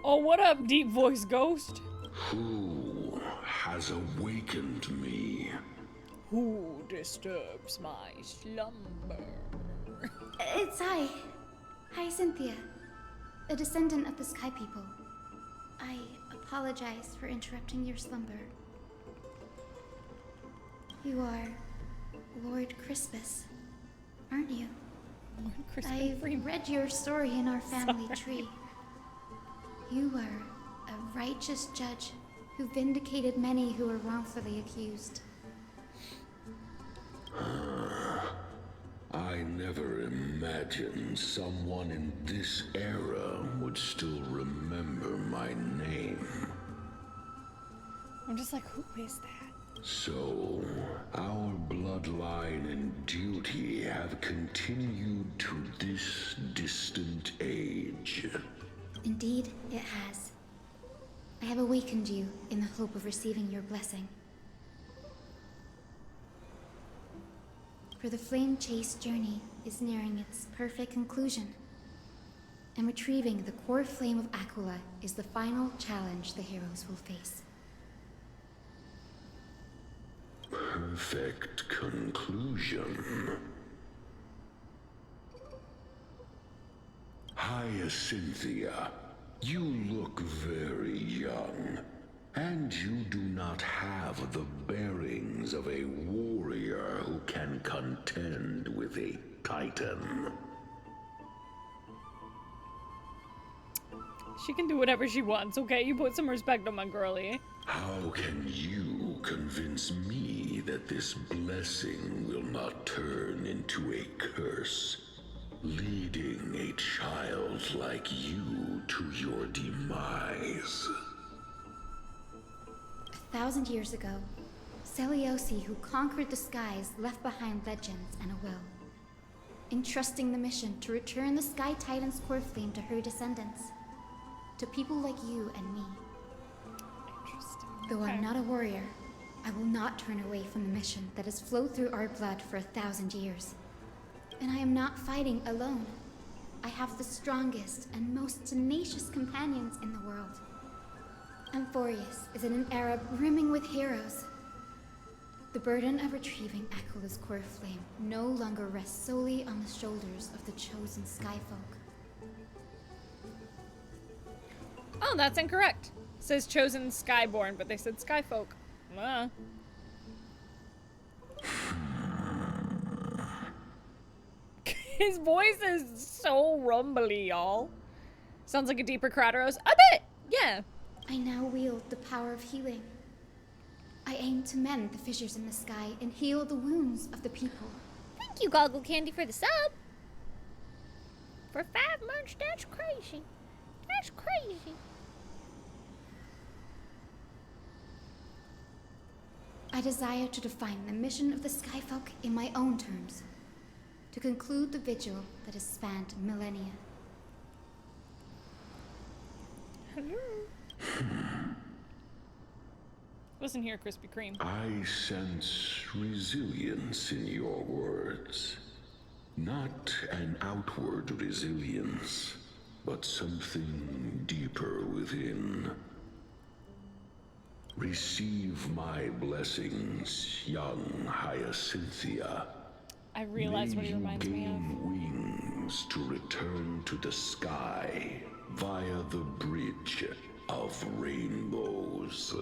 Oh, what up, deep voice ghost? Who has awakened me? Who disturbs my slumber? It's Hyacinthia, a descendant of the Sky People. I apologize for interrupting your slumber. You are Lord Crispus, aren't you? Lord Crispus. I've read your story in our family tree. You were a righteous judge who vindicated many who were wrongfully accused. I never imagined someone in this era would still remember my name. I'm just like, who is that? So, our bloodline and duty have continued to this distant age. Indeed, it has. I have awakened you in the hope of receiving your blessing. For the flame chase journey is nearing its perfect conclusion, and retrieving the core flame of Aquila is the final challenge the heroes will face. Perfect conclusion. Hyacinthia, you look very young, and you do not have the bearings of a warrior who can contend with a titan. She can do whatever she wants, okay? You put some respect on my girlie. How can you convince me that this blessing will not turn into a curse, leading a child like you to your demise? 1,000 years ago, Elysiae, who conquered the skies, left behind legends and a will, entrusting the mission to return the Sky Titan's core flame to her descendants, to people like you and me. Interesting. Though I'm not a warrior, I will not turn away from the mission that has flowed through our blood for 1,000 years. And I am not fighting alone. I have the strongest and most tenacious companions in the world. Amphorius is in an era brimming with heroes. The burden of retrieving Aquila's core flame no longer rests solely on the shoulders of the chosen skyfolk. Oh, that's incorrect. It says chosen skyborn, but they said skyfolk. His voice is so rumbly, y'all. Sounds like a deeper Kratos. A bit, yeah. I now wield the power of healing. I aim to mend the fissures in the sky and heal the wounds of the people. Thank you, Goggle Candy, for the sub. For 5 months, that's crazy. That's crazy. I desire to define the mission of the Skyfolk in my own terms, to conclude the vigil that has spanned millennia. Listen here, Krispy Kreme. I sense resilience in your words. Not an outward resilience, but something deeper within. Receive my blessings, young Hyacinthia. I realize what he reminds me of. Gain wings to return to the sky via the bridge of rainbows.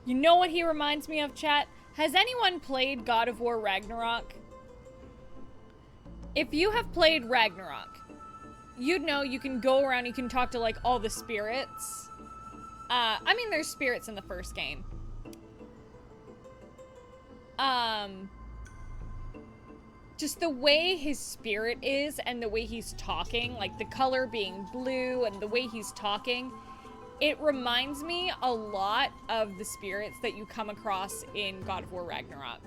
You know what he reminds me of, chat? Has anyone played God of War Ragnarok? If you have played Ragnarok, you'd know you can go around, you can talk to like all the spirits. I mean, there's spirits in the first game. Just the way his spirit is and the way he's talking, like the color being blue and the way he's talking, it reminds me a lot of the spirits that you come across in God of War Ragnarok.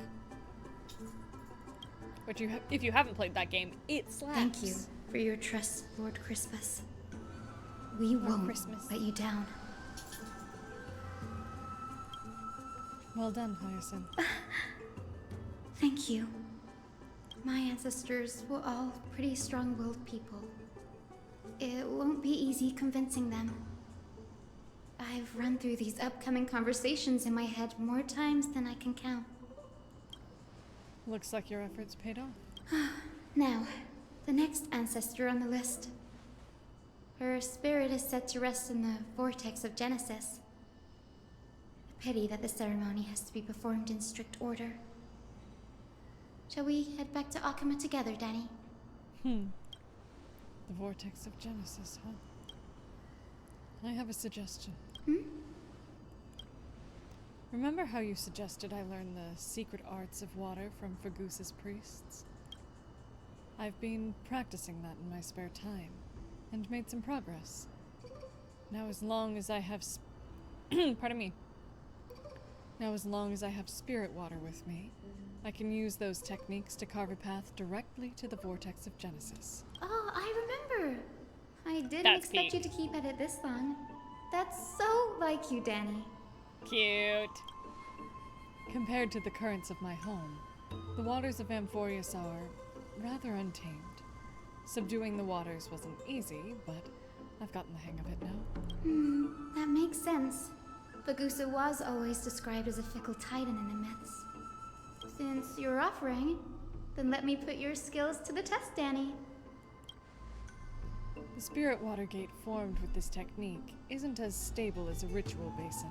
But if you haven't played that game, it slaps. Thank you for your trust, Lord Crispus. We won't let you down. Well done, Hyacinth. Thank you. My ancestors were all pretty strong-willed people. It won't be easy convincing them. I've run through these upcoming conversations in my head more times than I can count. Looks like your efforts paid off. Now, the next ancestor on the list. Her spirit is set to rest in the vortex of Genesis. A pity that the ceremony has to be performed in strict order. Shall we head back to Akama together, Danny? The vortex of Genesis, huh? I have a suggestion. Remember how you suggested I learn the secret arts of water from Fagusa's priests? I've been practicing that in my spare time, and made some progress. Now as long as I have pardon me. Now as long as I have spirit water with me, I can use those techniques to carve a path directly to the vortex of Genesis. Oh, I remember. I didn't expect you to keep at it this long. That's so like you, Danny. Cute. Compared to the currents of my home, the waters of Amphorius are rather untamed. Subduing the waters wasn't easy, but I've gotten the hang of it now. That makes sense. Fagusa was always described as a fickle titan in the myths. Since you're offering, then let me put your skills to the test, Danny. The spirit water gate formed with this technique isn't as stable as a ritual basin.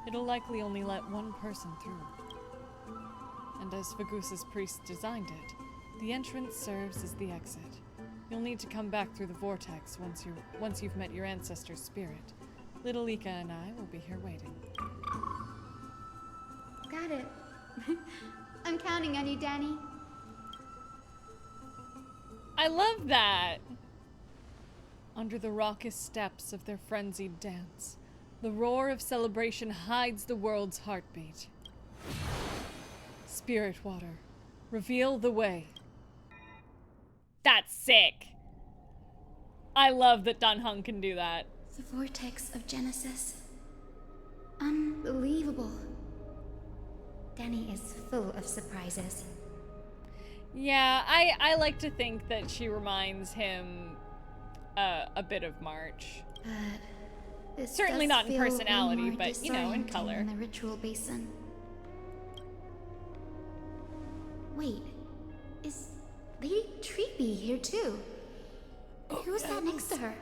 It'll likely only let one person through. And as Fagusa's priest designed it, the entrance serves as the exit. You'll need to come back through the vortex once you've met your ancestor's spirit. Little Ika and I will be here waiting. Got it. I'm counting on you, Danny. I love that! Under the raucous steps of their frenzied dance, the roar of celebration hides the world's heartbeat. Spirit water, reveal the way. That's sick! I love that Danheng can do that. The vortex of Genesis. Unbelievable. Danny is full of surprises. Yeah, I like to think that she reminds him a bit of March. This certainly does not in feel way personality, more but you know, in disorienting color. than the ritual basin. Wait, is Lady Tribbie here too? Who's that next to her?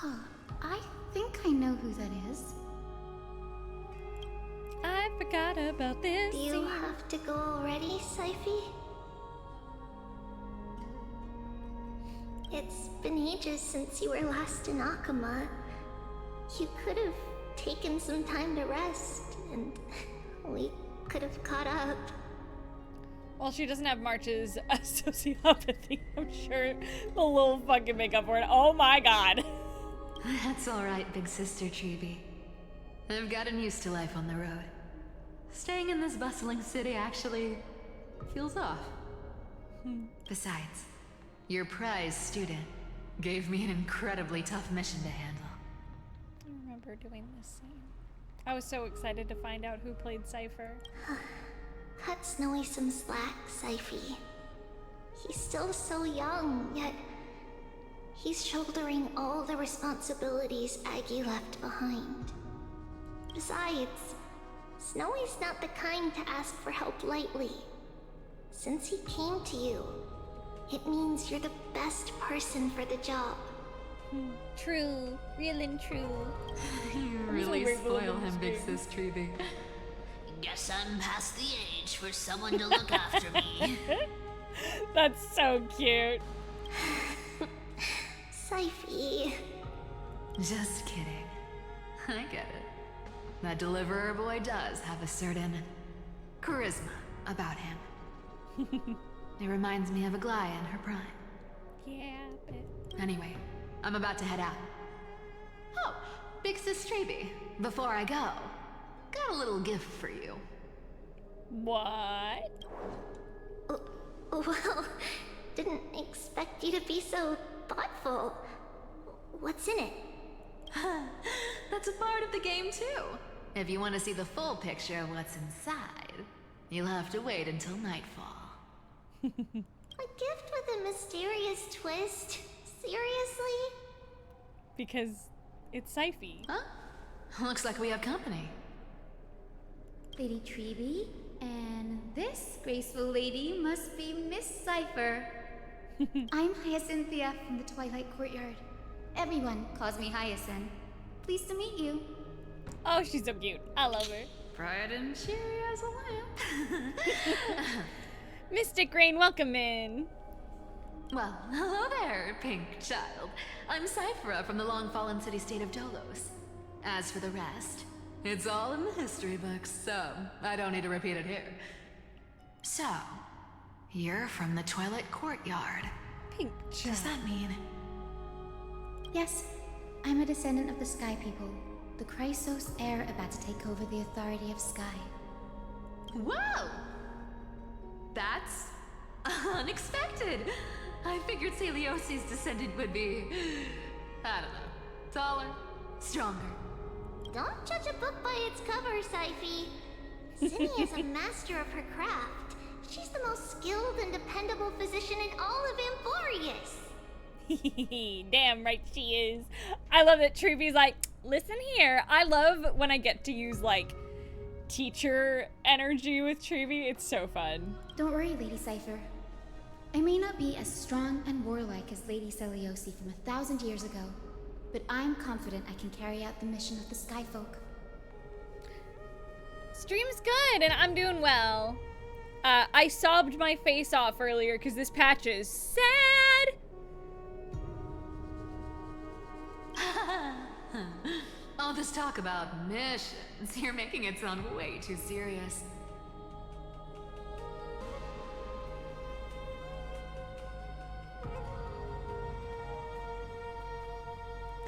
Oh, I think I know who that is. I forgot about this. Do you have to go already, Syphie? It's been ages since you were last in Akama. You could have taken some time to rest, and we could have caught up. Well, she doesn't have March's sociopathy, I'm sure the little fucking makeup for it. Oh my god. That's alright, big sister Tribbie. I've gotten used to life on the road. Staying in this bustling city actually feels off. Besides, your prize student gave me an incredibly tough mission to handle. I remember doing this scene. I was so excited to find out who played Cypher. Cut Snowy some slack, Syphie. He's still so young, yet he's shouldering all the responsibilities Aggie left behind. Besides, Snowy's not the kind to ask for help lightly. Since he came to you, it means you're the best person for the job. True, real and true. You really spoil him, big sis Tribbie. Guess I'm past the age for someone to look after me. That's so cute. Syphie. Just kidding. I get it. That deliverer boy does have a certain charisma about him. It reminds me of Aglaia in her prime. Yeah, but... Anyway, I'm about to head out. Oh, big sis Tribbie, before I go, got a little gift for you. What? Well, didn't expect you to be so thoughtful. What's in it? That's a part of the game too. If you want to see the full picture of what's inside, you'll have to wait until nightfall. A gift with a mysterious twist? Seriously? Because it's Syphie. Huh? Looks like we have company. Lady Tribbie, and this graceful lady must be Miss Cypher. I'm Hyacinthia from the Twilight Courtyard. Everyone calls me Hyacinth. Pleased to meet you. Oh, she's so cute. I love her. Bright and cheery as a lamp. Mystic Rain, welcome in. Well, hello there, pink child. I'm Cyphera from the long-fallen city-state of Dolos. As for the rest, it's all in the history books, so I don't need to repeat it here. So, you're from the Twilight Courtyard. Pink child. Does that mean? Yes, I'm a descendant of the Sky People, the Chrysos heir about to take over the authority of Sky. Whoa! That's unexpected. I figured Celiosi's descendant would be, I don't know, taller, stronger. Don't judge a book by its cover, Syphy. Zinni is a master of her craft. She's the most skilled and dependable physician in all of Amphorius. Damn right she is. I love that Tribbie's like, listen here. I love when I get to use like teacher energy with Tribbie. It's so fun. Don't worry, Lady Cypher. I may not be as strong and warlike as Lady Celiosi from 1,000 years ago, but I'm confident I can carry out the mission of the Skyfolk. Stream's good and I'm doing well. I sobbed my face off earlier because this patch is sad. All this talk about missions, you're making it sound way too serious.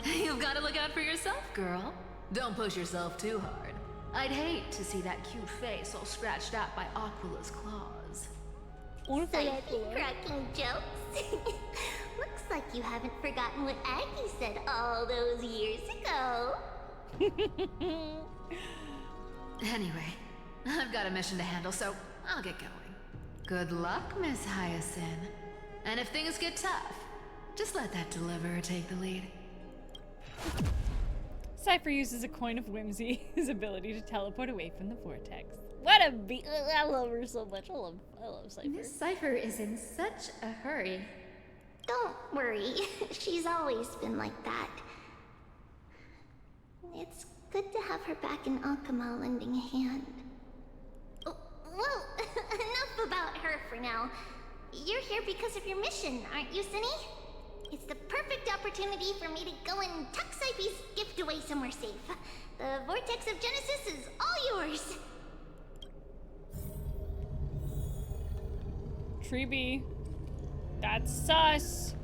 You've got to look out for yourself, girl. Don't push yourself too hard. I'd hate to see that cute face all scratched out by Aquila's claws. Syphy cracking jokes. Looks like you haven't forgotten what Aggie said all those years ago. Anyway, I've got a mission to handle, so I'll get going. Good luck, Miss Hyacinth. And if things get tough, just let that deliverer take the lead. Cypher uses a coin of whimsy, his ability to teleport away from the vortex. What a I love her so much. I love Cypher. Miss Cypher is in such a hurry. Don't worry, she's always been like that. It's good to have her back in Akama lending a hand. Oh, well, enough about her for now. You're here because of your mission, aren't you, Zinni? It's the perfect opportunity for me to go and tuck Syphy's gift away somewhere safe. The Vortex of Genesis is all yours. Tribbie. That's sus.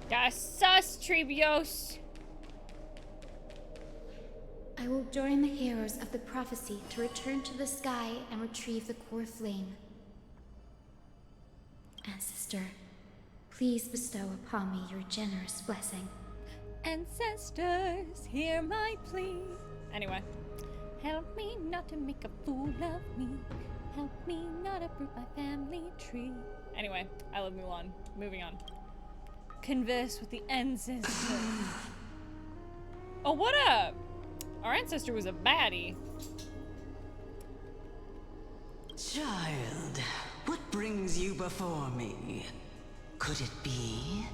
That's sus, Tribbios. I will join the heroes of the prophecy to return to the sky and retrieve the core flame. Ancestor, please bestow upon me your generous blessing. Ancestors, hear my plea. Anyway. Help me not to make a fool of me. Help me not uproot my family tree. Anyway, I love Mulan. Moving on. Converse with the ancestor. Oh, what up? Our ancestor was a baddie. Child, what brings you before me? Could it be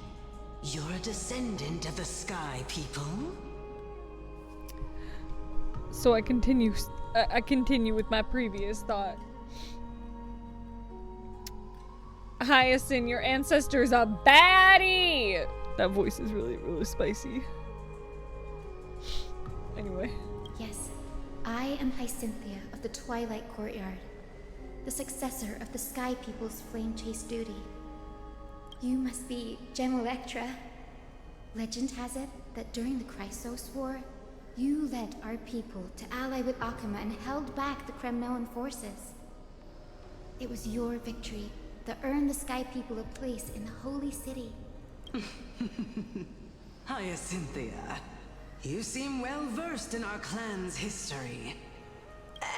you're a descendant of the Sky People? So I continue with my previous thought. Hyacinth, your ancestor's a baddie! That voice is really, really spicy. Anyway. Yes, I am Hyacinthia of the Twilight Courtyard, the successor of the Sky People's Flame Chase duty. You must be Gem Electra. Legend has it that during the Chrysos War, you led our people to ally with Akama and held back the CRYnon forces. It was your victory that earned the Sky People a place in the Holy City. Hyacinthia, you seem well versed in our clan's history.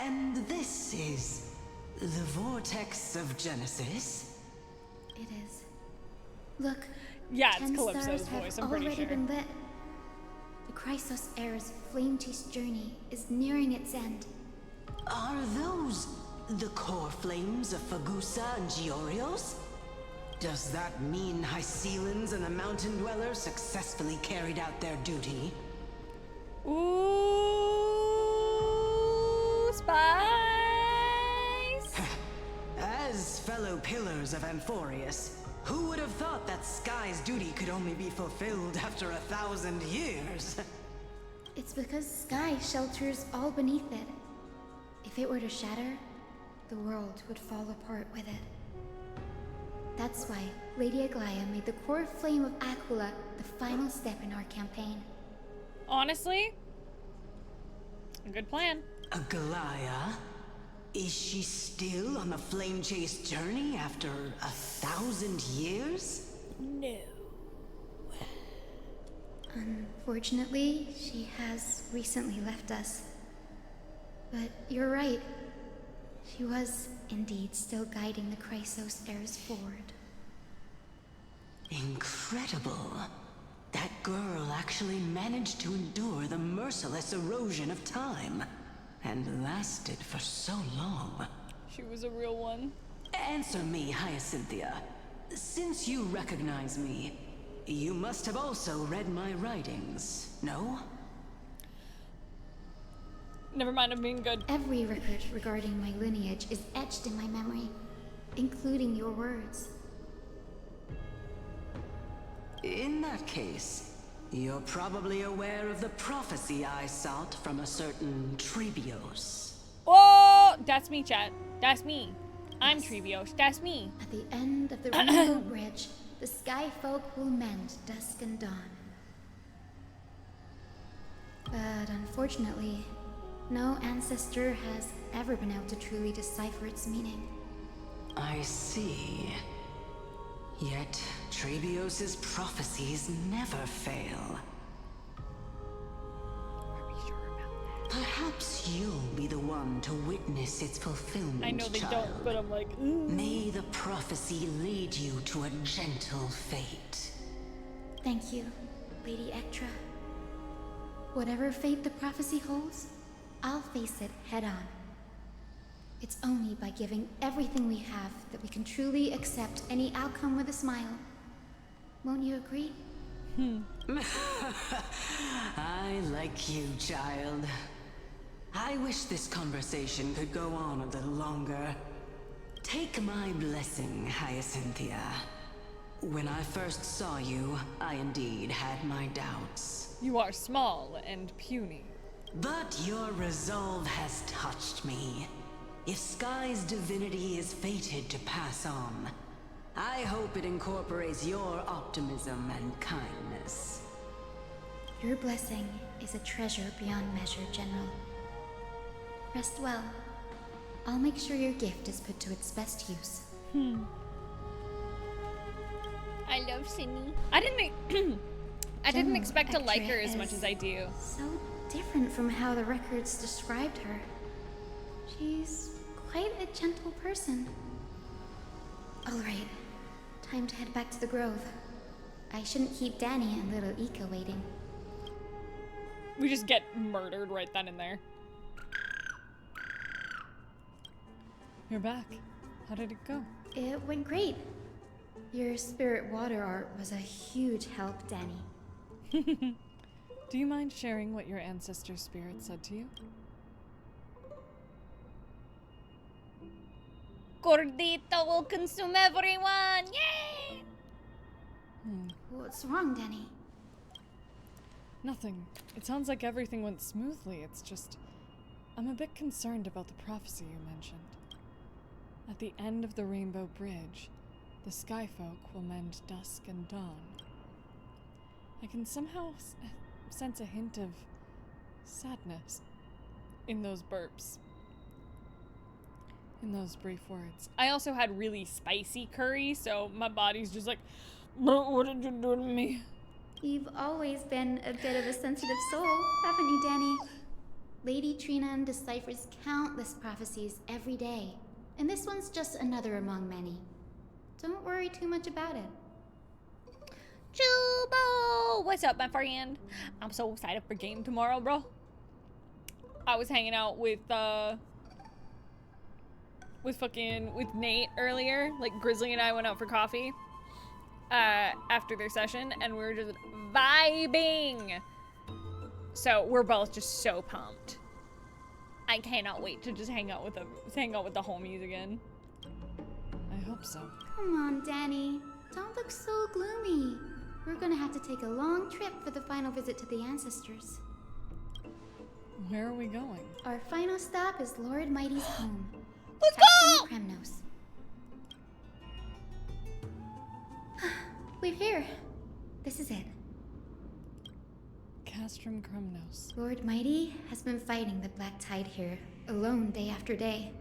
And this is the Vortex of Genesis? It is. Look, yeah, it's 10 Calypso's stars voice, have I'm pretty already sure. been lit. The Chrysos Heir's flame chase journey is nearing its end. Are those the core flames of Fagusa and Giorios? Does that mean Hycealans and the Mountain Dwellers successfully carried out their duty? Ooh, spice! As fellow pillars of Amphorius, who would have thought that Sky's duty could only be fulfilled after 1,000 years? It's because Sky shelters all beneath it. If it were to shatter, the world would fall apart with it. That's why Lady Aglaia made the core flame of Aquila the final step in our campaign. Honestly, a good plan. Aglaia? Is she still on the flame chase journey after 1,000 years? No. Unfortunately, she has recently left us. But you're right. She was indeed still guiding the Chrysos heirs forward. Incredible. That girl actually managed to endure the merciless erosion of time. And lasted for so long. She was a real one. Answer me, Hyacinthia. Since you recognize me, you must have also read my writings, no? Never mind, I'm being good. Every record regarding my lineage is etched in my memory, including your words. In that case, you're probably aware of the prophecy I sought from a certain Tribbios. Oh, that's me, chat. That's me. I'm Tribbios. That's me. At the end of the Rainbow Bridge, the Sky Folk will mend dusk and dawn. But unfortunately, no ancestor has ever been able to truly decipher its meaning. I see. Yet, Tribbios' prophecies never fail. Are we sure about that? Perhaps you'll be the one to witness its fulfillment, I know they child. don't, but I'm like, ooh. May the prophecy lead you to a gentle fate. Thank you, Lady Ectra. Whatever fate the prophecy holds, I'll face it head on. It's only by giving everything we have that we can truly accept any outcome with a smile. Won't you agree? I like you, child. I wish this conversation could go on a little longer. Take my blessing, Hyacinthia. When I first saw you, I indeed had my doubts. You are small and puny. But your resolve has touched me. If Sky's divinity is fated to pass on, I hope it incorporates your optimism and kindness. Your blessing is a treasure beyond measure, General. Rest well. I'll make sure your gift is put to its best use. I love Cindy. I didn't expect to like her as much as I do. So different from how the records described her. She's quite a gentle person. All right, time to head back to the grove. I shouldn't keep Danny and little Ika waiting. We just get murdered right then and there. You're back. How did it go? It went great. Your spirit water art was a huge help, Danny. Do you mind sharing what your ancestor spirit said to you? Gordito will consume everyone! Yay! What's wrong, Danny? Nothing. It sounds like everything went smoothly. It's just, I'm a bit concerned about the prophecy you mentioned. At the end of the Rainbow Bridge, the Skyfolk will mend dusk and dawn. I can somehow sense a hint of sadness in those burps. In those brief words. I also had really spicy curry, so my body's just like, what did you do to me? You've always been a bit of a sensitive soul, haven't you, Danny? Lady CRYnon deciphers countless prophecies every day, and this one's just another among many. Don't worry too much about it. Chubo! What's up, my friend? I'm so excited for game tomorrow, bro. I was hanging out with Nate earlier. Like, Grizzly and I went out for coffee. after their session, and we were just vibing. So we're both just so pumped. I cannot wait to just hang out with the homies again. I hope so. Come on, Danny. Don't look so gloomy. We're gonna have to take a long trip for the final visit to the ancestors. Where are we going? Our final stop is Lord Mighty's home. Let's go! CRYnos. We're here. This is it. Castrum CRYnos. Lord Mighty has been fighting the Black Tide here, alone day after day.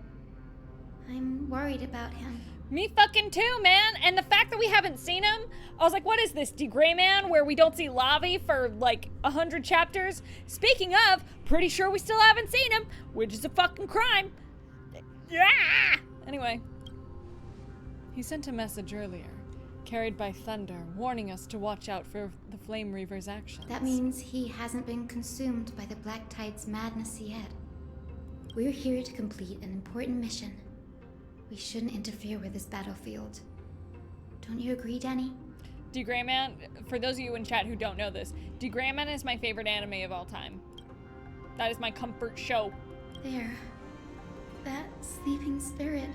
I'm worried about him. Me fucking too, man. And the fact that we haven't seen him, I was like, what is this, De Grey Man, where we don't see Lavi for like 100 chapters? Speaking of, pretty sure we still haven't seen him, which is a fucking crime. Yeah. Anyway. He sent a message earlier, carried by thunder, warning us to watch out for the Flame Reaver's actions. That means he hasn't been consumed by the Black Tide's madness yet. We're here to complete an important mission. We shouldn't interfere with this battlefield. Don't you agree, Danny? De Grey Man, for those of you in chat who don't know this, De Grey Man is my favorite anime of all time. That is my comfort show. There. That sleeping spirit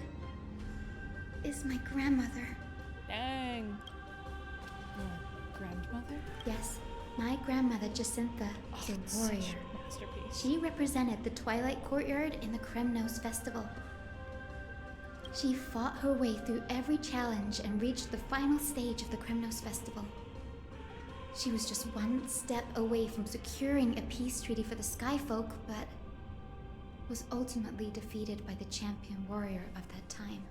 is my grandmother. Dang. Your grandmother? Yes, my grandmother Jacintha is a warrior. Masterpiece. She represented the Twilight Courtyard in the CRYnos Festival. She fought her way through every challenge and reached the final stage of the CRYnos Festival. She was just one step away from securing a peace treaty for the Skyfolk, but was ultimately defeated by the champion warrior of that time.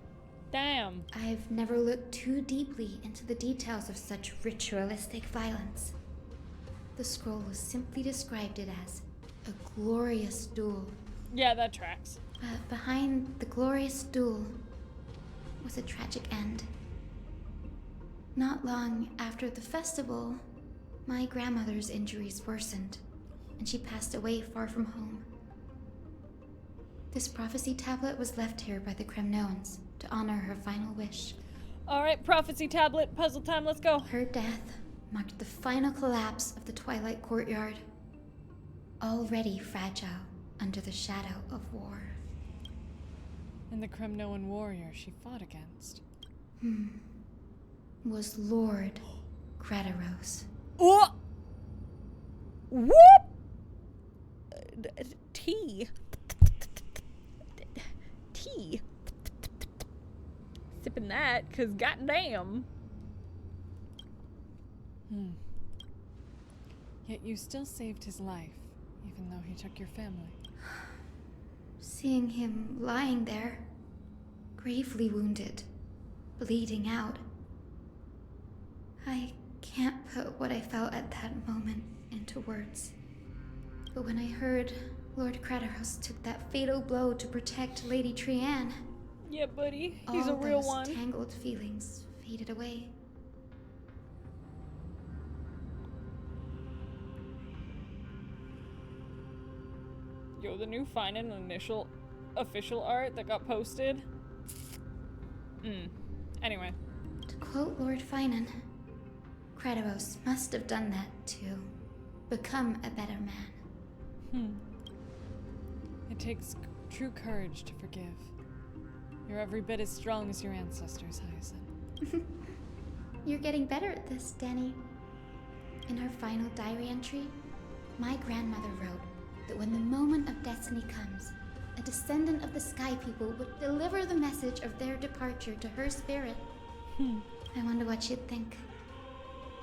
Damn. I've never looked too deeply into the details of such ritualistic violence. The scroll was simply described it as a glorious duel. Yeah, that tracks. But behind the glorious duel was a tragic end. Not long after the festival, my grandmother's injuries worsened, and she passed away far from home. This prophecy tablet was left here by the CRYnoans to honor her final wish. Alright, prophecy tablet, puzzle time, let's go. Her death marked the final collapse of the Twilight Courtyard, already fragile under the shadow of war. And the CRYnoan warrior she fought against. Was Lord Gradaros. Oh! Whoop! Tea. Sipping that, cause goddamn. Yet you still saved his life, even though he took your family. Seeing him lying there, gravely wounded, bleeding out. I can't put what I felt at that moment into words. But when I heard Lord Gradaros took that fatal blow to protect Lady CRYnon, yeah, buddy, he's a real one. All those tangled feelings faded away. Yo, the new CRYnon official art that got posted. Anyway. To quote Lord CRYnon, Gradaros must have done that to become a better man. It takes true courage to forgive. You're every bit as strong as your ancestors, Hyacinth. You're getting better at this, Danny. In her final diary entry, my grandmother wrote that when the moment of destiny comes, a descendant of the Sky People would deliver the message of their departure to her spirit. I wonder what she'd think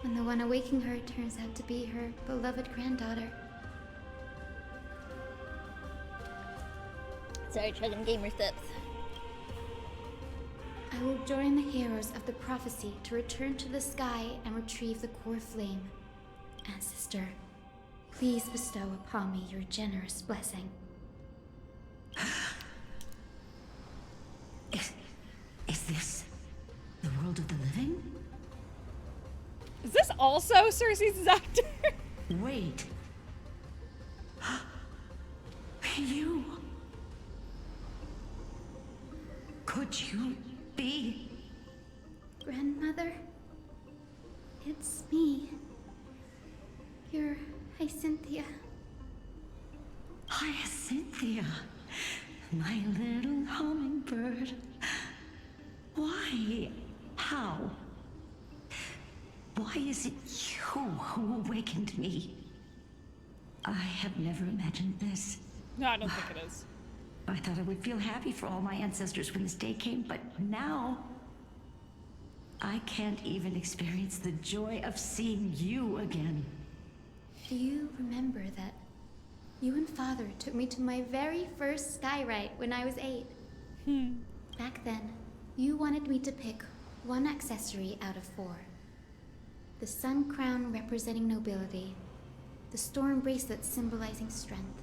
when the one awaking her turns out to be her beloved granddaughter. Sorry, chugging gamer steps. I will join the heroes of the prophecy to return to the sky and retrieve the core flame. Ancestor, please bestow upon me your generous blessing. Is this the world of the living? Is this also Cersei's actor? Wait. You... Could you be... Grandmother? my little hummingbird. Why? How? Why is it you who awakened me? I have never imagined this. No, I don't think it is. I thought I would feel happy for all my ancestors when this day came, but now I can't even experience the joy of seeing you again. Do you remember that you and Father took me to my very first sky rite when I was 8? Back then, you wanted me to pick one accessory out of 4. The sun crown representing nobility, the storm bracelet symbolizing strength,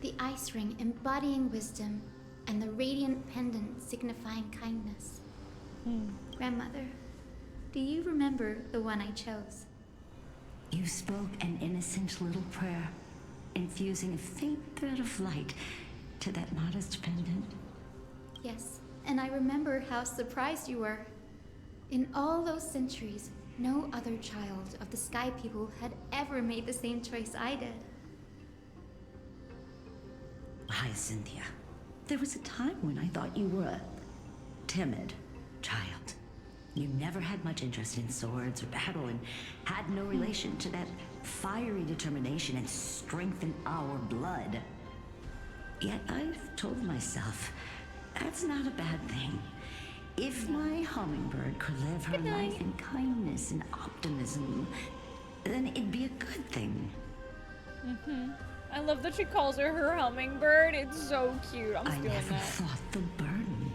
the ice ring embodying wisdom, and the radiant pendant signifying kindness. Grandmother, do you remember the one I chose? You spoke an innocent little prayer, infusing a faint thread of light to that modest pendant. Yes, and I remember how surprised you were. In all those centuries, no other child of the Sky People had ever made the same choice I did. Hyacinthia, there was a time when I thought you were a timid child. You never had much interest in swords or battle and had no relation to that fiery determination and strength in our blood. Yet I've told myself, that's not a bad thing. If my hummingbird could live her life in kindness and optimism, then it'd be a good thing. I love that she calls her hummingbird. It's so cute. I'm I stealing never that. thought the burden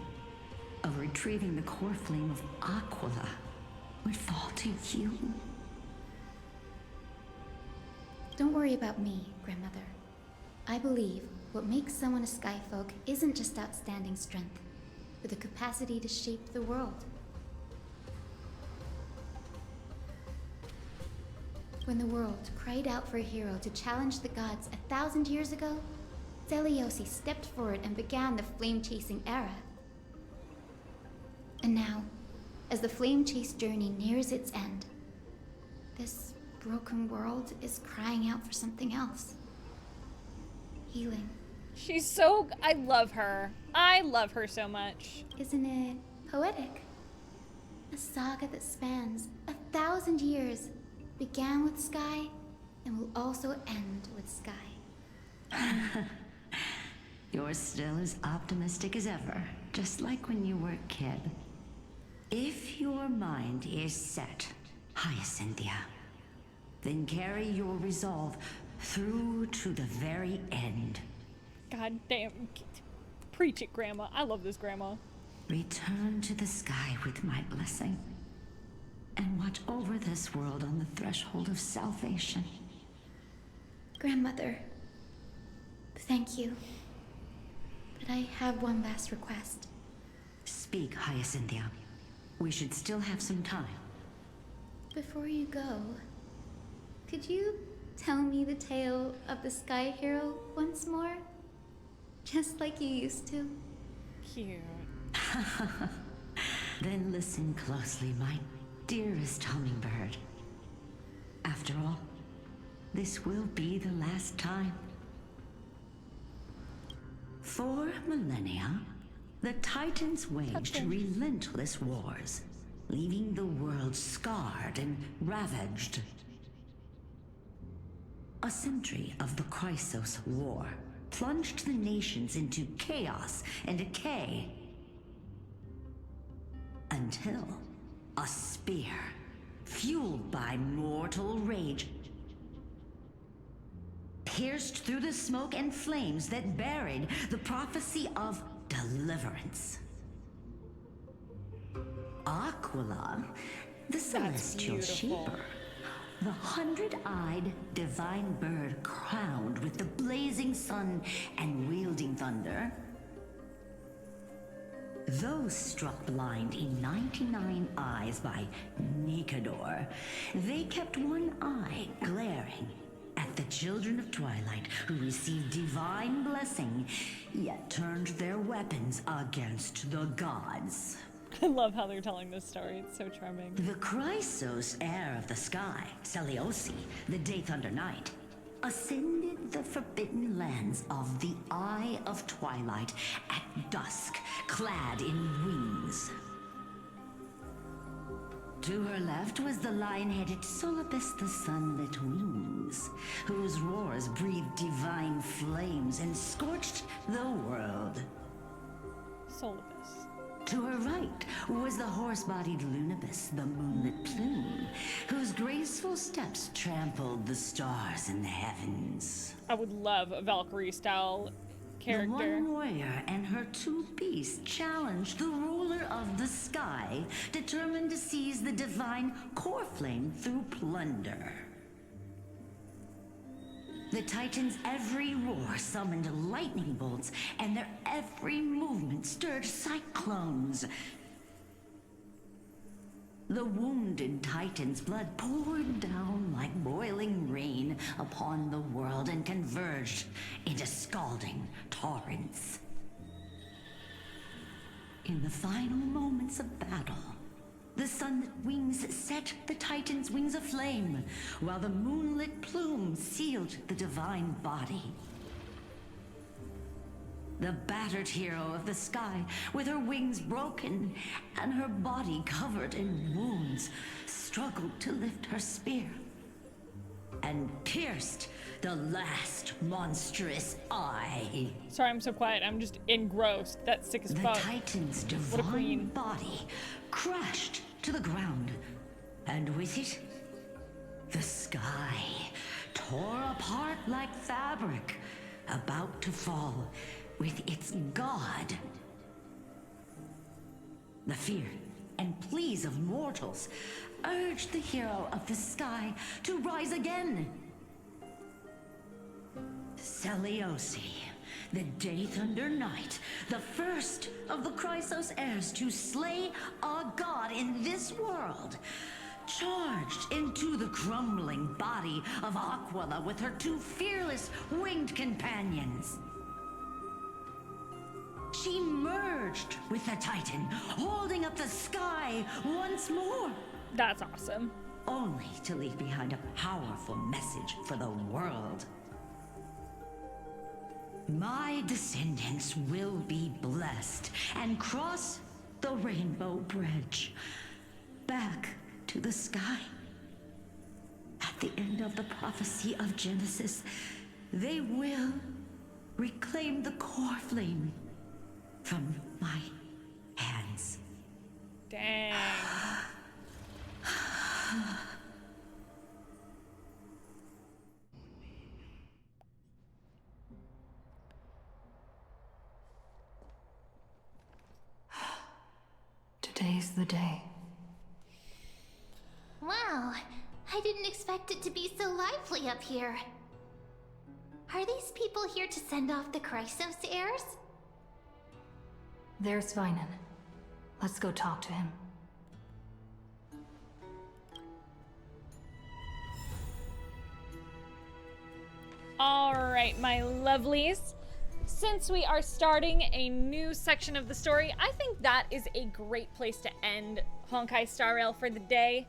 of retrieving the core flame of Aquila would fall to you. Don't worry about me, Grandmother. I believe what makes someone a Skyfolk isn't just outstanding strength, but the capacity to shape the world. When the world cried out for a hero to challenge the gods 1,000 years ago, Elysiae stepped forward and began the flame-chasing era. And now, as the flame chase journey nears its end, this broken world is crying out for something else. Healing. She's so... I love her. I love her so much. Isn't it poetic? A saga that spans 1,000 years, began with sky, and will also end with sky. You're still as optimistic as ever, just like when you were a kid. If your mind is set, Hyacinthia, then carry your resolve through to the very end. God damn. Preach it, Grandma. I love this Grandma. Return to the sky with my blessing, and watch over this world on the threshold of salvation. Grandmother, thank you. But I have one last request. Speak, Hyacinthia. We should still have some time. Before you go, could you tell me the tale of the Sky Hero once more? Just like you used to. Cute. Then listen closely, my dearest hummingbird. After all, this will be the last time. For millennia, the Titans waged relentless wars, leaving the world scarred and ravaged. A century of the CRYnon War plunged the nations into chaos and decay. Until a spear, fueled by mortal rage, pierced through the smoke and flames that buried the prophecy of deliverance. Aquila, the celestial shaper, the 100-eyed divine bird crowned with the blazing sun and wielding thunder. Though struck blind in 99 eyes by Nikedor, they kept one eye glaring at the children of Twilight who received divine blessing, yet turned their weapons against the gods. I love how they're telling this story. It's so charming. The CRYnon heir of the sky, Elysiae, the Day Thunder Knight, ascended the forbidden lands of the Eye of Twilight at dusk, clad in wings. To her left was the lion-headed Solibus the Sunlit Wings, whose roars breathed divine flames and scorched the world. Solibus. To her right was the horse-bodied Lunibus, the Moonlit Plume, whose graceful steps trampled the stars in the heavens. I would love a Valkyrie-style character. The one warrior and her two beasts challenged the ruler of the sky, determined to seize the divine core flame through plunder. The Titans' every roar summoned lightning bolts, and their every movement stirred cyclones. The wounded Titan's blood poured down like boiling rain upon the world and converged into scalding torrents. In the final moments of battle, the Sunlit Wings set the Titan's wings aflame, while the Moonlit Plume sealed the divine body. The battered hero of the sky, with her wings broken and her body covered in wounds, struggled to lift her spear and pierced the last monstrous eye. Sorry, I'm so quiet. I'm just engrossed. That's sick as fuck. The Titan's divine body crashed to the ground, and with it, the sky tore apart like fabric, about to fall with its god. The fear and pleas of mortals urged the hero of the sky to rise again. Elysiae, the Day Thunder Knight, the first of the Chrysos heirs to slay a god in this world, charged into the crumbling body of Aquila with her two fearless winged companions. She merged with the Titan, holding up the sky once more. That's awesome. Only to leave behind a powerful message for the world. My descendants will be blessed and cross the Rainbow Bridge back to the sky. At the end of the prophecy of Genesis, they will reclaim the core flame from my hands. Dang. Today's the day. Wow, I didn't expect it to be so lively up here. Are these people here to send off the Chrysos heirs? There's CRYnon. Let's go talk to him. Alright, my lovelies. Since we are starting a new section of the story, I think that is a great place to end Honkai Star Rail for the day.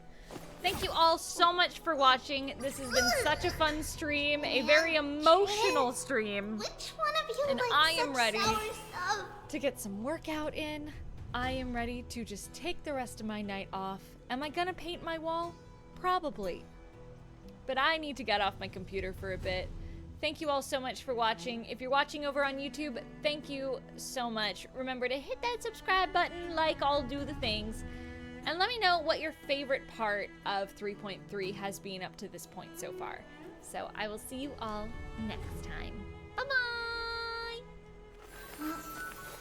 Thank you all so much for watching. This has been such a fun stream, a very emotional stream. Which one of you and likes I am such ready sour stuff? to get some workout in. I am ready to just take the rest of my night off. Am I gonna paint my wall? Probably. But I need to get off my computer for a bit. Thank you all so much for watching. If you're watching over on YouTube, thank you so much. Remember to hit that subscribe button, like, all do the things. And let me know what your favorite part of 3.3 has been up to this point so far. So I will see you all next time. Bye-bye!